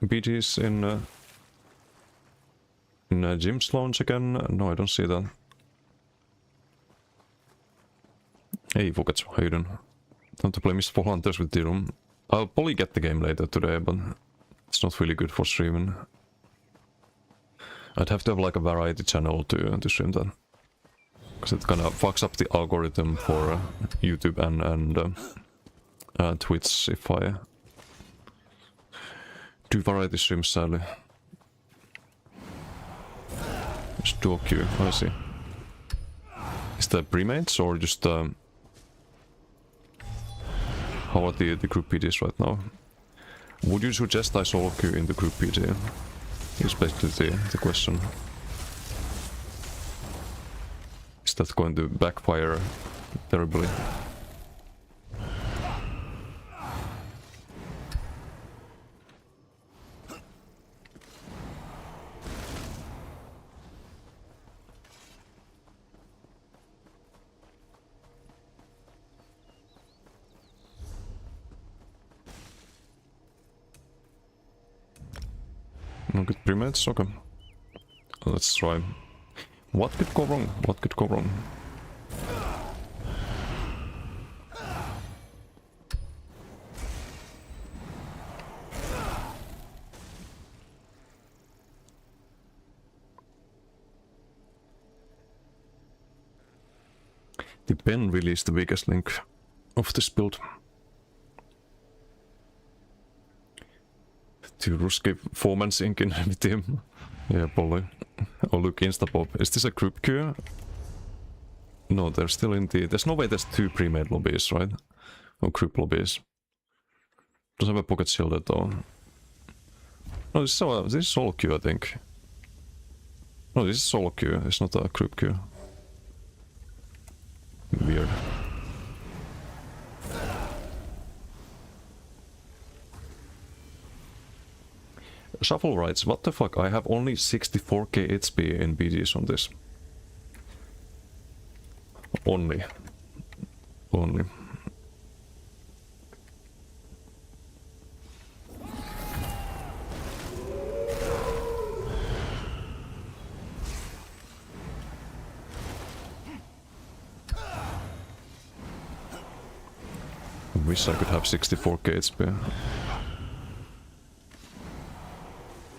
BGs in Jim's launch again? No, I don't see that. Hey, Vukats, how you doing? Time to play Mistfall Hunters with Dirum. I'll probably get the game later today, but it's not really good for streaming. I'd have to have like a variety channel to stream that. Because it kind of fucks up the algorithm for YouTube and Twitch if I do variety streams, sadly. Just dual queue, I see. Is that pre-mates or just how are the group PGs right now? Would you suggest I solo queue in the group PG? Is basically the question. Is that going to backfire terribly? No good premates? Okay. Let's try. What could go wrong? What could go wrong? The pen really is the biggest link of this build. To Ruski Foreman sync in with him. Yeah, probably. Oh look, Instapop. Is this a group queue? No, they're still in the... There's no way there's 2 pre-made lobbies, right? Or group lobbies. Doesn't have a pocket shielded though. No, this is solo queue, I think. No, this is solo queue. It's not a group queue. Weird. Shuffle writes, what the fuck, I have only 64k HP in BGs on this. Only. I wish I could have 64k HP.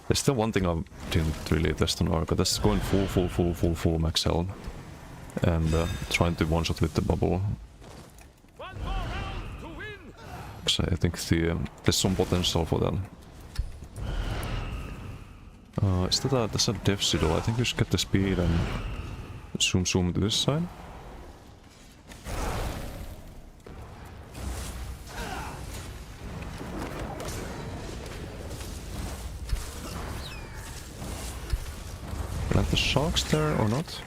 There's still one thing I didn't really test on Arca, that's going full max health. And trying to one-shot with the bubble. So I think there's some potential for that. Is that that's a dev siddle? I think we should get the speed and zoom to this side. Plant the sharks there or not?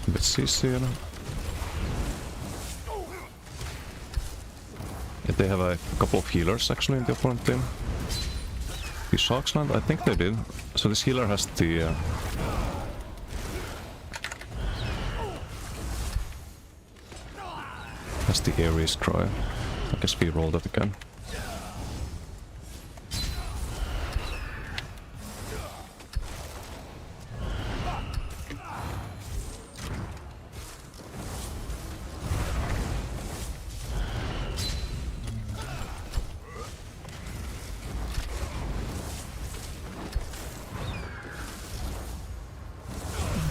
A bit CC, you know. Yeah, they have a couple of healers actually in the opponent team. The Sharks land? I think they did. So this healer has the... has the Ares cry. I guess we roll that again.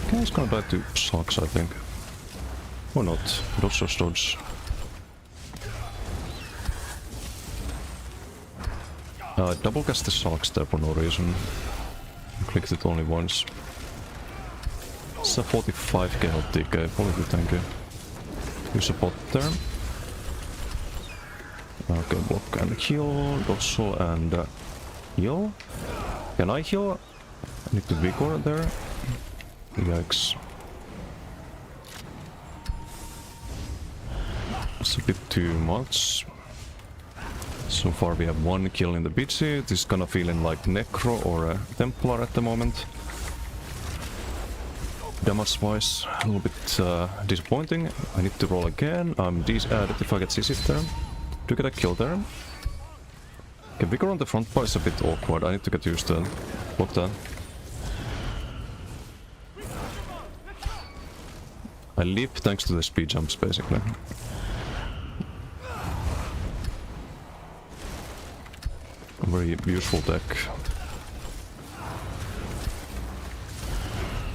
Okay, it's gonna die to Sharks, I think. Or not. Dodge or dodge. Double cast the Sharks there for no reason. Clicked it only once. It's a 45k health DK, probably thank you. Use a bot there. Okay, block and heal, dorsal and heal. Can I heal? I need to vigor there. Yikes. It's a bit too much. So far we have 1 kill in the BG. This is gonna feel in like Necro or a Templar at the moment. Damage wise, a little bit disappointing. I need to roll again. I'm added if I get CC there. To get a kill there. Okay, Vigor on the front bar is a bit awkward. I need to get used to block that. I leap thanks to the speed jumps basically. A very useful deck.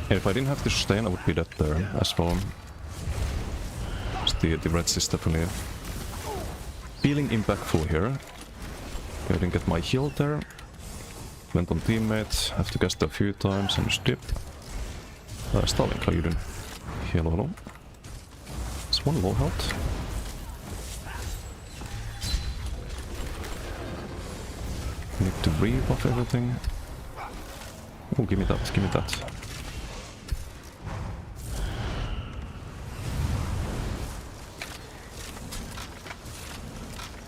And if I didn't have to sustain, I would be dead there as well. The red is definitely feeling impactful here. I didn't get my heal there. Went on teammate, have to cast a few times and just dip. Stalling Clayton. Hello. It's 1 low health. Need to rebuff everything. Oh, give me that, give me that.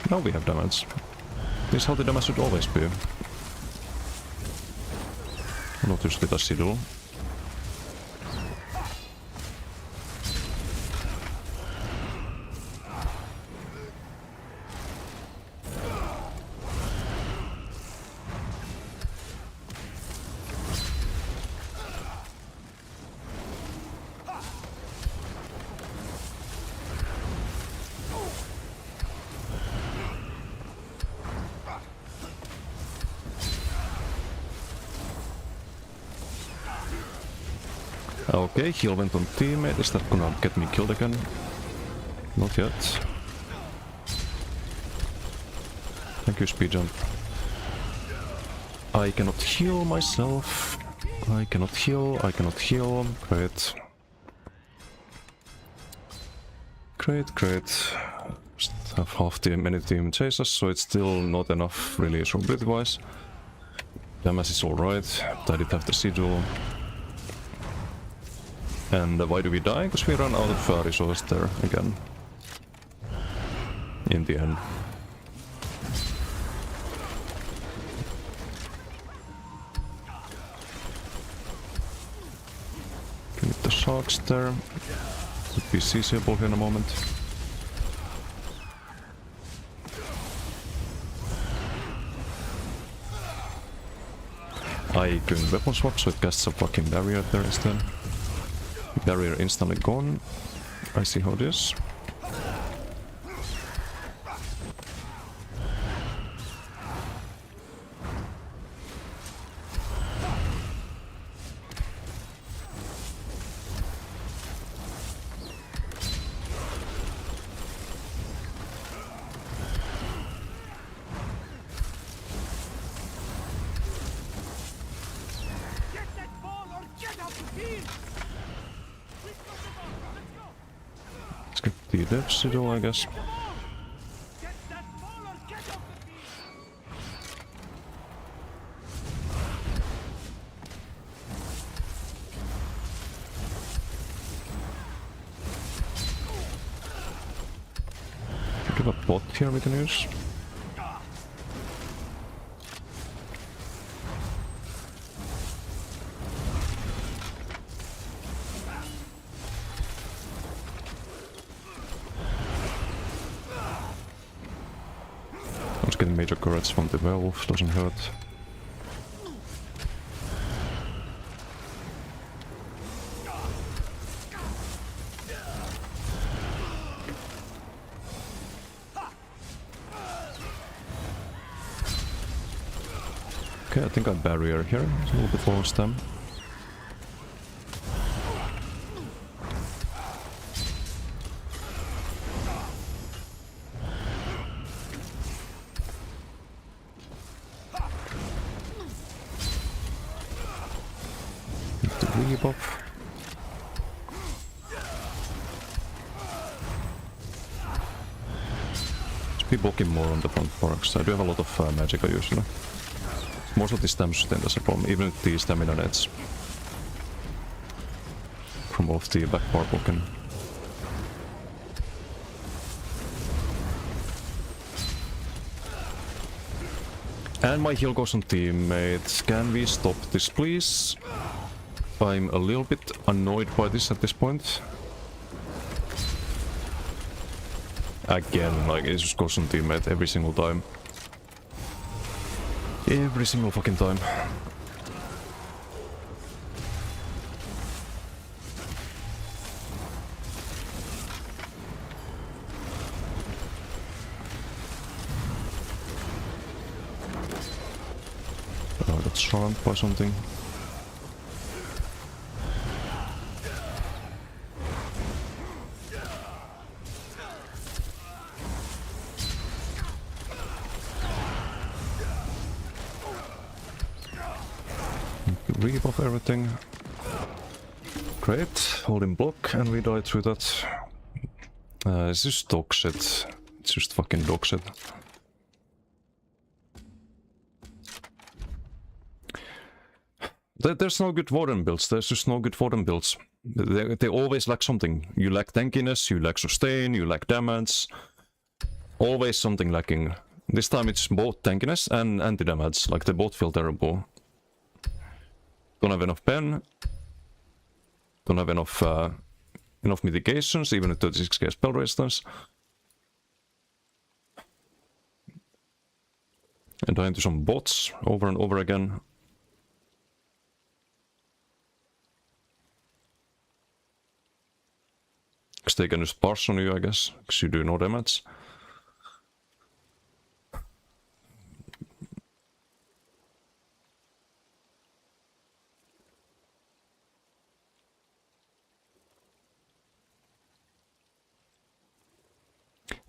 Now we have damage. This is how the damage should always be. Not just with a Sidle. Okay, heal went on teammate. Is that gonna get me killed again? Not yet. Thank you, speed jump. I cannot heal myself. I cannot heal. I cannot heal. Great. Great, great. Just have half the enemy team chase us, so it's still not enough really durability-wise. Damage is alright, but I did have the Sigil. And why do we die? Because we run out of resources there again. In the end. Get the sharks there. Could be seizable here in a moment. I couldn't weapon swap, so it casts a fucking barrier there instead. Barrier instantly gone. I see how it is. Get that ball or get off the field! Let's get the dev Sigil, I guess. Get that ball or get off the field! Do we have a bot here we can use? I was getting major courage from the werewolf, doesn't hurt. Okay, I think I barrier here, a little bit lower stem. Get the rebuff. Just be blocking more on the front parks. I do have a lot of magic usually. Most of the stem sustain does a problem, even with the stamina nets. From off the back bar blocking. And my heal goes on teammates. Can we stop this please? I'm a little bit annoyed by this at this point. Again, like it just goes on teammate every single time. Every single fucking time. I got charmed by something. Rebuff everything. Great, holding block, and we die through that. It's just dog shit. It's just fucking dog shit. There's no good Warden builds, there's just no good Warden builds. They always lack something. You lack tankiness, you lack sustain, you lack damage. Always something lacking. This time it's both tankiness and anti-damage, like they both feel terrible. Don't have enough pen. Don't have enough enough mitigations, even with 36k spell resistance. And dying to some bots over and over again. Because they can just parse on you, I guess, because you do no damage.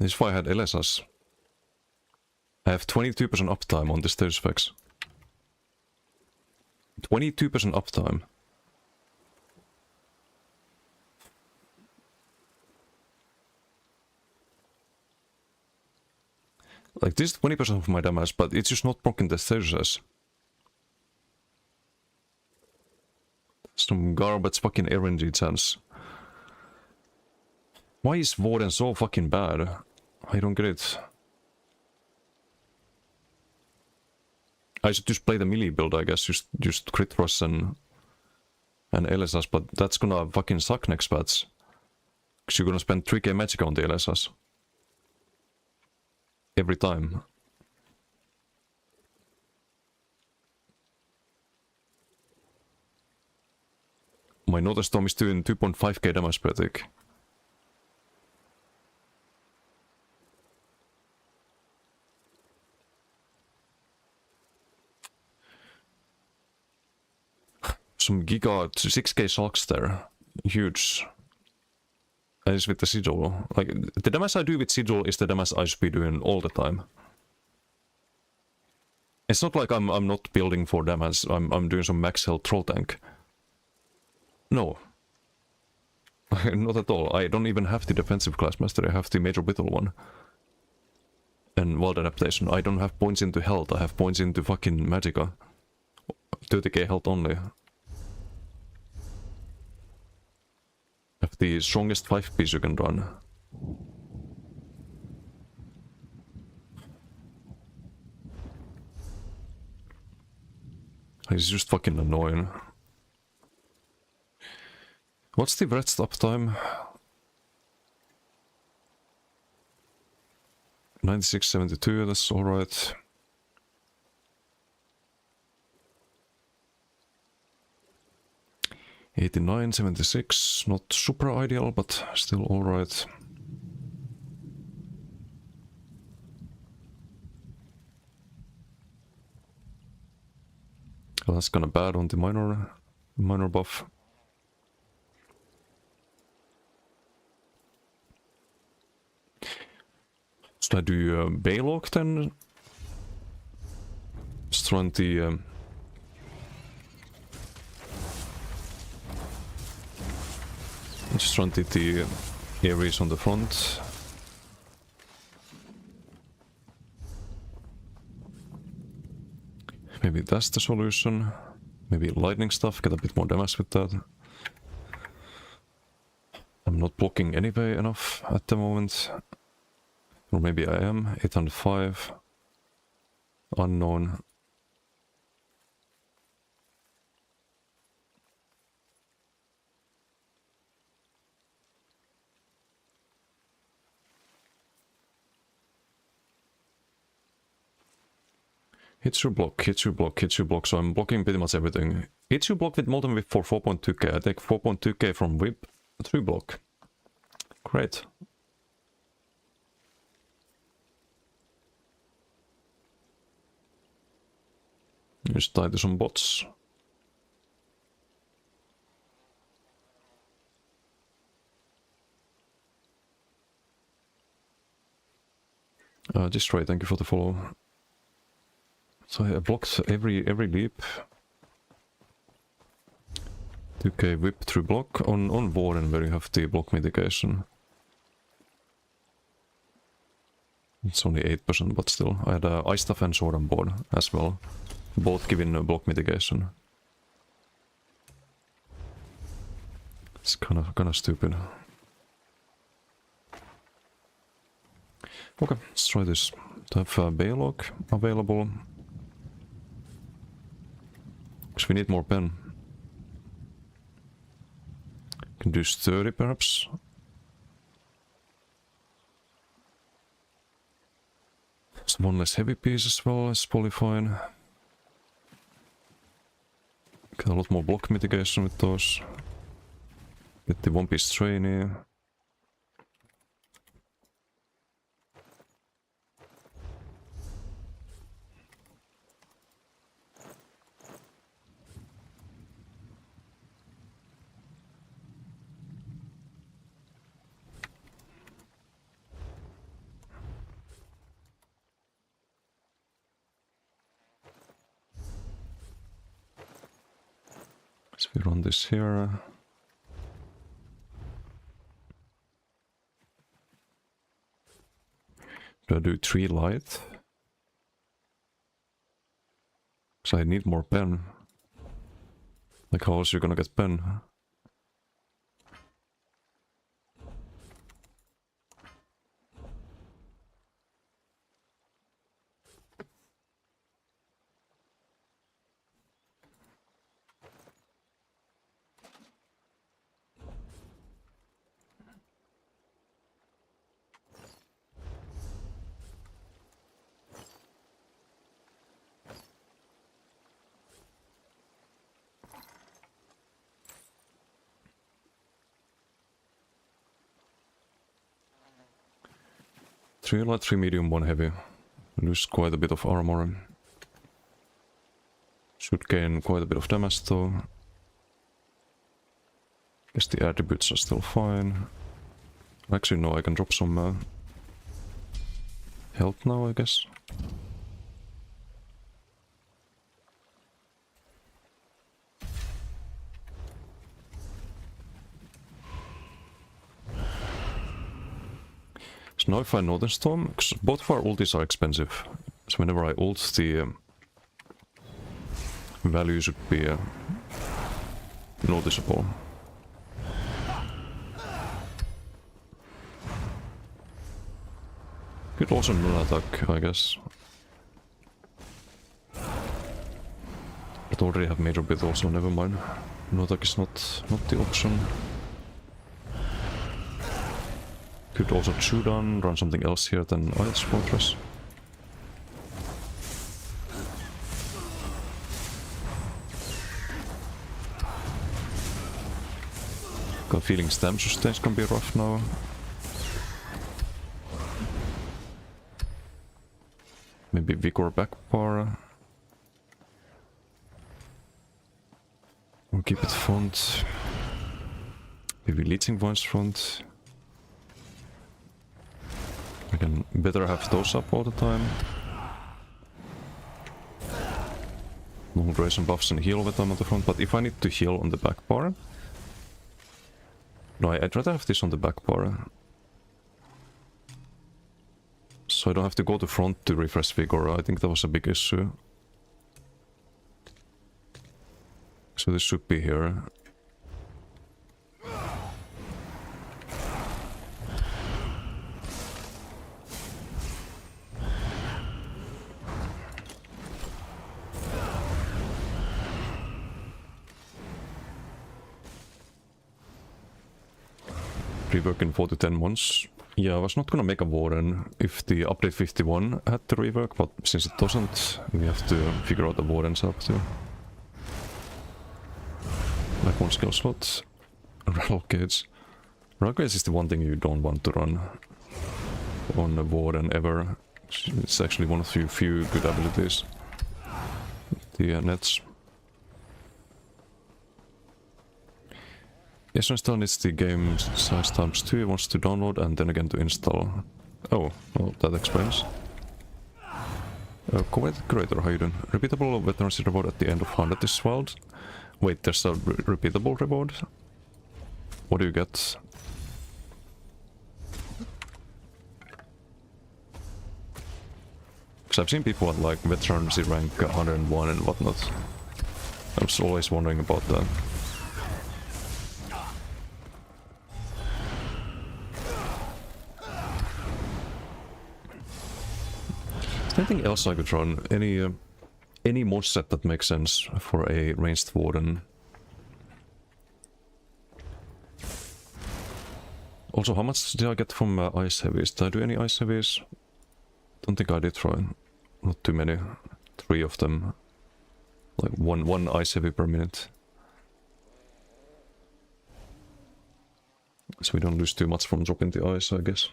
This is why I had LSS. I have 22% uptime on this Deus Ex. 22% uptime. Like, this is 20% of my damage, but it's just not broken the Theuses. Some garbage fucking RNG chance. Why is Warden so fucking bad? I don't get it. I should just play the melee build, I guess. Just crit rush and LSS, but that's gonna fucking suck next patch. Because you're gonna spend 3k magic on the LSS. Every time. My Notice Storm is doing 2.5k damage per tick. Some giga 6k shocks there. Huge. And it's with the sigil. Like, the damage I do with sigil is the damage I should be doing all the time. It's not like I'm not building for damage. I'm doing some max health troll tank. No. Not at all. I don't even have the defensive class mastery. I have the major whittle one. And wild adaptation. I don't have points into health. I have points into fucking magicka. 30k health only. Have the strongest 5-piece you can run. It's just fucking annoying. What's the rest uptime? 9672, that's alright. $89.76, not super ideal, but still alright. Well, that's kinda bad on the minor buff. Should I do Baylock then? Just run the just run the Ares on the front. Maybe that's the solution. Maybe lightning stuff, get a bit more damage with that. I'm not blocking anyway enough at the moment. Or maybe I am. 805. Unknown. Hits your block, hits your block, hits your block, so I'm blocking pretty much everything. Hits your block with Molten Whip for 4.2k. I take 4.2k from Whip through block. Great. Just die to some bots. Destroy, thank you for the follow. So I blocked every leap. 2k whip through block on Warden where you have the block mitigation. It's only 8%, but still. I had Ice Staff and Sword on board as well. Both giving block mitigation. It's kinda stupid. Okay, let's try this. To have Baylock available. Because we need more pen. Can do 30 perhaps. There's one less heavy piece as well as probably fine. Get a lot more block mitigation with those. Get the one piece trainee. So we run this here. Do I do 3 light? So I need more pen. Like how else are you gonna get pen? Three light, 3 medium, 1 heavy. Lose quite a bit of armor. Should gain quite a bit of damage though. Guess the attributes are still fine. Actually no, I can drop some health now, I guess. So now if I Northern Storm, because both of our ultis are expensive, so whenever I ult, the value should be noticeable. Could also Moon attack, I guess. But already have major bit also, never mind. Moon attack is not the option. Could also chew down, run something else here than Ice Fortress. Got a feeling stamp sustains can be rough now. Maybe Vigor back bar. Or keep it front. Maybe Leeching Vines front. I can better have those up all the time. Long duration buffs and heal with them on the front, but if I need to heal on the back bar... No, I'd rather have this on the back bar. So I don't have to go to front to refresh Vigor. I think that was a big issue. So this should be here. Rework in 4 to 10 months. Yeah, I was not gonna make a Warden if the update 51 had the rework, but since it doesn't, we have to figure out the Warden's up too. Like 1 skill slot. Rattle Cage. Rattle Cage is the one thing you don't want to run on a Warden ever. It's actually one of the few good abilities. The nets. Yes, install needs the game size times 2, it wants to download and then again to install. Oh, well, that explains. Creator, how you doing? Repeatable veterancy reward at the end of 100 is wild. Wait, there's a repeatable reward? What do you get? Because I've seen people at like veterancy rank 101 and whatnot. I was always wondering about that. anything else I could run? Any mod set that makes sense for a ranged warden? Also, how much did I get from ice heavies? Did I do any ice heavies? Don't think I did try. Not too many. 3 of them. Like one ice heavy per minute. So we don't lose too much from dropping the ice, I guess.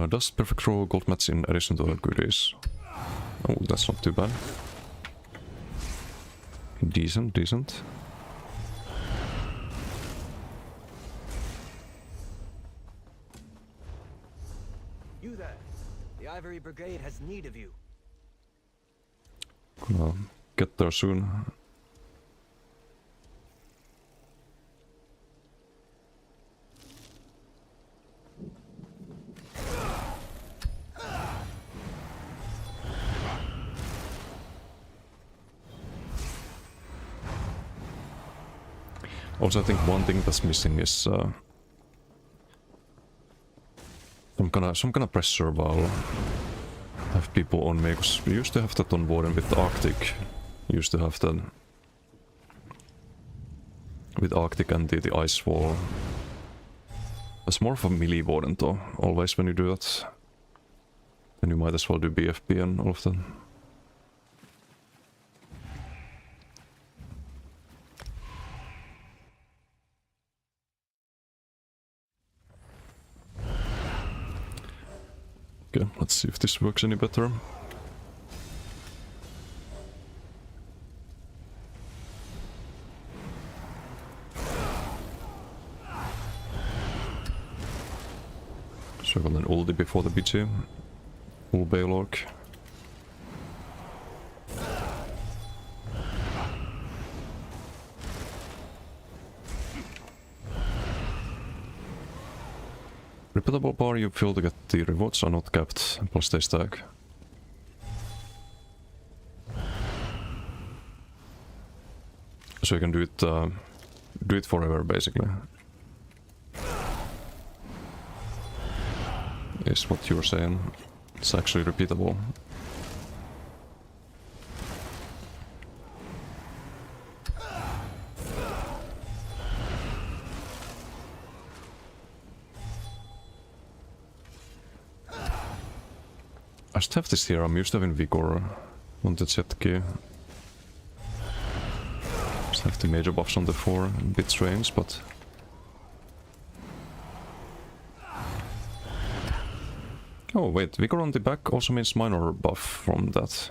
Does Perfect Row gold mats in addition to other goodies? Oh, that's not too bad. Decent, decent. You there. The Ivory Brigade has need of you. Gonna get there soon. Also, I think one thing that's missing is some kind of pressure while have people on me, because we used to have that on Warden with the Arctic. Used to have that with Arctic and the Ice Wall. It's more of a melee Warden though, always when you do that. Then you might as well do BFB and all of that. Okay, let's see if this works any better. So I got an ulti before the BG. Full Baylork. Repeatable bar you fill to get the rewards are not capped, plus they stack. So you can do it forever basically. Is what you're saying. It's actually repeatable. I should have this here, I'm used to having Vigor on the jet key. Just have the major buffs on the 4, a bit strange, but... Oh wait, Vigor on the back also means minor buff from that.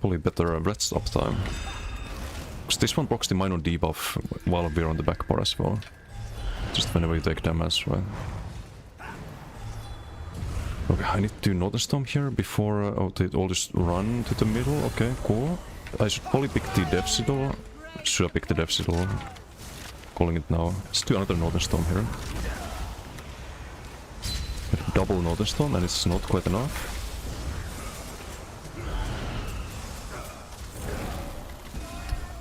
Probably better rest uptime. Because this one blocks the minor debuff while we're on the back bar as well. Just whenever you take damage, right? Okay, I need to do Northern Storm here before they all just run to the middle. Okay, cool. I should probably pick the Death Citadel. Should I pick the Death Citadel? Calling it now. Let's do another Northern Storm here. Double Northern Storm and it's not quite enough.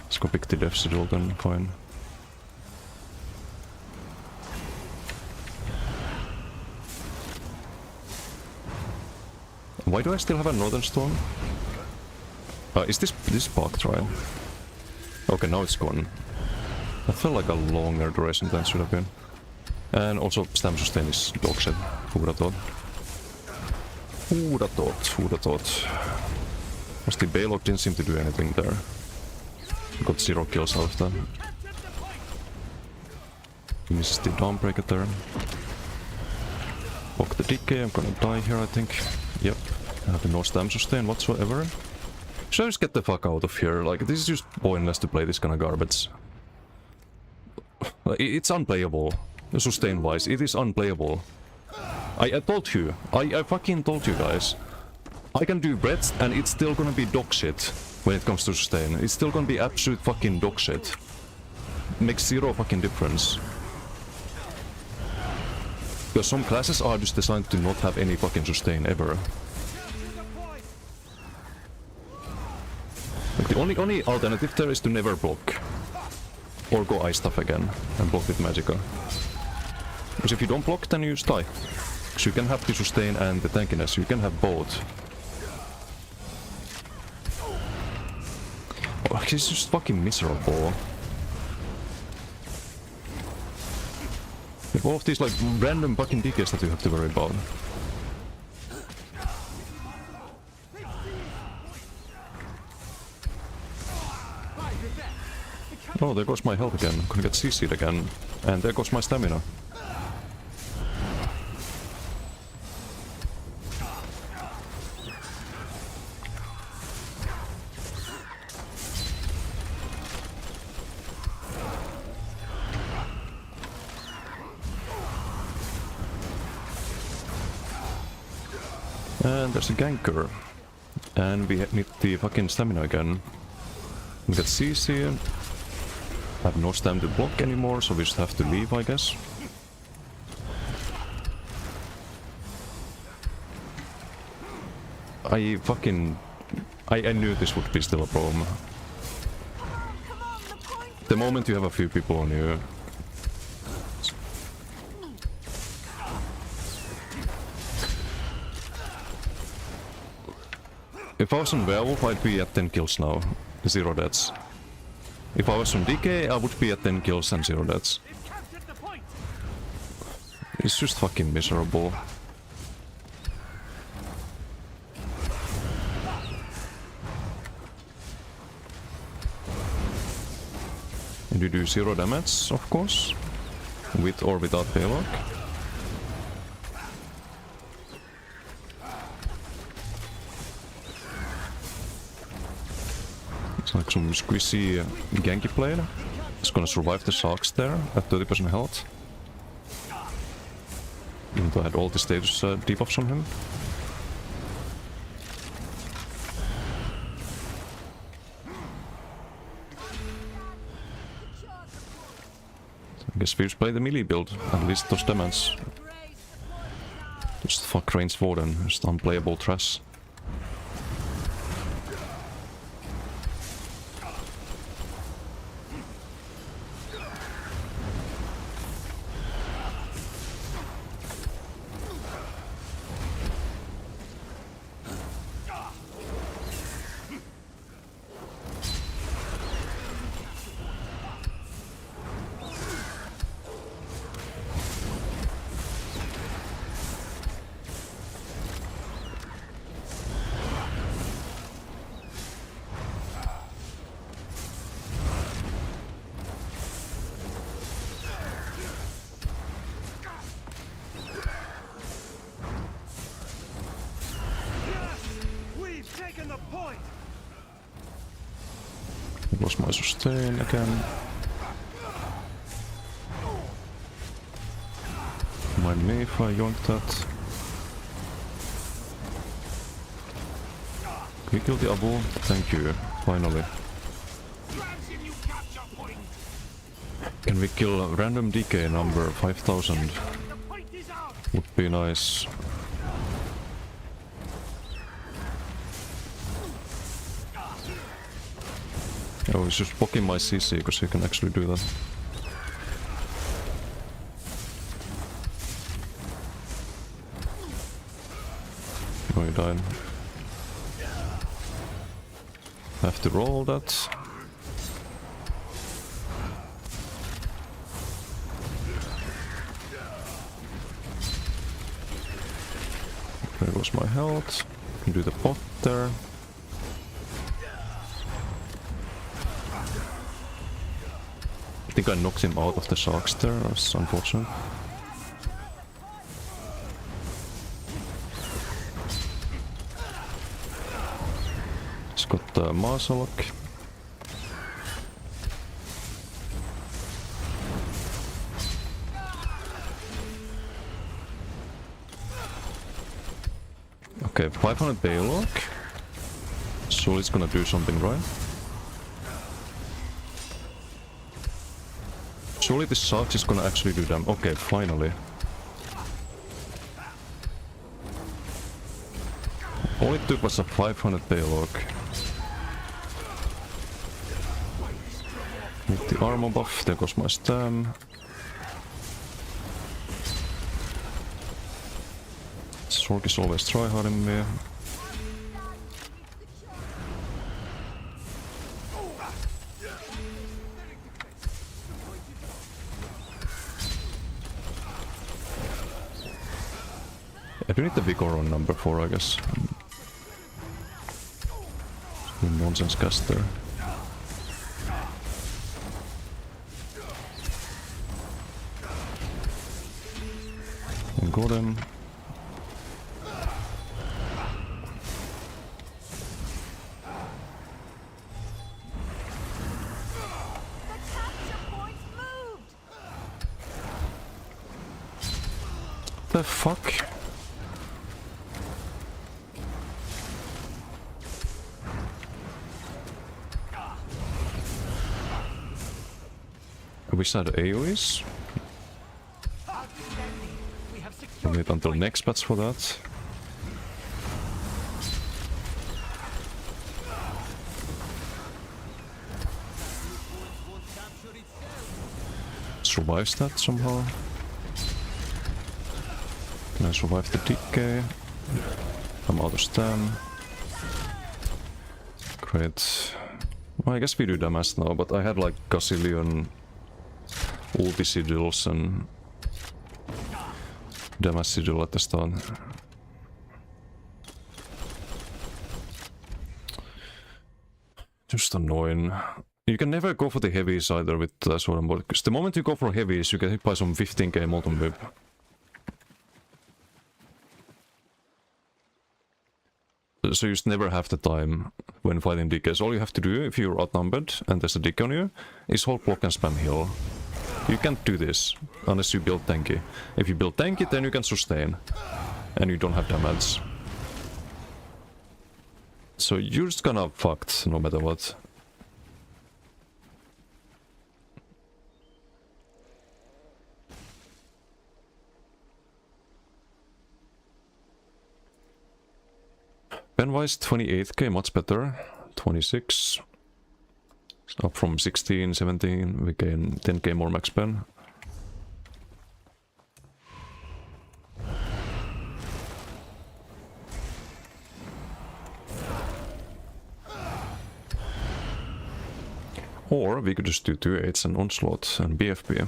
Let's go pick the Death Citadel then, fine. Why do I still have a Northern Storm? Is this parked, right? Okay, now it's gone. That felt like a longer duration than it should have been. And also Stam Sustain is dog shit. Who would have thought? Who would have thought? Who would have thought? Because the Baylork didn't seem to do anything there. Got 0 kills out of them. He misses the Dawnbreaker there. Walk the decay, I'm gonna die here I think. Yep. I have no Stam Sustain whatsoever. Should I just get the fuck out of here? Like, this is just pointless to play this kind of garbage. It's unplayable. Sustain-wise, it is unplayable. I told you. I fucking told you guys. I can do breadth and it's still gonna be dog shit when it comes to sustain. It's still gonna be absolute fucking dog shit. Makes 0 fucking difference. Because some classes are just designed to not have any fucking sustain ever. The only alternative there is to never block. Or go ice stuff again and block with Magicka. Because if you don't block, then you just die. So you can have the sustain and the tankiness, you can have both. Oh, it's just fucking miserable. Like all of these like random fucking decays that you have to worry about. Oh, there goes my health again. I'm gonna get CC'd again. And there goes my stamina. And there's a ganker. And we need the fucking stamina again. We got CC. I have no stamina to block anymore, so we just have to leave, I guess. I knew this would be still a problem. The moment you have a few people on you. If I was on Werewolf, I'd be at 10 kills now. 0 deaths. If I was on DK, I would be at 10 kills and 0 deaths. It's just fucking miserable. And you do 0 damage, of course. With or without paylock. It's like some squishy ganky play. It's gonna survive the sharks there at 30% health. Even though I had all the status debuffs on him. I guess we just play the melee build, at least those damage. Just fuck Range Warden, just unplayable trash. Lost my sustain again. Mind me if I yoink that. Can we kill the Abu? Thank you, finally. Can we kill a random DK number 5000? Would be nice. Oh, he's just blocking my CC because he can actually do that. Oh, he died. Have to roll that. There goes my health. Can do the pot there. I think I knocked him out of the sharks there, that's unfortunate. He's got the Marsalok. Okay, 500 Baylock. So it's gonna do something, right? Surely this Sharks is gonna actually do them. Okay, finally. All it took was a 500 Baylock. armor buff, there goes my stam. Sork is always tryharding me. I do need the vigor on number 4, I guess. Nonsense caster. And got him. The capture point's moved. The fuck? I wish I had AoEs. I'll wait until next patch for that. Survives that somehow. Can I survive the decay? I'm out of stam. Great. Well, I guess we do damage now, but I had like gazillion ulti sigils and damage sigil at the start. Just annoying. You can never go for the heavies either with Sword and Board, because the moment you go for heavies, you get hit by some 15k Molten Whip. So you just never have the time when fighting DKs. All you have to do, if you're outnumbered and there's a DK on you, is hold block and spam heal. You can't do this unless you build tanky. If you build tanky, then you can sustain. And you don't have damage. So you're just gonna fucked no matter what. Pen-wise, 28k, much better. 26. Up from 16, 17, we gain 10k more max pen. Or we could just do 2/8s and Onslaught and BFB.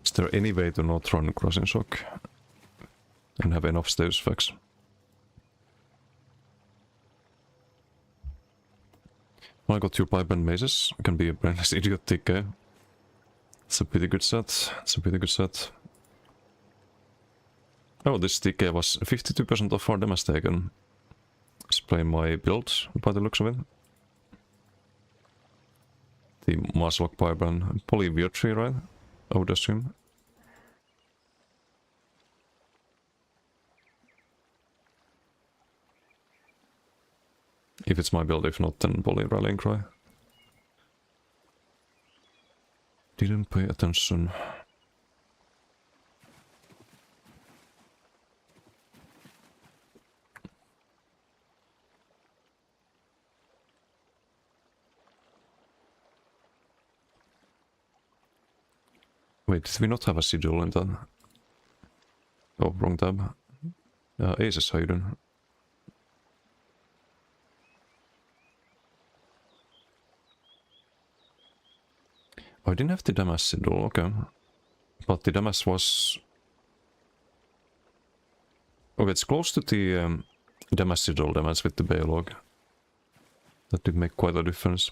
Is there any way to not run Crossing Shock and have enough status effects? Well, I got your pipe and mazes. I can be a brainless idiot TK. It's a pretty good set. It's a pretty good set. Oh, this TK was 52% of our damage taken. Let's play my build by the looks of it. The Marslock Pipeline. Probably Weird Tree, right? I would assume. If it's my build, if not, then Poly Rallying Cry. Didn't pay attention. Wait, did we not have a sigil in that? Oh, wrong tab. Aces, how you doing? Oh, I didn't have the damage sigil, okay. But the damage was... Okay, it's close to the damage sigil damage with the Baylog. That did make quite a difference.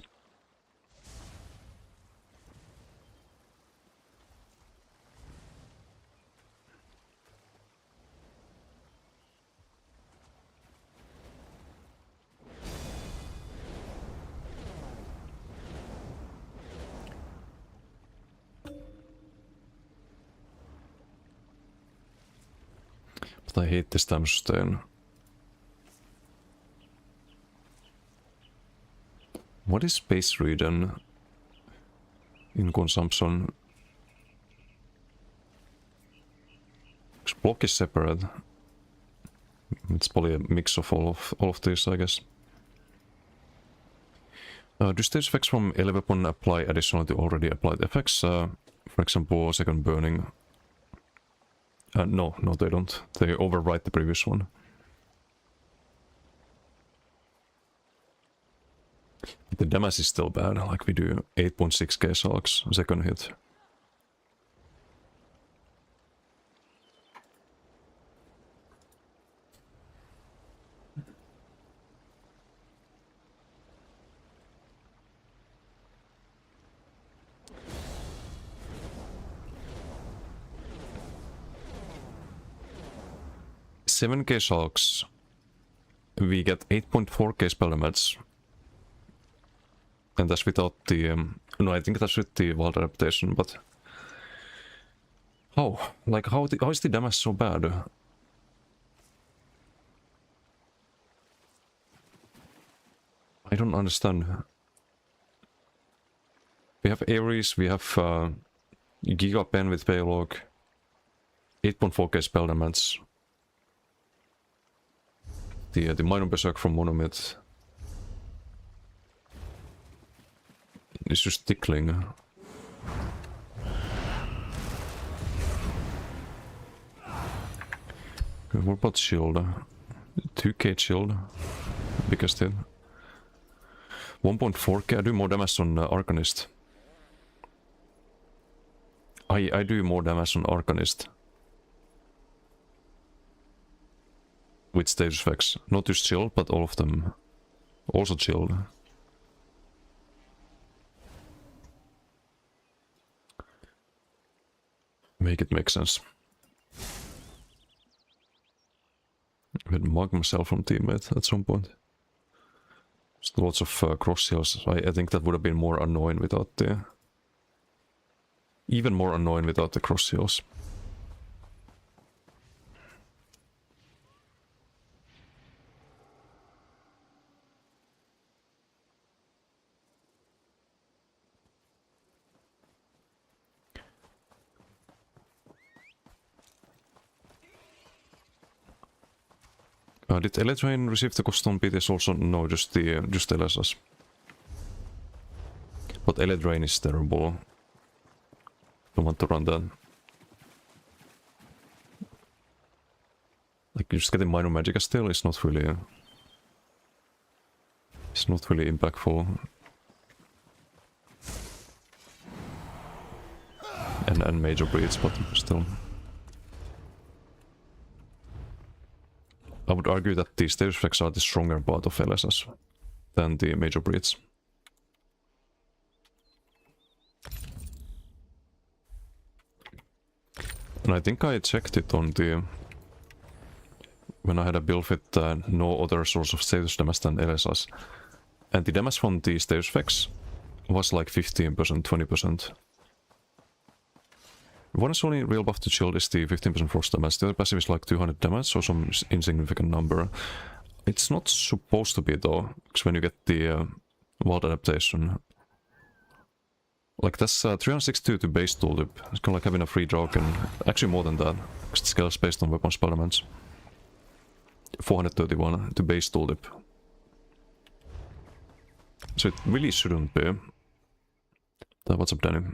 But I hate this time sustain. What is base region in consumption? Block is separate. It's probably a mix of all of these, I guess. Do stage effects from ele weapon apply additional to already applied effects? For example, second burning. No, they don't. They overwrite the previous one. The damage is still bad, like we do 8.6k salks second hit. Seven k salks. We get 8.4k spell damage. And that's without the... no, I think that's with the Vault adaptation, but... How? Like, how is the damage so bad? I don't understand. We have Ares, we have Giga Pen with Paylog. 8.4k spell damage. The Minor Berserk from Monomyth. It's just tickling. Okay, what about shield? 2k shield. Biggest hit. 1.4k. I do more damage on Arcanist. I do more damage on Arcanist. With stage effects. Not just shield, but all of them. Also shield. Make it make sense. I would mug myself from teammate at some point. Just lots of cross heals. I think that would have been more annoying without the... Even more annoying without the cross heals. Did Eletrain receive the custom PTS also? No, just LSS. But Eletrain is terrible. Don't want to run that. Like, just getting minor magic still is not really... It's not really impactful. And major breeds, but still. I would argue that the stage effects are the stronger part of LSS than the major breeds. And I think I checked it on the... When I had a build with no other source of status damage than LSS. And the damage from the stage effects was like 15%, 20%. One is only real buff to shield is the 15% frost damage. The other passive is like 200 damage, so some insignificant number. It's not supposed to be though, because when you get the Vault adaptation, like that's 362 to base tooltip. It's kind of like having a free draw, and actually more than that, because it scales based on weapon spell damage. 431 to base tooltip. So it really shouldn't be. What's up, Danny?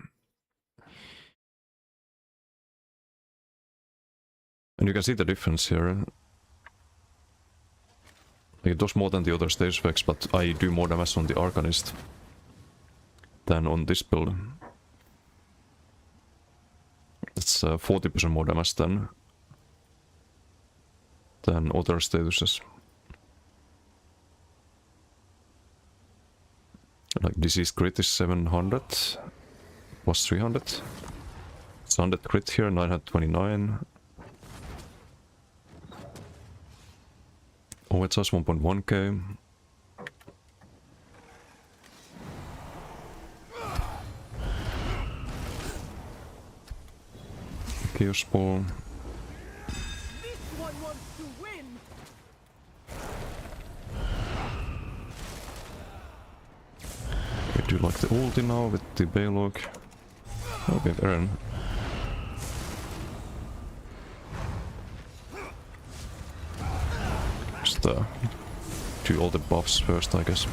And you can see the difference here. Like, it does more than the other stage effects, but I do more damage on the Arcanist than on this build. That's 40% more damage than other statuses. Like, disease crit is 700 plus 300. It's 100 crit here, 929. Oh, it's us 1.1k. Chaos Ball. This one wants to win. We do like the ulti now with the Balog. Oh, we have Eren. Just do all the buffs first, I guess.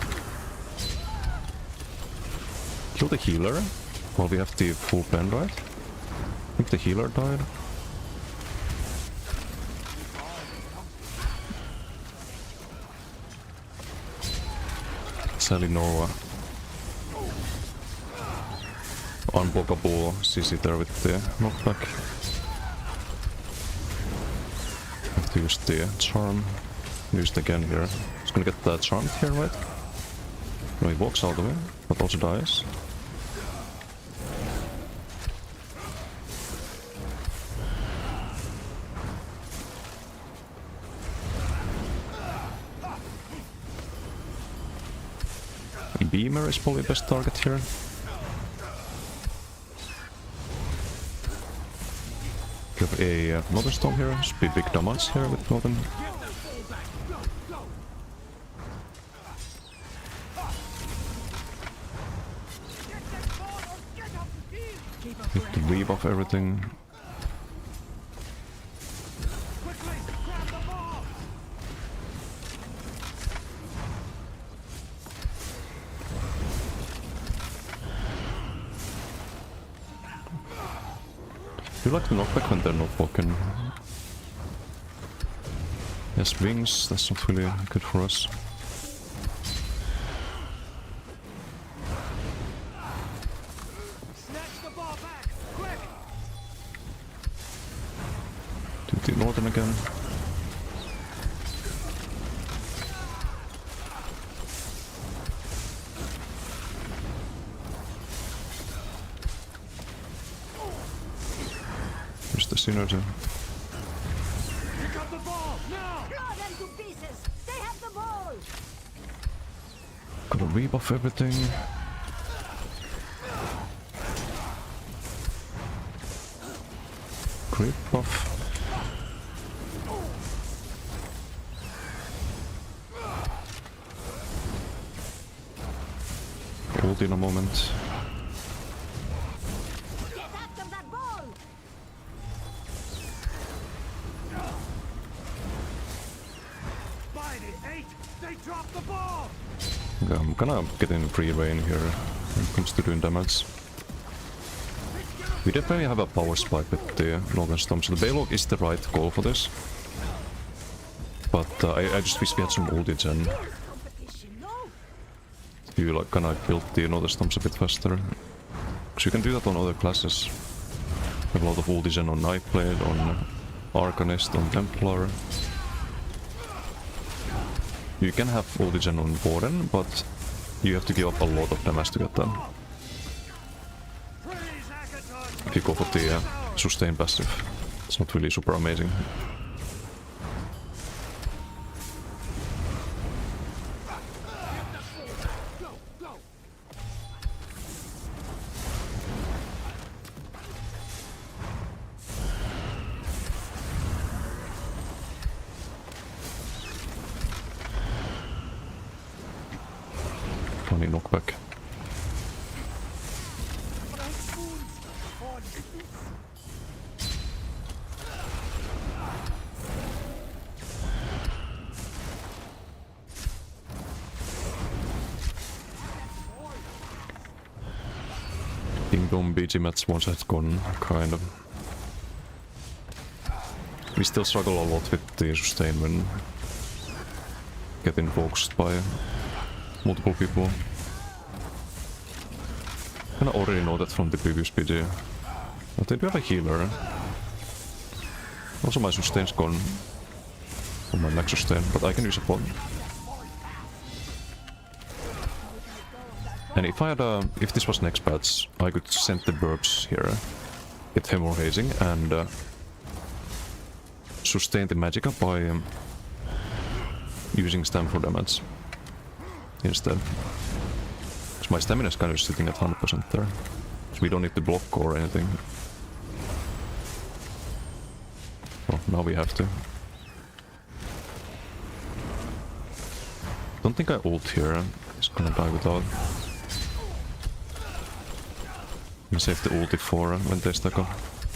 Kill the healer while we have the full pen, right? I think the healer died. Sally Nova. Unblockable CC there with the knockback. Have to use the charm. Use it again here. It's gonna get that charmed here, right? No, he walks out of it, but also dies. Beamer is probably the best target here. Give a Northern Storm here, should be big damage here with Northern. Need to rebuff everything. Do you like the knockback when they're not blocking? Yes, wings, that's not really good for us. Do the Northern again. There's the synergy. Pick up the ball now! Blow them to pieces! They have the ball! Gotta rebuff everything. Creep buff. Ult in a moment. Get after that ball! They dropped the ball! Okay, I'm gonna get in free reign here when it comes to doing damage. We definitely have a power spike with the Northern Storm, so the Balog is the right call for this. But I just wish we had some ulti gen. Competition, no? You like kinda build the Northern Storms a bit faster. Cause you can do that on other classes. We have a lot of ulti gen on Nightblade, on Arcanist, on Templar. You can have ulti gen on Warden, but you have to give up a lot of damage to get them. If you go for the sustain passive, it's not really super amazing. Funny knockback. Ding dong BG mats once it's gone, kind of. We still struggle a lot with the sustain when getting focused by multiple people. And I already know that from the previous BG. But they do have a healer. Also my sustain's gone. Or my max sustain, but I can use a pod. And if I had if this was next patch, I could send the burbs here, get Femur Hazing, and sustain the Magicka by using stam for damage instead. So my stamina is kind of sitting at 100% there, so we don't need to block or anything. Well, now we have to. Don't think I ult here, he's gonna die without. I'm save the ulti for when they stack up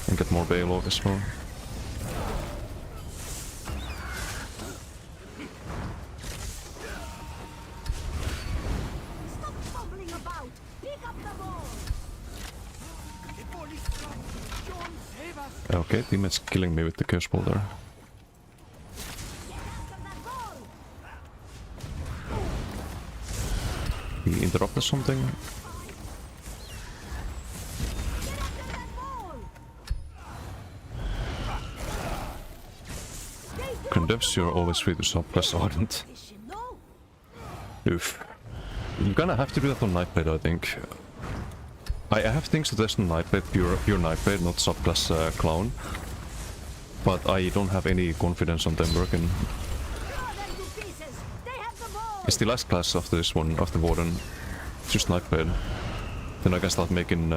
and get more Balog as well. Stop fumbling about! Pick up the ball! Okay, teammate's killing me with the curse ball there. Get after that ball! He interrupted something. Get after that ball! Condevs, you're always free to suppress Ardent. No! Oof. You kinda have to do that on Nightblade, I think. I have things to test on Nightblade, pure Nightblade, not subclass Clown. But I don't have any confidence on them working. Throw them to pieces! They have the ball! It's the last class after this one, after Warden. It's just Nightblade. Then I can start making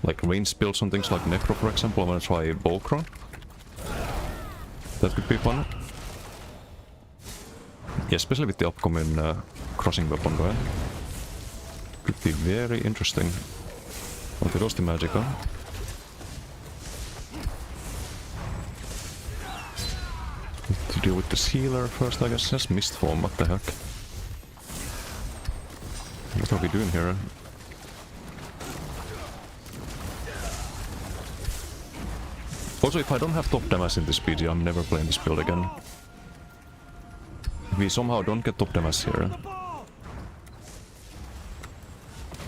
like range builds on things like Necro, for example. I'm gonna try Volcron. That could be fun. Yeah, especially with the upcoming crossing weapon, right? Could be very interesting. Oh, there goes the Magicka. To deal with this healer first, I guess. That's Mist Form, what the heck? What are we doing here? Also, if I don't have top damage in this PG, I'm never playing this build again. If we somehow don't get top damage here,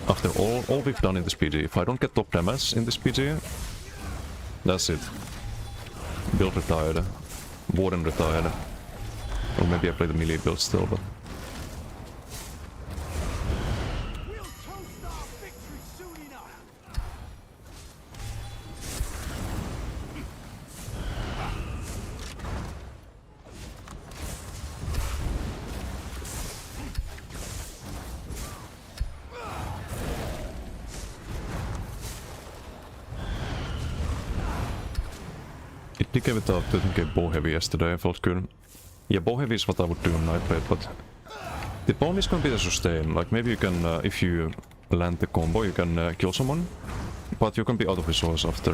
after all we've done in this PG, if I don't get top damage in this PG, that's it. Build retired. Warden retired. Or maybe I play the melee build still, but... We'll toast our victory soon enough. It did give it up to get bow heavy yesterday, I felt good. Yeah, bow heavy is what I would do on Nightblade, but... The problem is gonna be the sustain, like maybe you can, if you land the combo, you can kill someone, but you can be out of resource after.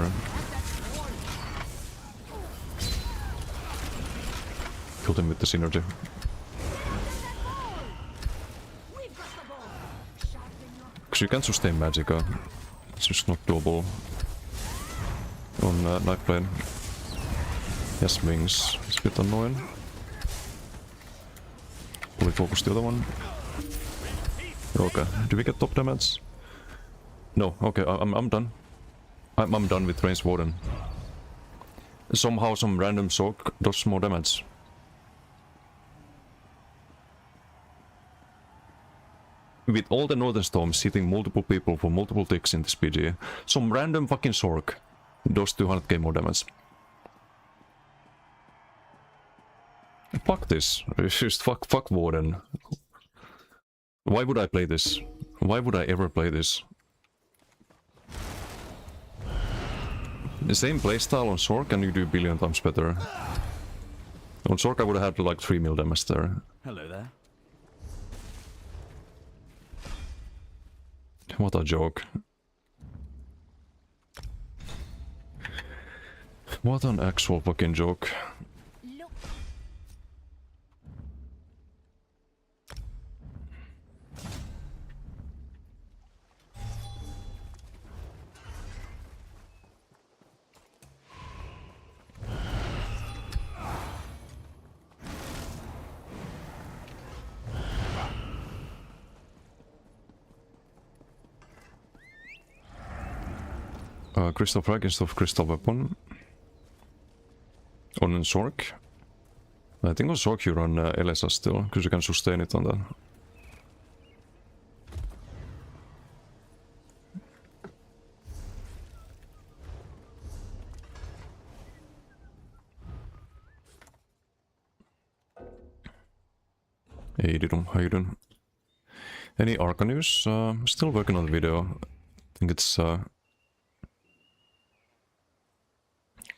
Killed him with the synergy. We've got the ball! Sharpen your Because you can sustain Magicka, it's just not doable on Nightblade. Yes, wings. It's a bit annoying. Fully focus the other one. Okay, do we get top damage? No, okay, I'm done. I'm done with Ranged Warden. Somehow some random soak does more damage. With all the Northern Storms hitting multiple people for multiple ticks in this PG, some random fucking Sork does 200k more damage. Fuck this. It's just fuck Warden. Why would I play this? Why would I ever play this? The same playstyle on Sork and you do a billion times better. On Sork I would have had like 3 mil damage there. Hello there. What a joke. What an actual fucking joke. look. Crystal Frag instead of Crystal Weapon. On Sork. I think on Sork you run LSS still, because you can sustain it on that. Hey Didum, how you doing? Any Arca news? Still working on the video. I think it's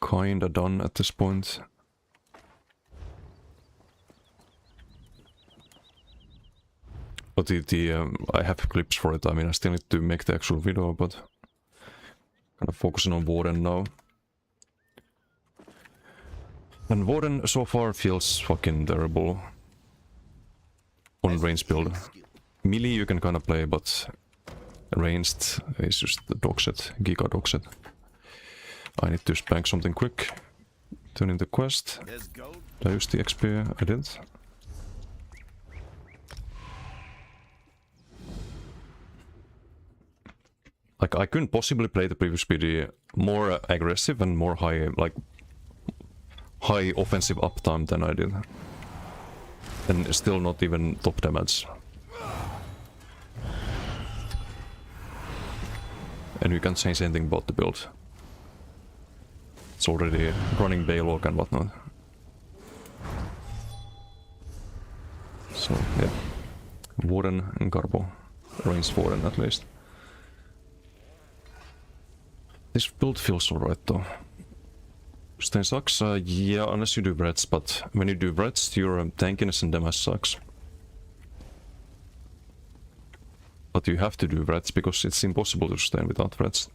kinda done at this point. But I have clips for it. I mean, I still need to make the actual video, but Kind of focusing on Warden now. And Warden so far feels fucking terrible on range build. Melee you can kind of play, but ranged is just the dogshit, giga dogshit. I need to spank something quick. Turn in the quest. Did I use the XP? I did. Like, I couldn't possibly play the previous PD more aggressive and more high, like, high offensive uptime than I did. And still not even top damage. And you can't change anything about the build. It's already running Baylog and whatnot. So, yeah. Warden and Garbo. Range Warden at least. This build feels alright though. Sustain sucks? Yeah, unless you do Vrets, but when you do Vrets, your tankiness and damage sucks. But you have to do Vrets because it's impossible to sustain without Vrets.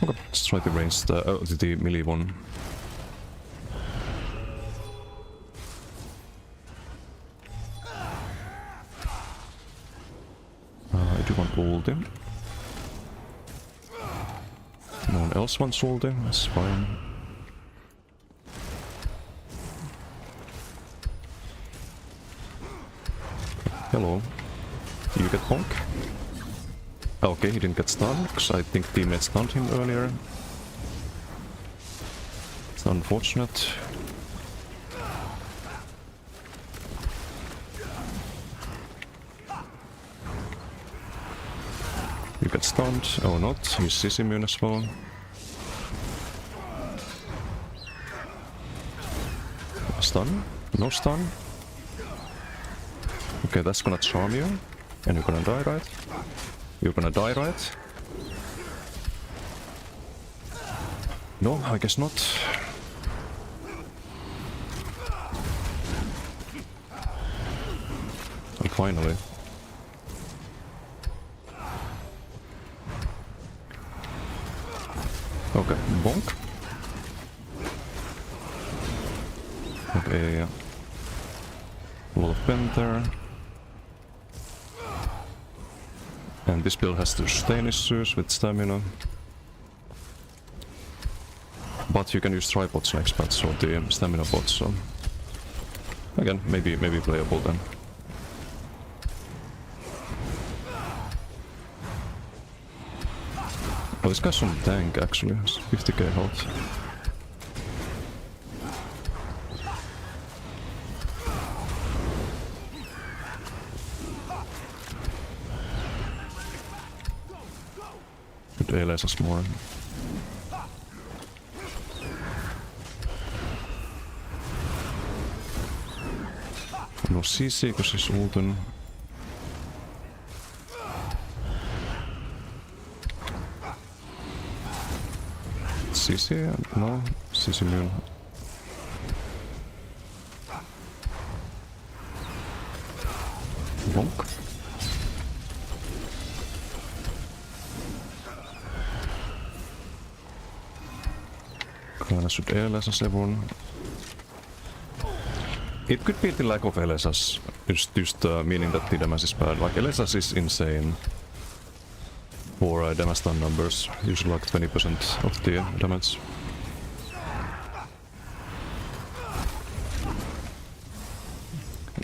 Okay, let's try the ranged, the melee one. I do want ulti. No one else wants ulti, that's fine. Hello. You get bonk? Okay, he didn't get stunned, because I think teammates stunned him earlier. It's unfortunate. You get stunned, or not, he's immune as well. Stun? No stun? Okay, that's gonna charm you, and you're gonna die, right? You're gonna die, right? No, I guess not. And finally. Okay, bonk. Okay, yeah. A lot of pen there. And this build has to sustain issues with stamina. But you can use tripods next patch, or the stamina bots, so... Again, maybe playable then. Oh, this guy's some tank actually, has 50k health. Could ALS us more. No CC because he's ulten. CC? No, CC immune. Bonk. Kinda should ALS everyone. It could be the lack of LSS, just meaning that the damage is bad. Like, LSS is insane for damage stun numbers, usually like 20% of the damage.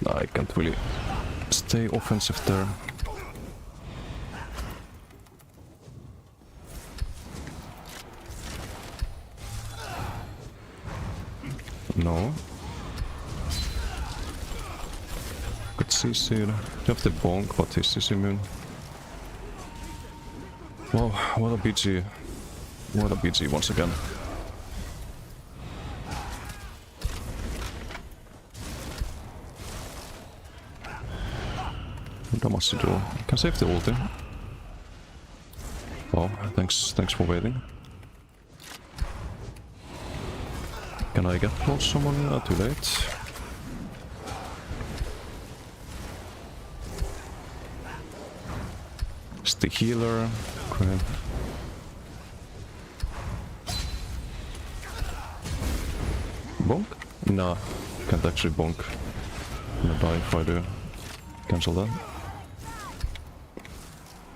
I can't really stay offensive there. No. CC. You have the bonk, but he's immune. Wow, what a BG. What a BG once again. Not much to do. Can save the ulti. Wow, thanks for waiting. Can I get close someone? Too late. the healer. Great. Bonk? Nah, can't actually bonk. I'm gonna die if I do. Cancel that.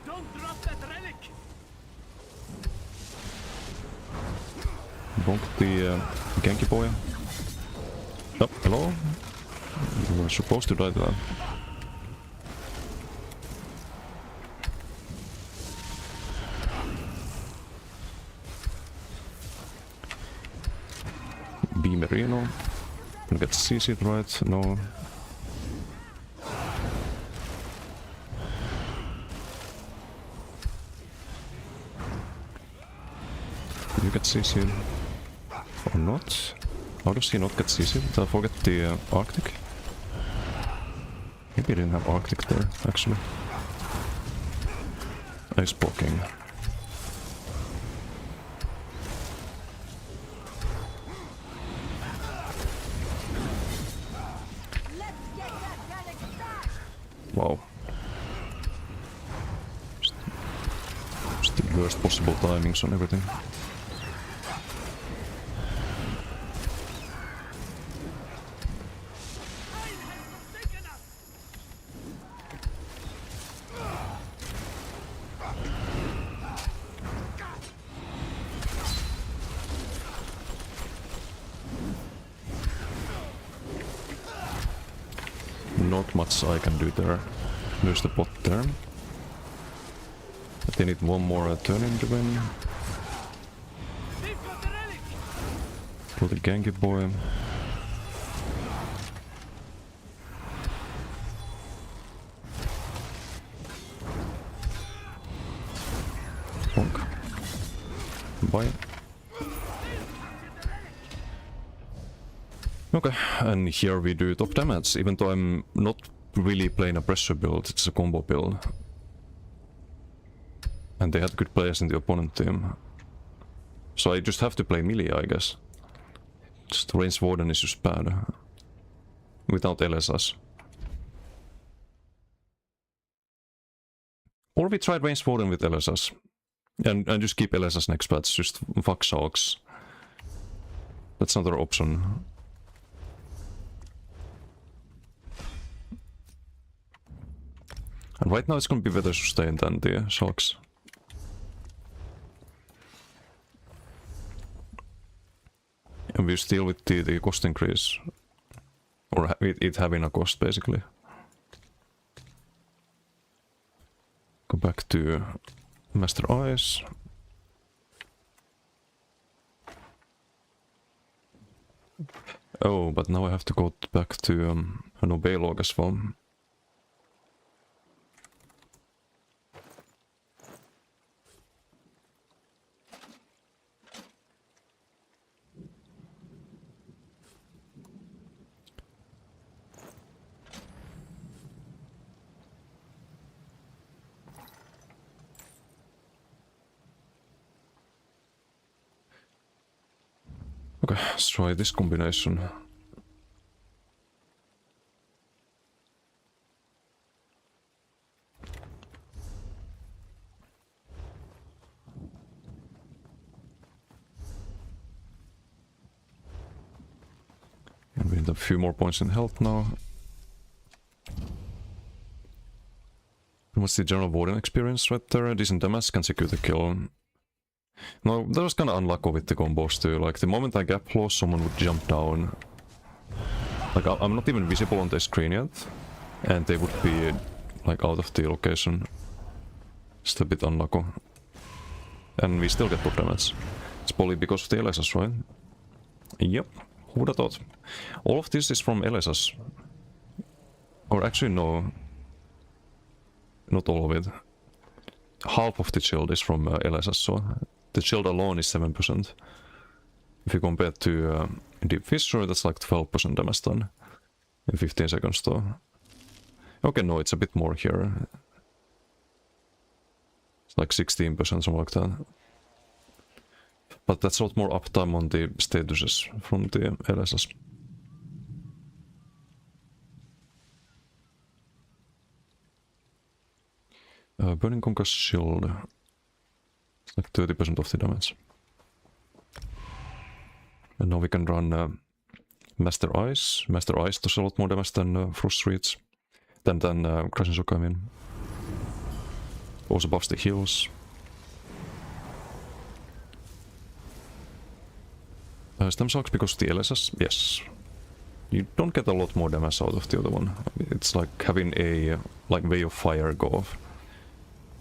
Don't drop that relic! Bonk the Genki boy. Oh, hello? You were supposed to die to that. Beamerino. Gonna get CC'd right? No. You get CC'd. Or not? How does he not get CC'd? Did I forget the Arctic? Maybe I didn't have Arctic there, actually. Ice blocking. Let's get that relic back! Wow. Just the worst possible timings on everything. Not much I can do there. Lose the bot there. But they need one more turn in to win. They've got the relic! Kill the Genki boy. Bonk. Bye. Okay, and here we do top damage, even though I'm not really playing a pressure build, it's a combo build. And they had good players in the opponent team. So I just have to play melee, I guess. Just range warden is just bad. Without LSS. Or we tried range warden with LSS. And just keep LSS next patch, just fuck Sharks. That's another option. And right now it's gonna be better sustained than the Sharks. And we still with the cost increase. Or it having a cost basically. Go back to Master Ice. Oh, but now I have to go back to an obey log as well. Okay, let's try this combination. And we need a few more points in health now. What's the general warden experience right there? Decent damage, can secure the kill. No, that was kinda unlucky with the combos too. Like, the moment I gap close, someone would jump down. Like, I'm not even visible on the screen yet. And they would be, like, out of the location. Just a bit unlucky. And we still get top damage. It's probably because of the LSS, right? Yep. Who would have thought? All of this is from LSS. Or actually, no. Not all of it. Half of the shield is from LSS, so the shield alone is 7%. If you compare to Deep Fissure, that's like 12% damage done in 15 seconds though. Okay, no, it's a bit more here. It's like 16%, something like that. But that's a lot more uptime on the statuses from the LSS. Burning Conquest Shield. It's like 30% of the damage. And now we can run Master Ice. Master Ice does a lot more damage than Frost Reach. Than Crushing Shock, I mean. Also buffs the heals. Stem sucks because the LSS, yes. You don't get a lot more damage out of the other one. It's like having a Way of Fire go off.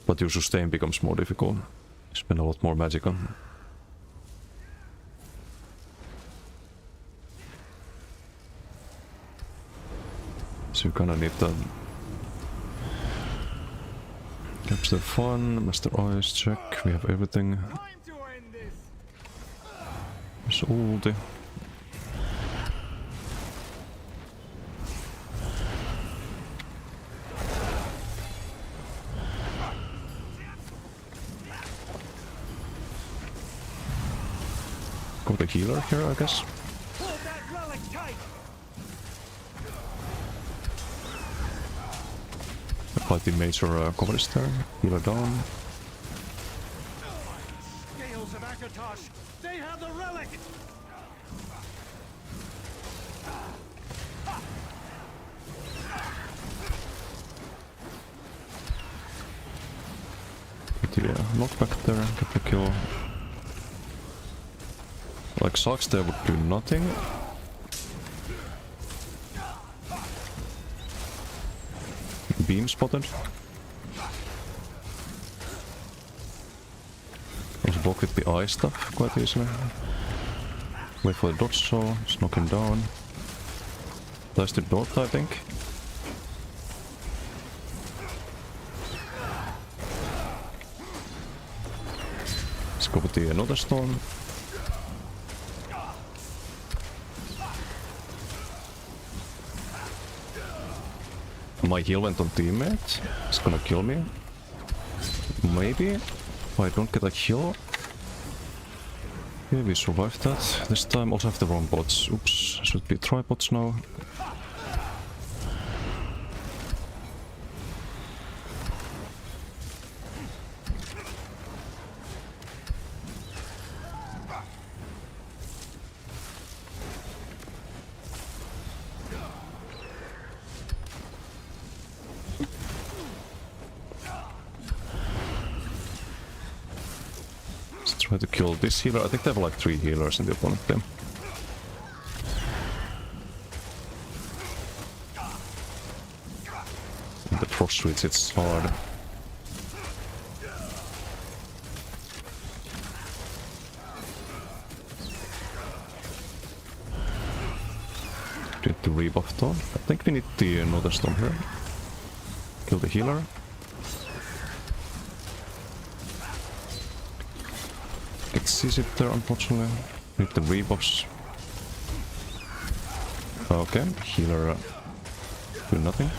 But your sustain becomes more difficult. You spend a lot more magic on. So you kinda need to catch the fun, Master Ice, check, we have everything. Time to end this. There's ulti. Got a healer here, I guess. Hold that relic tight. Apply the major coverage there. Healer down. Scales of Akatosh. They have the relic. Yeah, knockback there, get the kill. Like Socks there would do nothing. Beam spotted. Also block with the eye stuff quite easily. Wait for the dodge saw, just knock him down. That's the dot, I think. Let's go with the another storm. My heal went on teammate. It's gonna kill me. Maybe. If I don't get a kill. Yeah, we survived that. This time also have the wrong bots. Oops, should be tripods now. Try to kill this healer. I think they have like 3 healers in the opponent team. The Frost Switch, it's hard. Get the rebuff though. I think we need the another storm here. Kill the healer. Get CC there, unfortunately. Need the rebuffs. Okay, healer do nothing.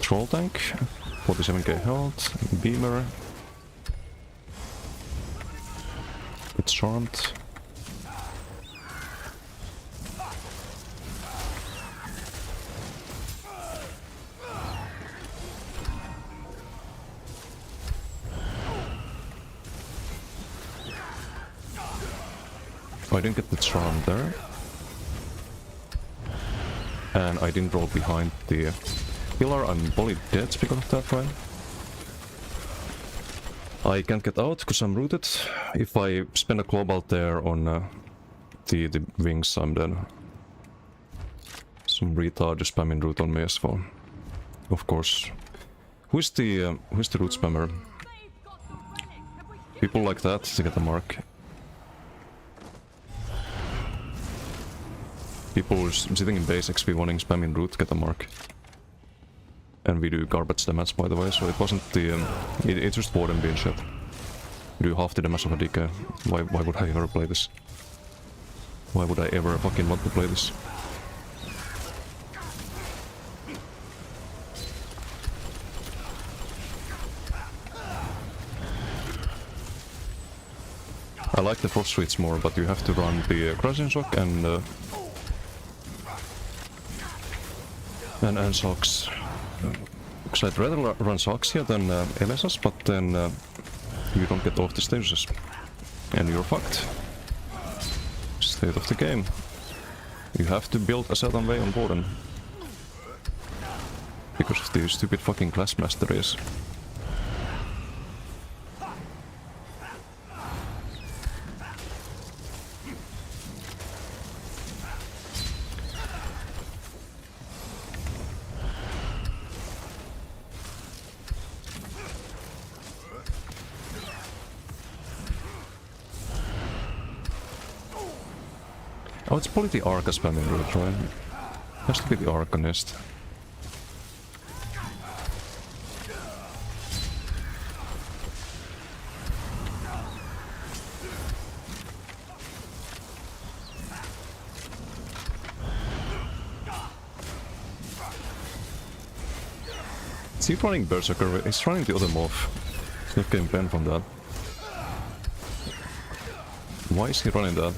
Troll tank, 47k health, beamer. It's charmed. I didn't get the charm there. And I didn't roll behind the pillar. I'm probably dead because of that, right? I can't get out because I'm rooted. If I spend a global there on the wings, I'm dead. Some retard just spamming root on me as well. Of course. Who's the root spammer? People like that to get a mark. People who are sitting in base XP wanting spamming root get a mark. And we do garbage damage, by the way, so it wasn't the... it's just Warden being shit. We do half the damage of a DK. Why would I ever play this? Why would I ever fucking want to play this? like the frost suites more, but you have to run the crushing shock and socks. Because I'd rather run socks here than LSS, but then you don't get off the stages. And you're fucked. State of the game. You have to build a certain way on Borden. Because of the stupid fucking class masteries. Oh, it's probably the Arca spamming route, right? Has to be the Arcanist. Is he running Berserker? He's running the other morph. He's not getting banned from that. Why is he running that?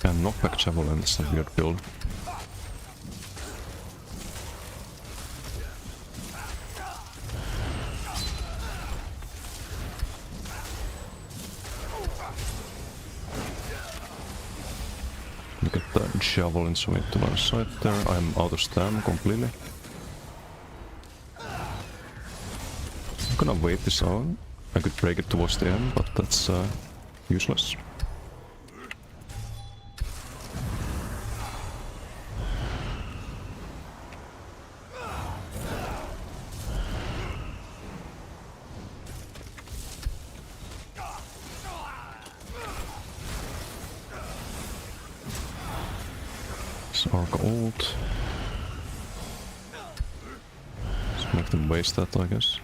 And knockback javelin, that's a weird build. Look at that javelin swing to my side there. I'm out of stam completely. I'm gonna wait this out. I could break it towards the end, but that's useless. Arca ult. Let's make them waste that, I guess.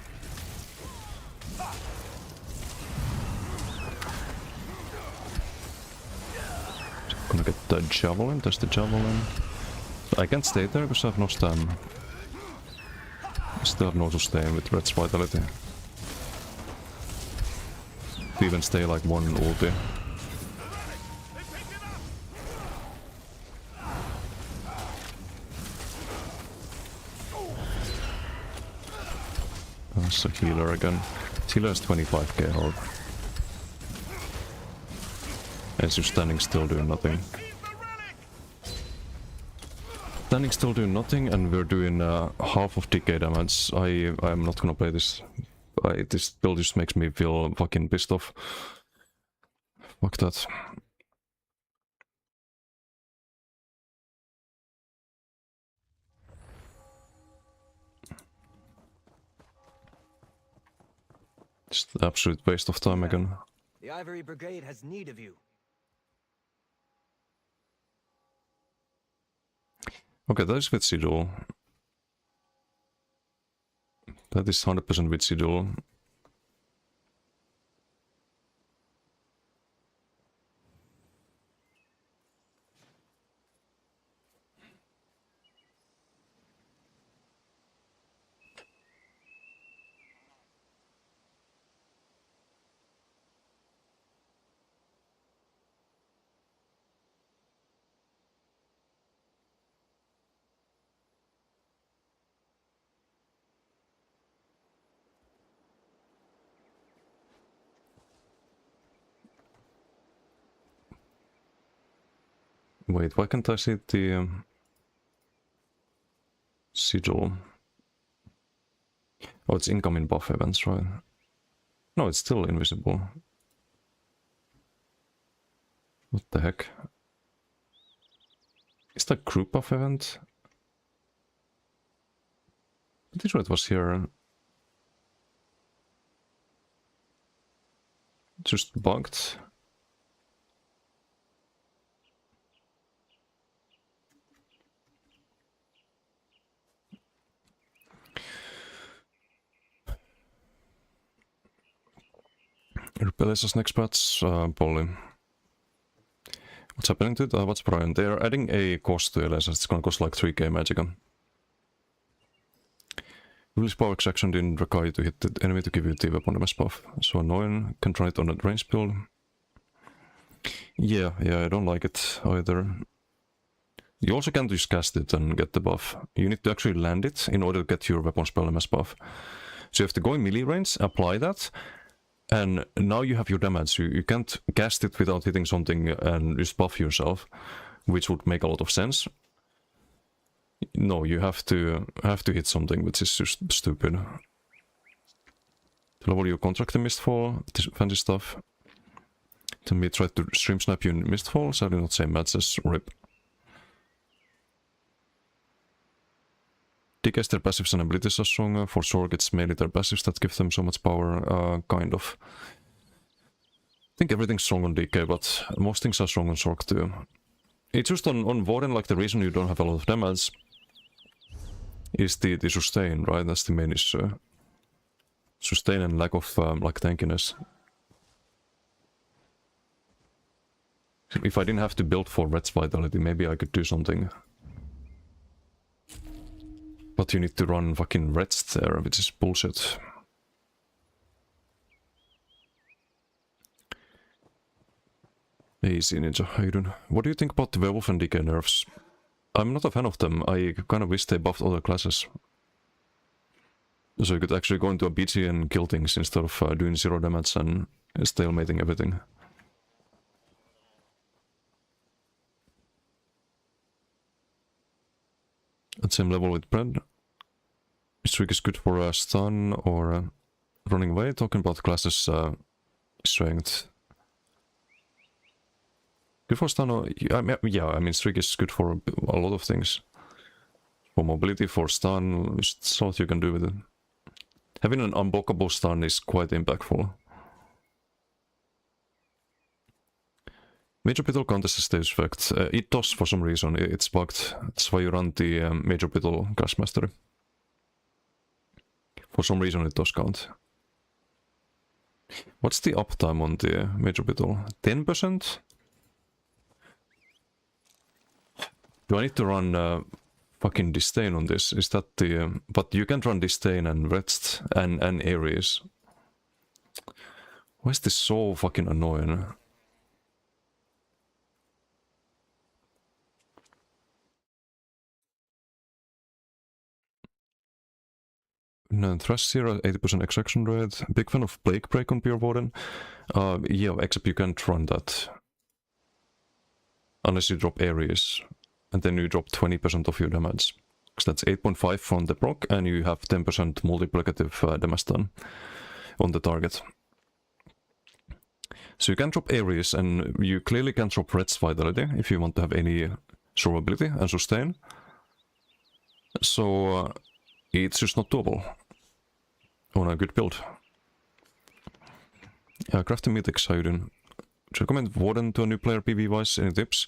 Gonna get the javelin, there's the javelin. I can't stay there because I have no stam. I still have no sustain with Red's vitality. To even stay like one ulti. That's a healer again. Healer has 25k health. As you're standing still doing nothing. Standing still doing nothing, and we're doing half of DK damage. I'm not gonna play this. This build just makes me feel fucking pissed off. Fuck that. Just absolute waste of time again. The Ivory Brigade has need of you. Okay, that is with Sidul. That is 100% with Sidul. Wait, why can't I see the sigil? Oh, it's incoming buff events, right? No, it's still invisible. What the heck? Is that group buff event? Pretty sure it was here. Just bugged. Rebellious next patch, Polly. What's happening to it? What's Brian? They're adding a cost to LS. It's gonna cost like 3k Magicka. Release power extraction didn't require you to hit the enemy to give you the weapon damage buff. So annoying. Can try it on that range build. Yeah, I don't like it either. You also can't just cast it and get the buff. You need to actually land it in order to get your weapon spell damage buff. So you have to go in melee range, apply that, and now you have your damage. You can't cast it without hitting something and just buff yourself, which would make a lot of sense. No, you have to hit something, which is just stupid. To level your contract in Mistfall, this fancy stuff. Then we tried to stream snipe you in Mistfall, sadly not same matches, rip. Decast their passives and abilities are stronger. For Sorg it's mainly their passives that give them so much power, kind of. I think everything's strong on DK, but most things are strong on Sorg too. It's just on Warden, like the reason you don't have a lot of damage is the sustain, right? That's the main issue. Sustain and lack of like tankiness. If I didn't have to build for Red's Vitality, maybe I could do something. But you need to run fucking Reds there, which is bullshit. Easy Ninja, how you doing? What do you think about the Werewolf and DK nerfs? I'm not a fan of them. I kind of wish they buffed other classes. So you could actually go into a BG and kill things instead of doing 0 damage and stalemating everything. At same level with Bread. Streak is good for stun or running away. Talking about classes strength. Good for stun or... yeah, I mean Streak is good for a lot of things. For mobility, for stun, it's a lot you can do with it. Having an unblockable stun is quite impactful. Major Beetle contest stage effect. It does for some reason, it's bugged. That's why you run the Major Beetle Clash Mastery. For some reason it does count. What's the uptime on the Major Beetle? 10%? Do I need to run fucking Disdain on this? Is that the... but you can't run Disdain and Rest and Ares. Why is this so fucking annoying? No, Thrash Zero, 80% extraction rate. Big fan of Plague Break on Pure Warden. Yeah, except you can't run that. Unless you drop Ares. And then you drop 20% of your damage. Because that's 8.5 from the proc, and you have 10% multiplicative damage done on the target. So you can drop Ares, and you clearly can drop Red's Vitality if you want to have any survivability and sustain. So it's just not doable on a good build. Crafting Mythics, how you doing? Should I recommend Warden to a new player PV-wise? Any tips?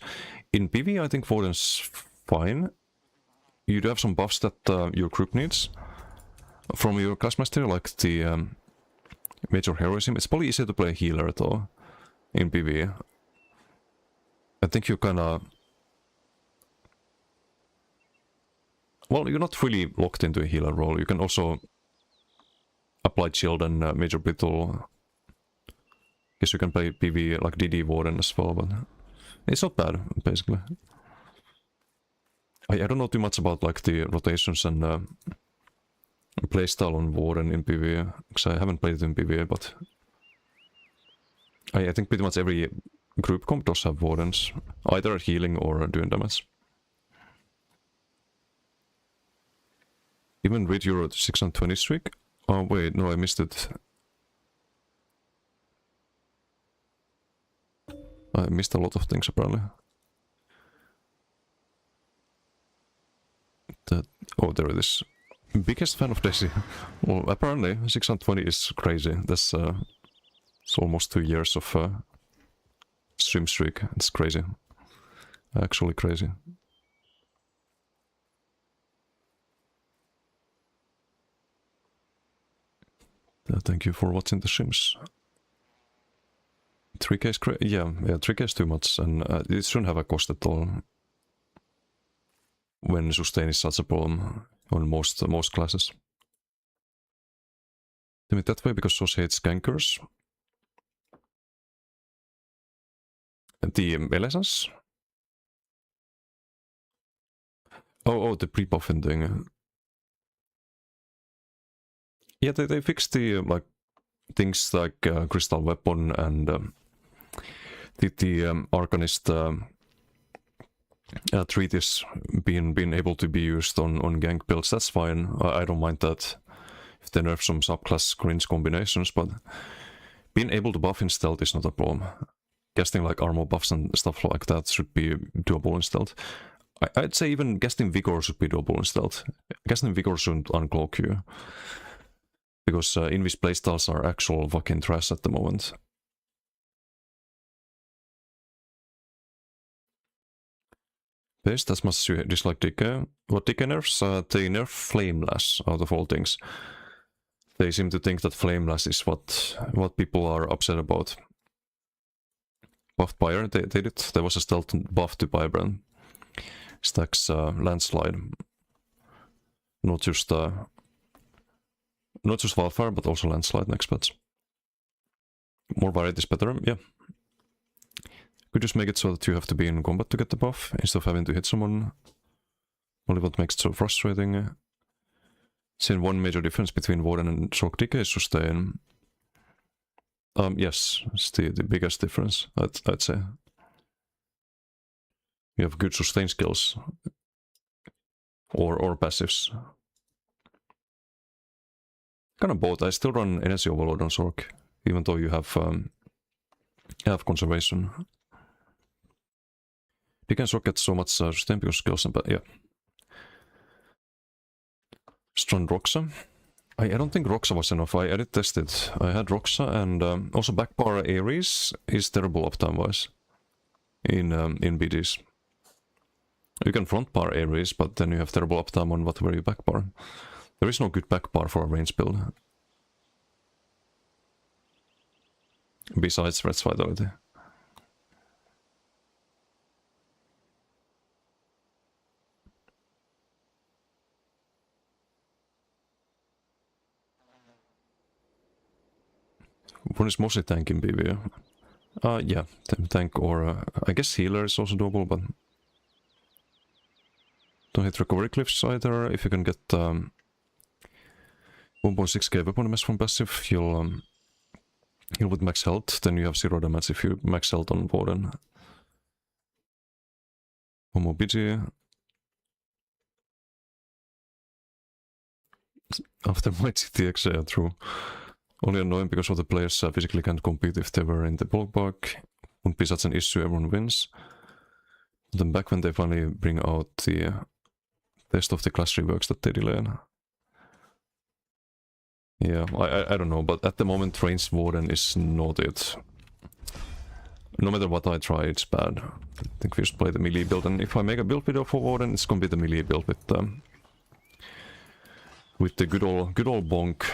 In PV, I think Warden's fine. You do have some buffs that your group needs from your class master, like the Major Heroism. It's probably easier to play healer though in PV. I think you kinda... well, you're not really locked into a healer role. You can also apply shield and Major Beetle. Guess you can play PV like DD Warden as well, but it's not bad, basically. I don't know too much about like the rotations and playstyle on Warden in PvE, because I haven't played it in PvE, but I think pretty much every group comp does have Wardens, either healing or doing damage. Even read your 620 streak? Oh wait, no, I missed it. I missed a lot of things apparently. Oh, there it is. Biggest fan of Daisy. Well, apparently 620 is crazy. That's it's almost 2 years of stream streak. It's crazy. Actually crazy. Thank you for watching the streams. 3k is yeah, 3k is too much, and it shouldn't have a cost at all. When sustain is such a problem on most classes. Do it that way because Sos hates gankers. The LSS? Oh, the pre-buffing thing. Yeah, they fixed the like things like Crystal Weapon and the Arcanist Treatise being able to be used on gank builds. That's fine. I don't mind that if they nerf some subclass cringe combinations, but being able to buff in stealth is not a problem. Casting like armor buffs and stuff like that should be doable in stealth. I'd say even casting Vigor should be doable in stealth. Casting Vigor shouldn't uncloak you. Because Invis playstyles are actual fucking trash at the moment. Based as much as you dislike Decay. What Decay nerfs? They nerf Flamelash out of all things. They seem to think that Flamelash is what people are upset about. Buffed Pyre, they did. There was a stealth buff to Pybrand. Stacks Landslide. Not just Wildfire, but also Landslide next patch. More variety is better, yeah. Could just make it so that you have to be in combat to get the buff, instead of having to hit someone. Only what makes it so frustrating. Seeing one major difference between Warden and Shock Decay is sustain. Yes, it's the biggest difference, I'd say. You have good sustain skills. Or passives. Kind of both. I still run Energy Overload on Sork, even though you have conservation. You can Sork get so much sustain because skills and yeah. Strand Roxa. I don't think Roxa was enough. I did test it. I had Roxa and also backbar Ares is terrible uptime wise in BDs. You can front bar Ares, but then you have terrible uptime on whatever you backbar. There is no good backbar for a range build. Besides Threats Vitality. One is mostly tank in PvE. Yeah, tank or I guess healer is also doable, but don't hit recovery cliffs either. If you can get 1.6k weapon damage from passive, you'll heal with max health, then you have 0 damage if you max health on Warden. One more BG. After my GTX, yeah, true. Only annoying because all the players physically can't compete if they were in the bulk bug. Wouldn't be such an issue, everyone wins. But then back when they finally bring out the test of the class reworks that they delayed. Yeah, I don't know, but at the moment Ranged Warden is not it. No matter what I try, it's bad. I think we just play the melee build, and if I make a build video for Warden, it's gonna be the melee build with the good old bonk.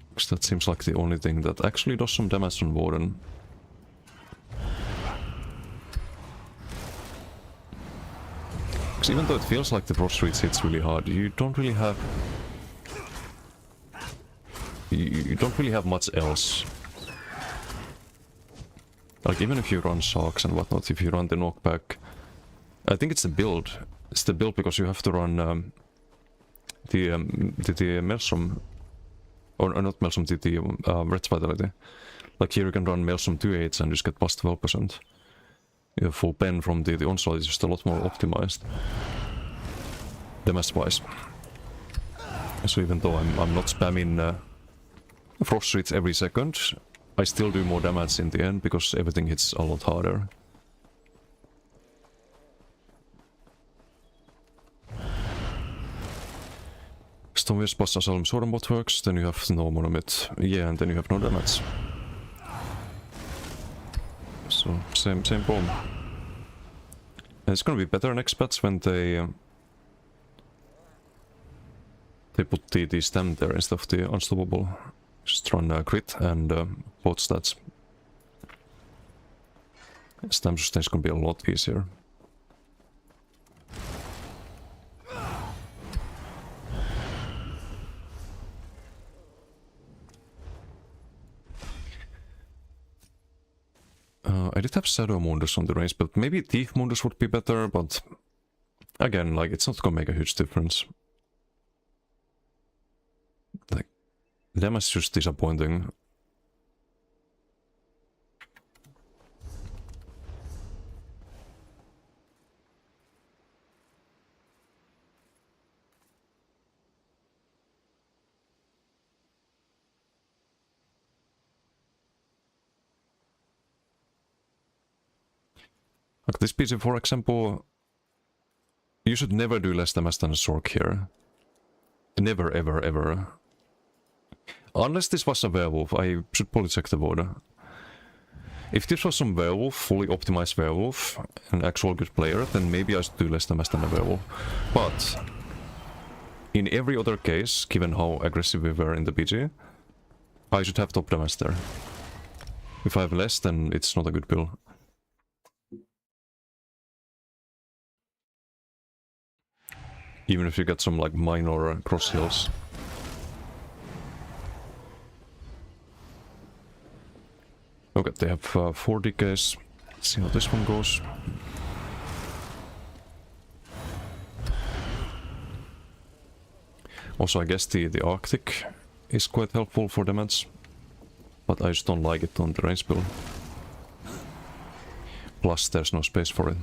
Because that seems like the only thing that actually does some damage on Warden. Because even though it feels like the Frost Streets hits really hard, you don't really have... You don't really have much else. Like, even if you run Sharks and whatnot, if you run the knockback... I think it's the build. It's the build because you have to run the Maelstrom... Or not Maelstrom, the Red Vitality. Like here you can run Maelstrom 2/8 and just get plus 12%. You have full pen from the onslaught is just a lot more optimized. Damage-wise. So even though I'm not spamming Frost Streets every second, I still do more damage in the end because everything hits a lot harder. Stonewaves plus Asylum Sword bot works, then you have no monomit. Yeah, and then you have no damage. So, same problem. And it's gonna be better next patch when they put the stem there instead of the unstoppable. Just run crit and both stats. Stam sustain is gonna be a lot easier. I did have Shadow Mundus on the range, but maybe Thief Mundus would be better, but again, like, it's not gonna make a huge difference. Like, damage is just disappointing. Like this PC, for example, you should never do less damage than a Sork here. Never, ever, ever. Unless this was a werewolf, I should probably check the border. If this was some werewolf, fully optimized werewolf, an actual good player, then maybe I should do less damage than a werewolf. But in every other case, given how aggressive we were in the PG, I should have top damage there. If I have less, then it's not a good build. Even if you get some like minor cross heals. Okay, they have 4 decays. Let's see how this one goes. Also, I guess the Arctic is quite helpful for damage, but I just don't like it on the range build. Plus, there's no space for it.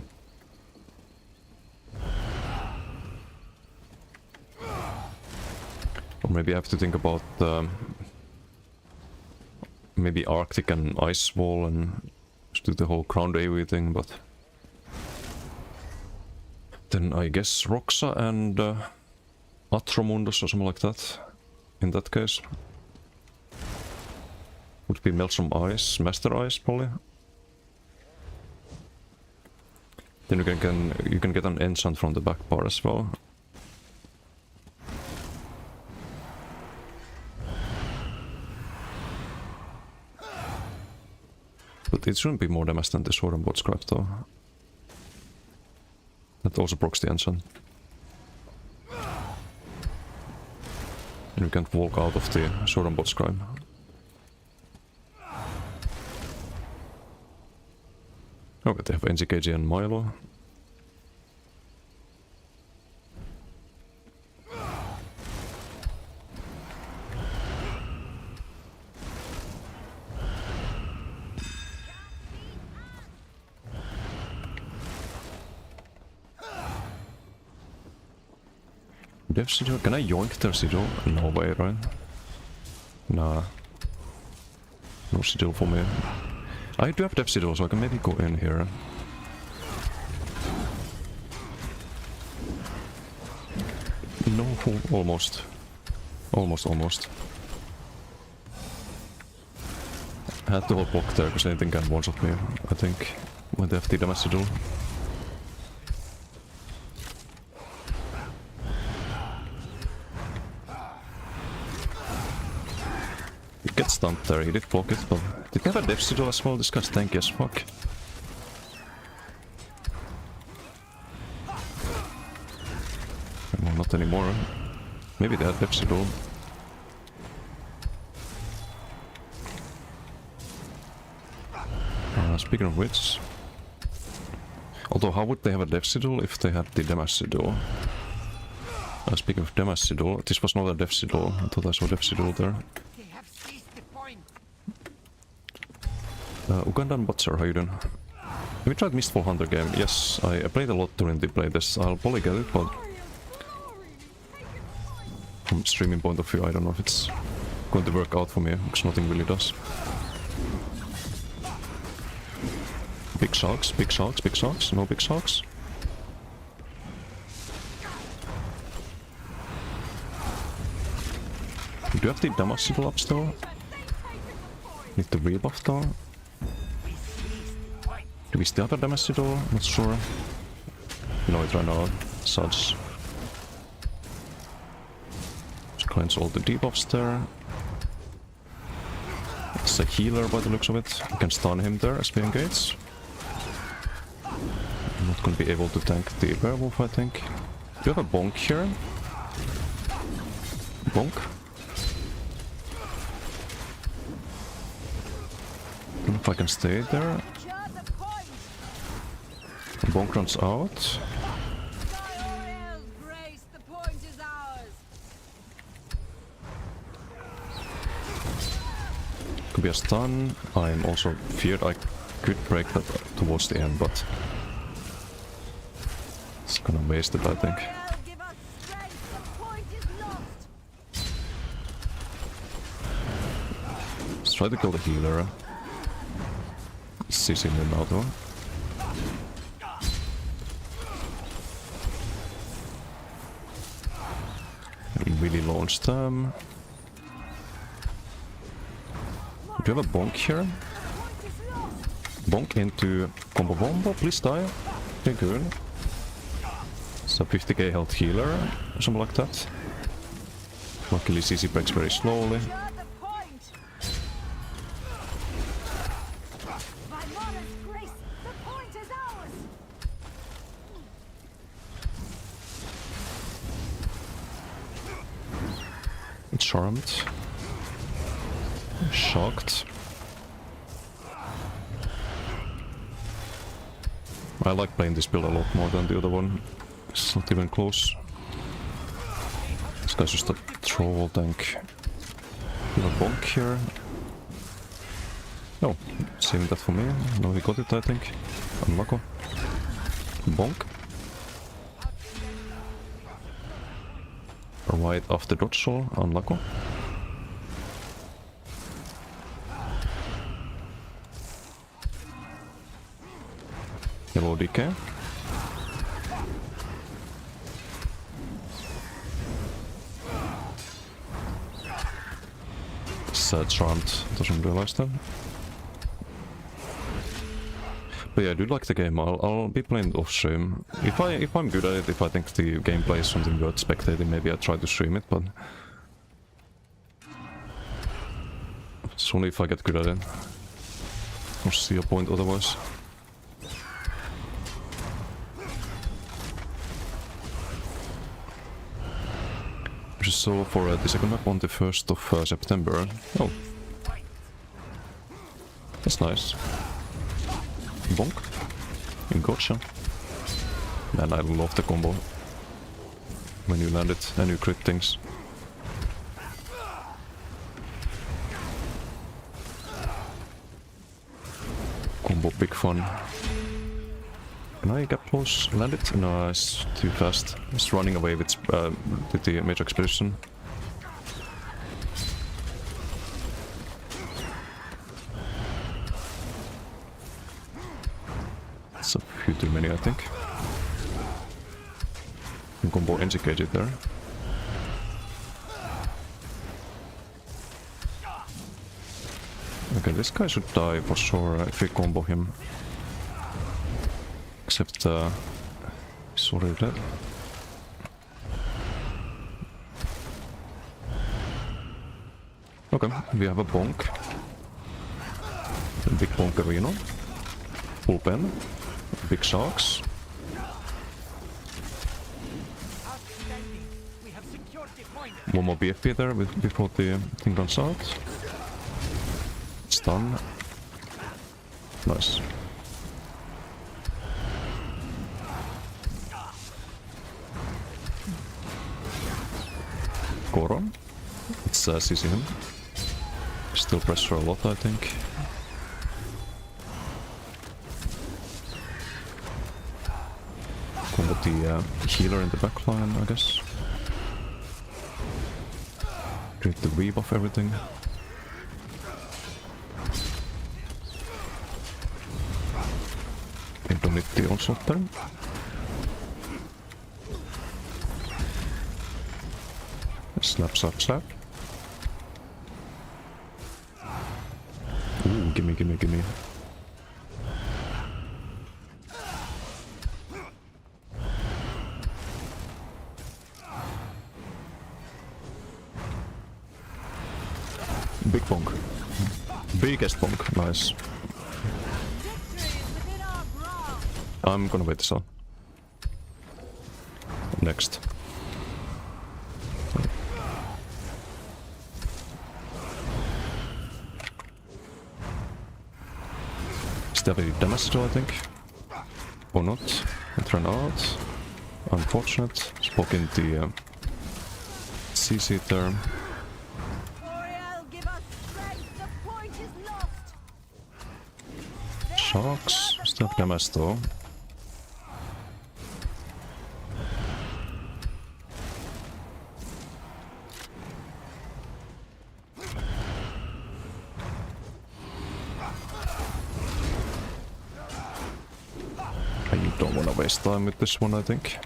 Or maybe I have to think about maybe Arctic and Ice Wall and just do the whole Crowned AoE thing, but then I guess Roxa and Atromundus or something like that, in that case. Would be Melt some Ice, Master Ice probably. Then you can get an enchant from the back part as well. But it shouldn't be more damage than the Sword and Bot Scribe though. That also procs the enchant. And you can't walk out of the Sword and Bot Scribe. Okay, they have NGKG and Milo. Dev Sigil? Can I yoink their Sigil? No way, right? Nah. No Sigil for me. I do have Dev Sigil, so I can maybe go in here. No, almost. Almost. I had to hold block there, because anything can one-shot me, I think, when they have the damage Sigil. Get stunned there, he did block it, but did he have a Dev Sigil as well? This guy's tanky as fuck. Well, not anymore. Maybe they had Dev Sigil. Speaking of which... Although, how would they have a Dev Sigil if they had the damage Sigil? Speaking of damage Sigil, this was not a Dev Sigil. I thought I saw Dev Sigil there. Ugandan Butcher, how you doing? Have you tried Mistfall Hunter game? Yes, I played a lot during the playtest. I'll probably get it, but from streaming point of view, I don't know if it's going to work out for me, because nothing really does. Big sharks, no big sharks. Do you have the damage Sigil up still? Need the rebuff though. Do we still have a damage Sigil? Not sure. No, it ran out. Suds. Just cleanse all the debuffs there. He's a healer by the looks of it. We can stun him there as we engage. I'm not gonna be able to tank the werewolf, I think. Do you have a bonk here? Bonk? I don't know if I can stay there. Secure the point. Bonk runs out. Sky Oriel's grace, the point is ours. Could be a stun. I'm also feared I could break that towards the end, but it's gonna waste it, I think. Oriel, give us strength. The point is lost. Let's try to kill the healer. CC him now though. Really launch them. Do you have a bonk here? Point is lost. Bonk into combo bombo, please die. Okay, good. It's a 50k health healer, or something like that. Luckily CC breaks very slowly. Secure the point. By Mara's grace, the point is ours. Charmed. Shocked. I like playing this build a lot more than the other one. It's not even close. This guy's just a troll tank. We have a bonk here. No, saving that for me. No, he got it, I think. Unlucky. Bonk. Right after dodge soul, unlucky. Yellow DK. Charmed doesn't realize that. But yeah, I do like the game. I'll be playing it off stream. If I'm good at it, if I think the gameplay is something worth spectating, maybe I try to stream it, but it's only if I get good at it. I don't see a point otherwise. Just so for the second map on the 1st of September. Oh. That's nice. Bonk. Gotcha. Man, I love the combo. When you land it and you crit things. Combo big fun. Can I get close? Land it? No, it's too fast. It's running away with the major explosion. It's a few too many, I think. Can combo NGK it there. Okay, this guy should die for sure if we combo him. Except, he's already dead. Okay, we have a bonk. A big bonk arena. Full pen. Big sharks. Outstanding. We have secured the point. One more BFP there before the thing runs out. Stun. Nice. Goron. Let's CC him. Still pressure a lot, I think. Combo the healer in the backline, I guess. Create the weave of everything. I don't need the onslaught there. Slap, slap, slap. Ooh, gimme, gimme, gimme. Big bonk. Biggest bonk, nice. Victory is within our grasp. I'm gonna wait this out. Next. Steady damage though, I think. Or not. It ran out. Unfortunate. Spoke in the CC there. Oriel, give us strength. The point is lost. Sharks. Still have damage though. I don't wanna waste time with this one, I think.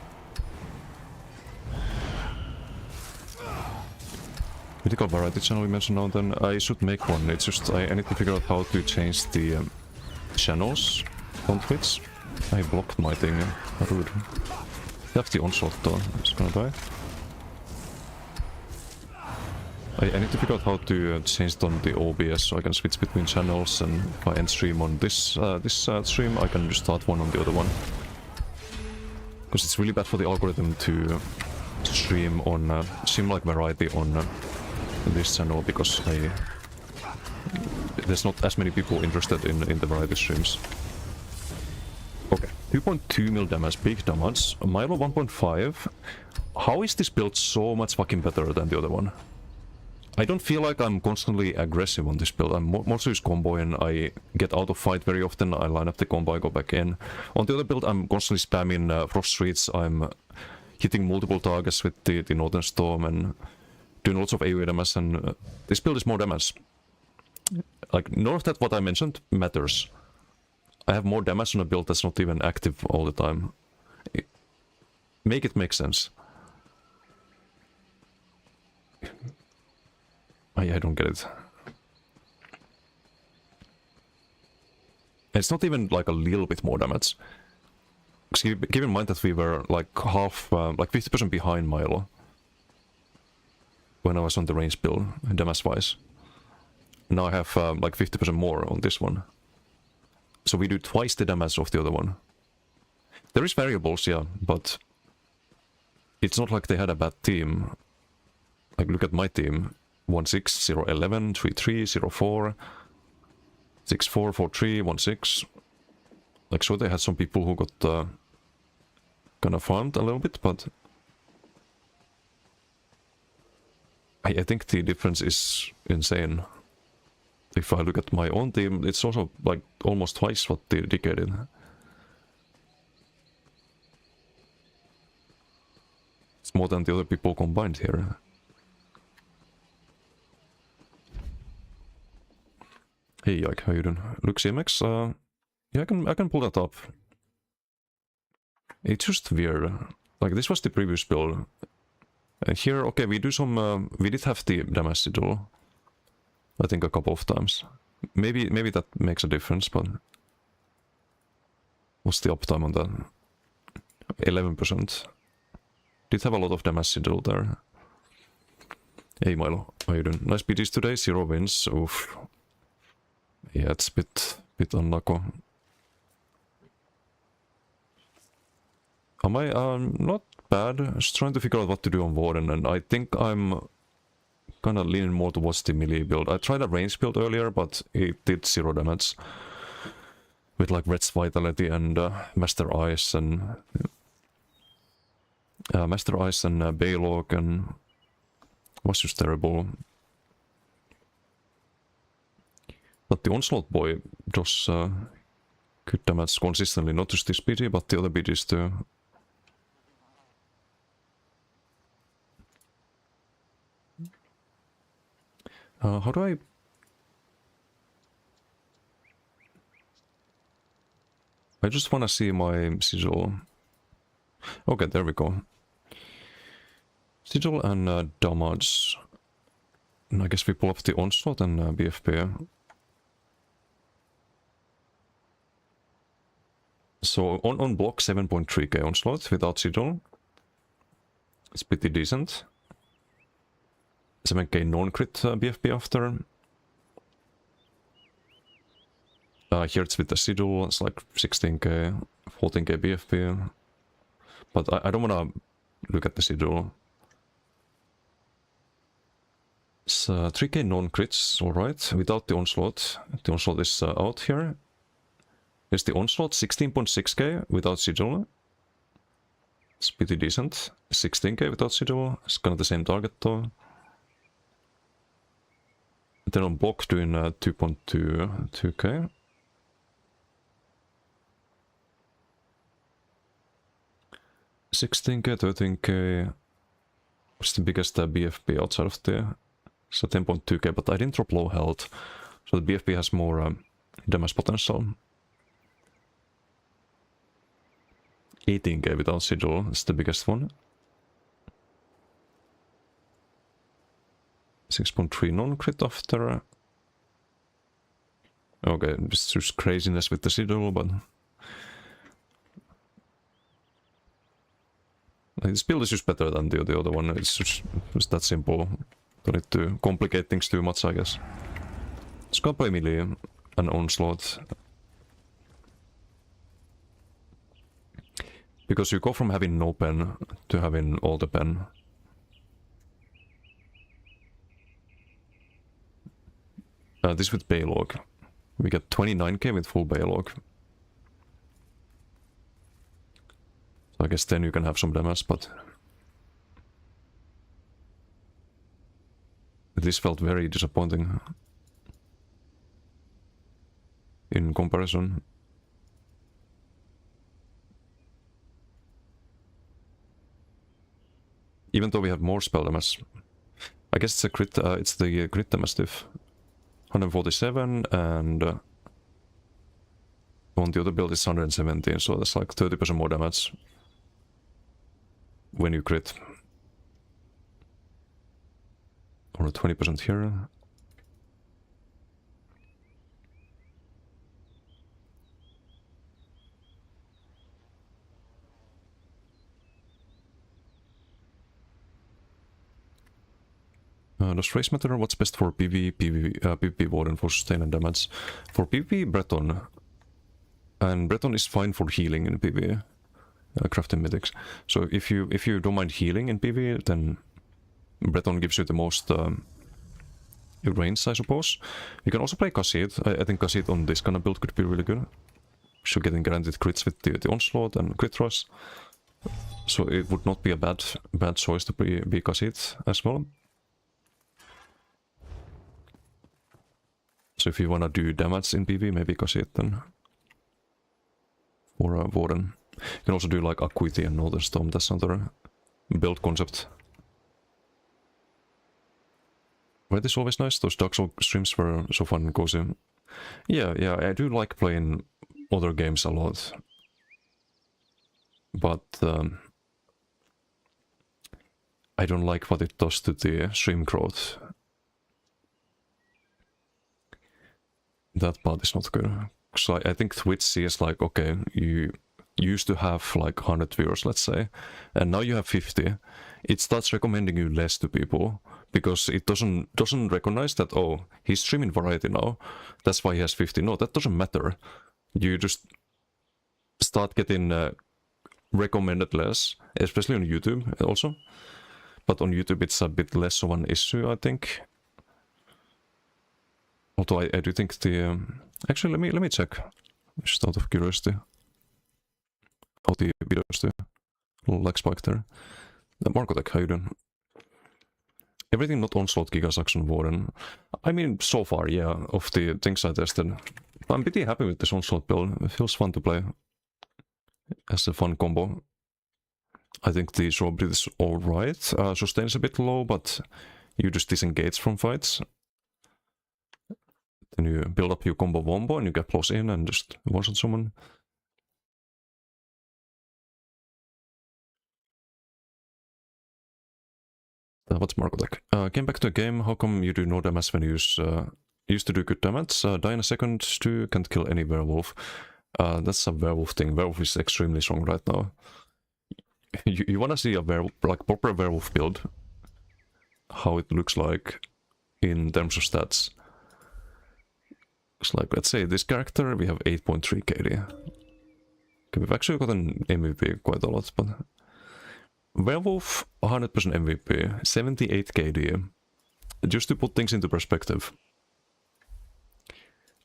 Mythical variety channel we mentioned now and then. I should make one. It's just I need to figure out how to change the channels on Twitch. I blocked my thing. Rude. Have the onslaught though. It's gonna die. I need to figure out how to change it on the OBS so I can switch between channels, and if I end stream on this stream, I can just start one on the other one. Because it's really bad for the algorithm to stream on sim-like variety on this channel, because there's not as many people interested in the variety streams. Okay, 2.2 mil damage, big damage. Milo 1.5. How is this build so much fucking better than the other one? I don't feel like I'm constantly aggressive on this build. I'm mostly use combo and I get out of fight very often. I line up the combo, I go back in. On the other build, I'm constantly spamming Frost Streets. I'm hitting multiple targets with the Northern Storm and doing lots of AoE damage, and this build is more damage. Like, none of that what I mentioned matters. I have more damage on a build that's not even active all the time. Make it make sense. I don't get it. It's not even like a little bit more damage. Keep in mind that we were like half, like 50% behind Milo when I was on the range build, damage-wise. Now I have like 50% more on this one. So we do twice the damage of the other one. There is variables, yeah, but it's not like they had a bad team. Like, look at my team. 1-6, 0-11, 3-3, 0-4, 6-4, 4-3, 1-6. Like, sure, they had some people who got kind of farmed a little bit, but I think the difference is insane. If I look at my own team, it's also like almost twice what the DK did. It's more than the other people combined here. Hey Yike, how you doing? Look, CMX, yeah, I can pull that up. It's just weird. Like, this was the previous build. And here, okay, we do some, we did have the damage sigil. I think a couple of times. Maybe that makes a difference, but what's the uptime on that? 11%. Did have a lot of damage sigil there. Hey Milo, how you doing? Nice BGs today, 0 wins. Oof. Yeah, it's a bit unlucky. Am I? Not bad. Just trying to figure out what to do on Warden, and I think I'm kind of leaning more towards the melee build. I tried a range build earlier, but it did 0 damage. With like Red's Vitality and Master Ice and... Master Ice and Baylog, and... was just terrible. But the Onslaught Boy does good damage consistently, not just this BG, but the other BGs too. How do I... I just wanna see my sigil. Okay, there we go. Sigil and damage. And I guess we pull up the Onslaught and BFP. So on block 7.3k Onslaught without sigil. It's pretty decent. 7k non-crit BFP after. Here it's with the Sigil, it's like 16k, 14k BFP. But I don't wanna look at the Sigil. It's 3k non-crits, alright, without the Onslaught. The Onslaught is out here. There's the Onslaught, 16.6k without Sigil. It's pretty decent. 16k without Sigil, it's kind of the same target though. Then on block doing 2.2k. $16k, 13k. What's the biggest BFP outside of the... So 10.2k, but I didn't drop low health. So the BFP has more damage potential. 18k without Sigil, it's the biggest one. 6.3 non-crit after. Okay, it's just craziness with the Sigil, but... This build is just better than the other one, it's just that simple. Don't need to complicate things too much, I guess. Let's go play melee and Onslaught. Because you go from having no pen to having all the pen. This with Baylog. We get 29k with full Baylog. So I guess then you can have some damage, but... This felt very disappointing. In comparison. Even though we have more spell damage. I guess it's a crit, it's the crit damage diff. 147 and on the other build is 117, so that's like 30% more damage when you crit. Or 20% here. Does race matter? What's best for PvP Warden for sustain and damage? For PvP, Breton. And Breton is fine for healing in PvE. Crafting mythics. So if you don't mind healing in PvE, then Breton gives you the most range, I suppose. You can also play Kha'Zit. I think Kha'Zit on this kind of build could be really good. So getting granted crits with the Onslaught and crit rush. So it would not be a bad choice to be Kha'Zit as well. So if you wanna do damage in PvE, maybe Kha'Zit then. Or Warden. You can also do like Acuity and Northern Storm, that's another build concept. Red is always nice, those Dark Souls streams were so fun and cozy. Yeah, I do like playing other games a lot. But I don't like what it does to the stream growth. That part is not good. So I think Twitch sees like, okay, you used to have like 100 viewers, let's say, and now you have 50. It starts recommending you less to people because it doesn't recognize that, oh, he's streaming variety now, that's why he has 50. No, that doesn't matter. You just start getting recommended less, especially on YouTube also. But on YouTube it's a bit less of an issue, I think. Although I do think the... actually, let me check, just out of curiosity. How the videos do. Little lag spike there. Markotech, how you doing? Everything not Onslaught, Giga Saxon, Warden. I mean, so far, yeah, of the things I tested. I'm pretty happy with this Onslaught build. It feels fun to play. As a fun combo. I think the Shroud is alright. Sustain is a bit low, but you just disengage from fights. Then you build up your combo wombo and you get close in and just one-shot someone. What's Markotech? Came back to the game, how come you do no damage when you used to do good damage? Die in a second, 2, can't kill any werewolf. That's a werewolf thing. Werewolf is extremely strong right now. You wanna see a werewolf, like proper werewolf build, how it looks like in terms of stats. Looks like, let's say this character, we have 8.3 KD. Okay, we've actually gotten MVP quite a lot, but... Werewolf, 100% MVP, 78 KD. Just to put things into perspective.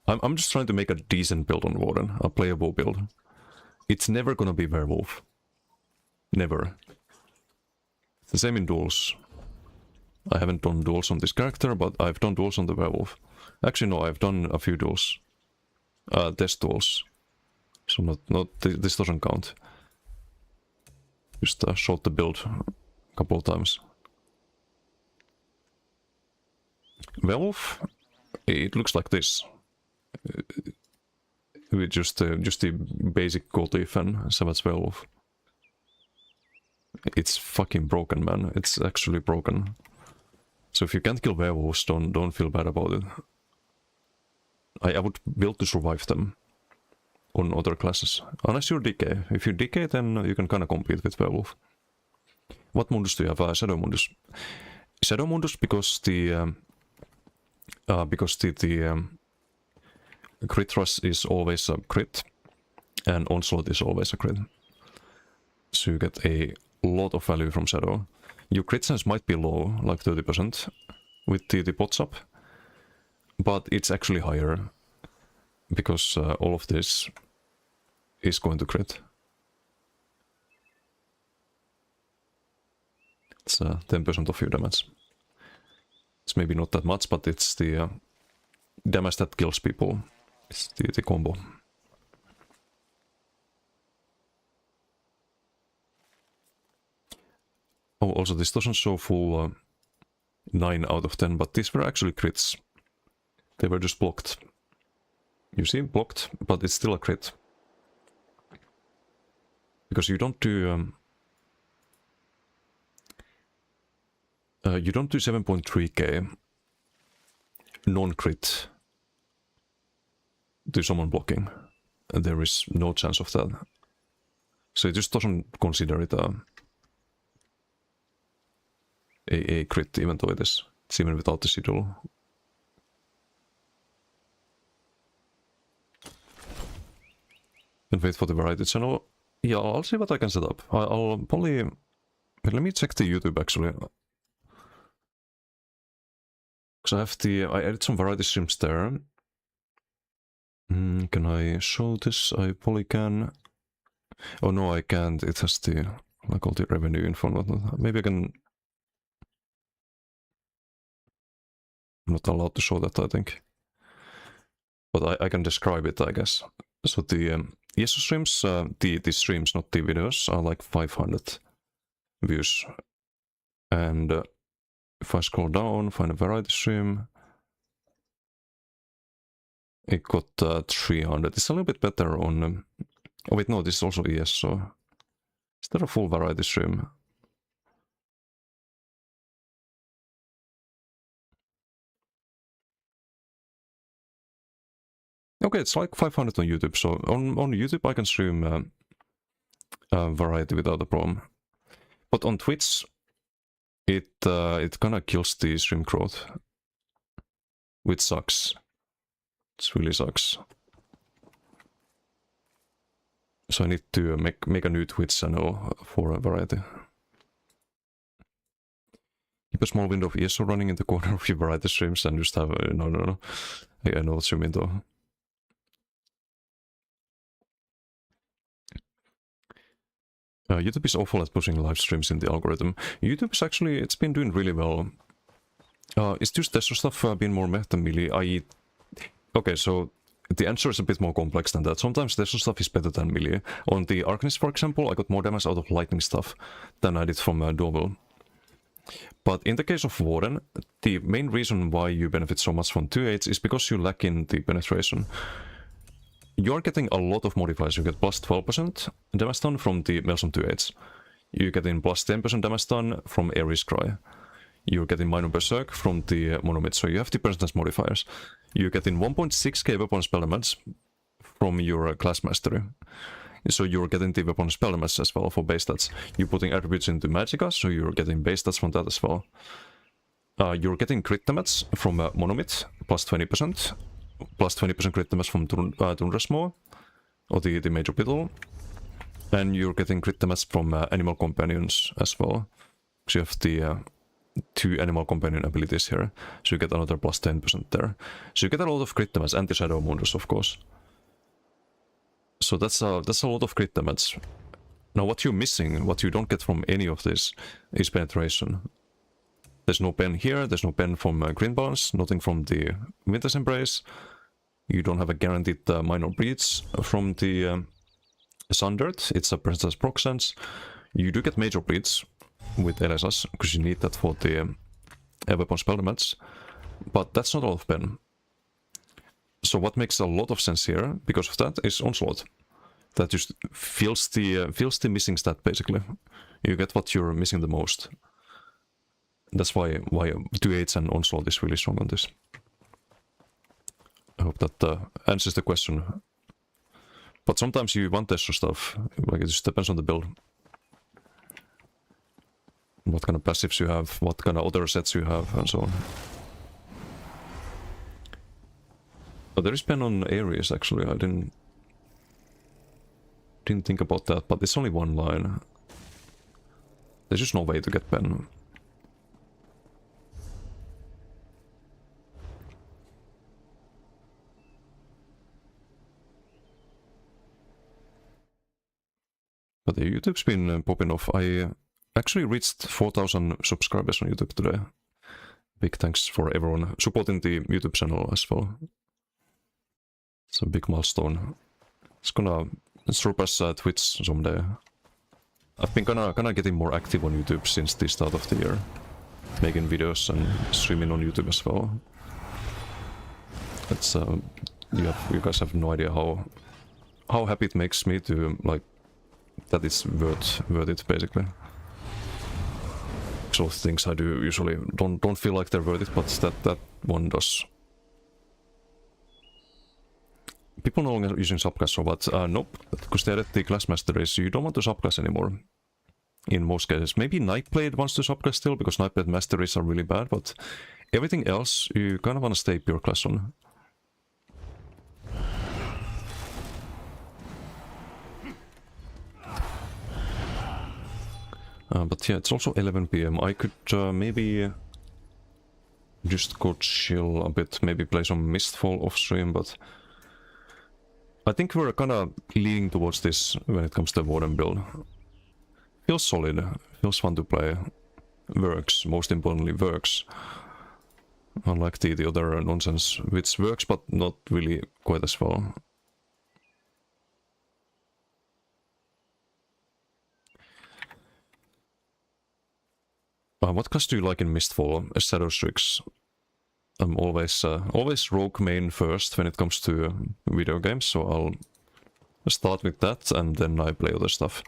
I'm just trying to make a decent build on Warden, a playable build. It's never gonna be Werewolf. Never. It's the same in duels. I haven't done duels on this character, but I've done duels on the Werewolf. Actually, no, I've done a few duels. Test duels. So this doesn't count. Just shot the build a couple of times. Werewolf, it looks like this. With just the basic Gotif and Savage Werewolf. It's fucking broken, man. It's actually broken. So if you can't kill werewolves, don't feel bad about it. I would build to survive them on other classes. Unless you're DK. If you DK, then you can kind of compete with werewolf. What Mundus do you have? Shadow Mundus. Shadow Mundus because the crit rush is always a crit, and onslaught is always a crit. So you get a lot of value from Shadow. Your crit chance might be low, like 30%, with the pots up, but it's actually higher, because all of this is going to crit. It's 10% of your damage. It's maybe not that much, but it's the damage that kills people. It's the combo. Oh, also this doesn't show full 9 out of 10, but these were actually crits. They were just blocked. You see, blocked, but it's still a crit. Because you don't do... you don't do 7.3k non-crit to someone blocking. There is no chance of that. So it just doesn't consider it a crit, even though it's even without the sigil. And wait for the variety channel. Yeah, I'll see what I can set up. I'll probably... Let me check the YouTube actually. Because I added some variety streams there. Can I show this? I probably can. Oh no, I can't. It has the, like, all the revenue info and whatnot. Maybe I can... I'm not allowed to show that, I think. But I can describe it, I guess. So the ESO streams, the streams, not the videos, are like 500 views. And if I scroll down, find a variety stream, it got 300. It's a little bit better on... oh wait, no, this is also ESO. Is there a full variety stream? Okay, it's like 500 on YouTube, so on YouTube I can stream variety without a problem. But on Twitch, it kinda kills the stream growth, which sucks. It really sucks. So I need to make a new Twitch channel for a variety. Keep a small window of ESO running in the corner of your variety streams and just have... no. I know what you mean though. YouTube is awful at pushing live streams in the algorithm. YouTube is actually, it's been doing really well. Is just Tesla stuff been more meta melee, okay, so the answer is a bit more complex than that. Sometimes Tesla stuff is better than melee. On the Arcanist, for example, I got more damage out of lightning stuff than I did from Dual. But in the case of Warden, the main reason why you benefit so much from 2/8 is because you lack in the penetration. You're getting a lot of modifiers. You get plus 12% damage done from the Maelstrom 2/8. You're getting plus 10% damage done from Ares Cry. You're getting minor berserk from the monomid, so you have the percentage modifiers. You're getting 1.6k weapon spell damage from your class mastery. So you're getting the weapon spell damage as well for base stats. You're putting attributes into Magicka, so you're getting base stats from that as well. You're getting crit damage from monomid, plus 20%. plus 20% crit damage from Tundrasmaw, or the Major Beetle. And you're getting crit damage from animal companions as well. So you have the 2 animal companion abilities here. So you get another plus 10% there. So you get a lot of crit damage, and the Shadow Moonders, of course. So that's a lot of crit damage. Now what you're missing, what you don't get from any of this, is penetration. There's no pen here, there's no pen from Green Barnes, nothing from the Winter's Embrace. You don't have a guaranteed minor breach from the Sundered, it's a Princess proc sense. You do get major breach with LSS, because you need that for the weapon spell damage. But that's not a lot of pen. So what makes a lot of sense here, because of that, is Onslaught. That just fills the missing stat, basically. You get what you're missing the most. That's why 2/8 and Onslaught is really strong on this. I hope that answers the question. But sometimes you want extra stuff, like it just depends on the build. What kind of passives you have, what kind of other sets you have, and so on. But there is pen on Ares, actually. I didn't think about that, but it's only one line. There's just no way to get pen. But the YouTube's been popping off. I actually reached 4,000 subscribers on YouTube today. Big thanks for everyone supporting the YouTube channel as well. It's a big milestone. It's gonna surpass Twitch someday. I've been kinda getting more active on YouTube since the start of the year. Making videos and streaming on YouTube as well. It's you guys have no idea how happy it makes me to, like, that it's worth it, basically. So things I do usually don't feel like they're worth it, but that one does. People no longer using subclass, so but nope, because they added the class masteries, you don't want to subclass anymore. In most cases, maybe Nightblade wants to subclass still, because Nightblade masteries are really bad, but everything else you kind of want to stay pure class on. But yeah, it's also 11 PM. I could maybe just go chill a bit, maybe play some Mistfall off stream, but I think we're kind of leaning towards this when it comes to the Warden build. Feels solid, feels fun to play, works, most importantly works. Unlike the other nonsense, which works but not really quite as well. What class do you like in Mistfall? Shadow Strix. I'm always rogue main first when it comes to video games, so I'll start with that and then I play other stuff.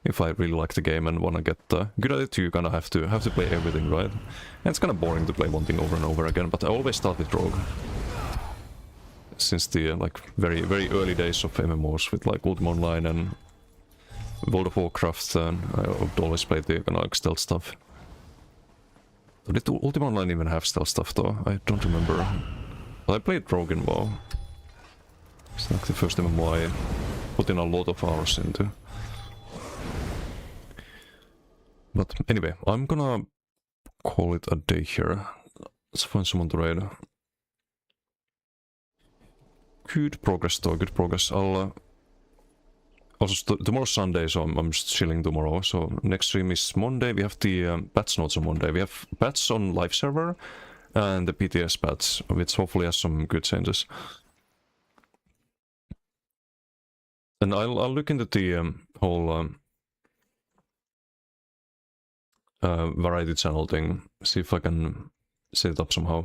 If I really like the game and wanna get good at it, you kinda have to play everything, right? And it's kinda boring to play one thing over and over again, but I always start with rogue. Since the like very early days of MMOs with like Ultima Online and World of Warcraft, and I would always play the kinda like stealth stuff. Did Ultima Online even have stealth stuff though? I don't remember. But I played Rogue in WoW. It's like the first MMO I put in a lot of hours into. But anyway, I'm gonna call it a day here. Let's find someone to raid. Good progress though, good progress. I'll... Also, tomorrow's Sunday, so I'm just chilling tomorrow. So next stream is Monday. We have the patch notes on Monday. We have patch on live server and the PTS patch, which hopefully has some good changes. And I'll look into the whole variety channel thing. See if I can set it up somehow.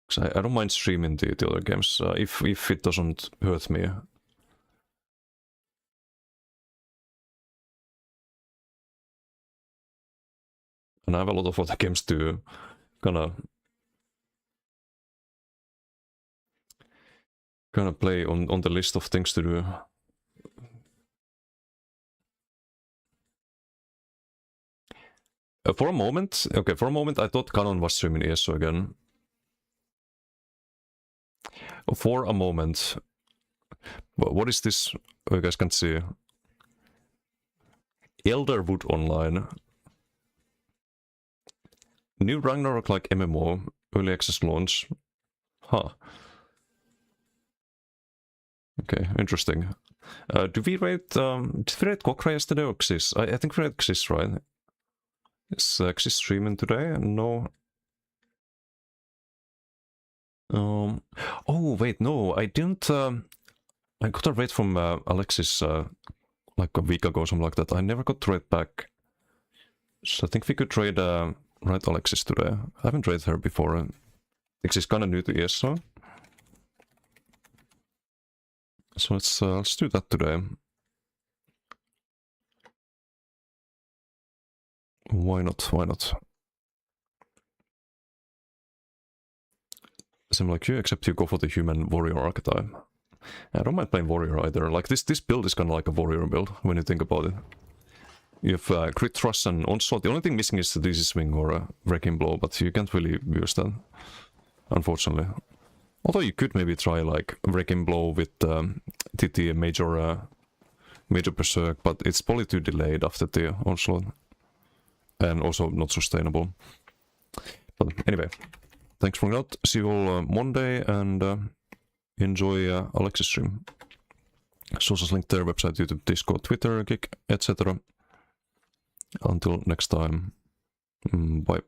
Because I don't mind streaming the other games, if it doesn't hurt me. And I have a lot of other games to kinda play on the list of things to do. For a moment I thought Canon was streaming ESO again. For a moment. What is this? You guys can't see. Elderwood Online. New Ragnarok like MMO. Early access launch. Huh. Okay, interesting. Did we rate Kokra yesterday or Xis? I think we rated Xis, right? Is Xis streaming today? No. Oh wait, no, I didn't. I got a rate from Alexis like a week ago, something like that. I never got rate back. So I think we could trade right Alexis today. I haven't traded her before. I think she's kind of new to ESO. So let's do that today. Why not? Why not? Same like you, except you go for the human warrior archetype. I don't mind playing warrior either. Like this build is kind of like a warrior build when you think about it. You have crit thrust and onslaught. The only thing missing is the DC swing or a wrecking blow, but you can't really use that, unfortunately. Although you could maybe try like wrecking blow with TT major berserk, but it's probably too delayed after the onslaught, and also not sustainable. But anyway, thanks for out. See you all Monday, and enjoy Alexis stream. Socials link their website, YouTube, Discord, Twitter, Kick, etc. Until next time, bye.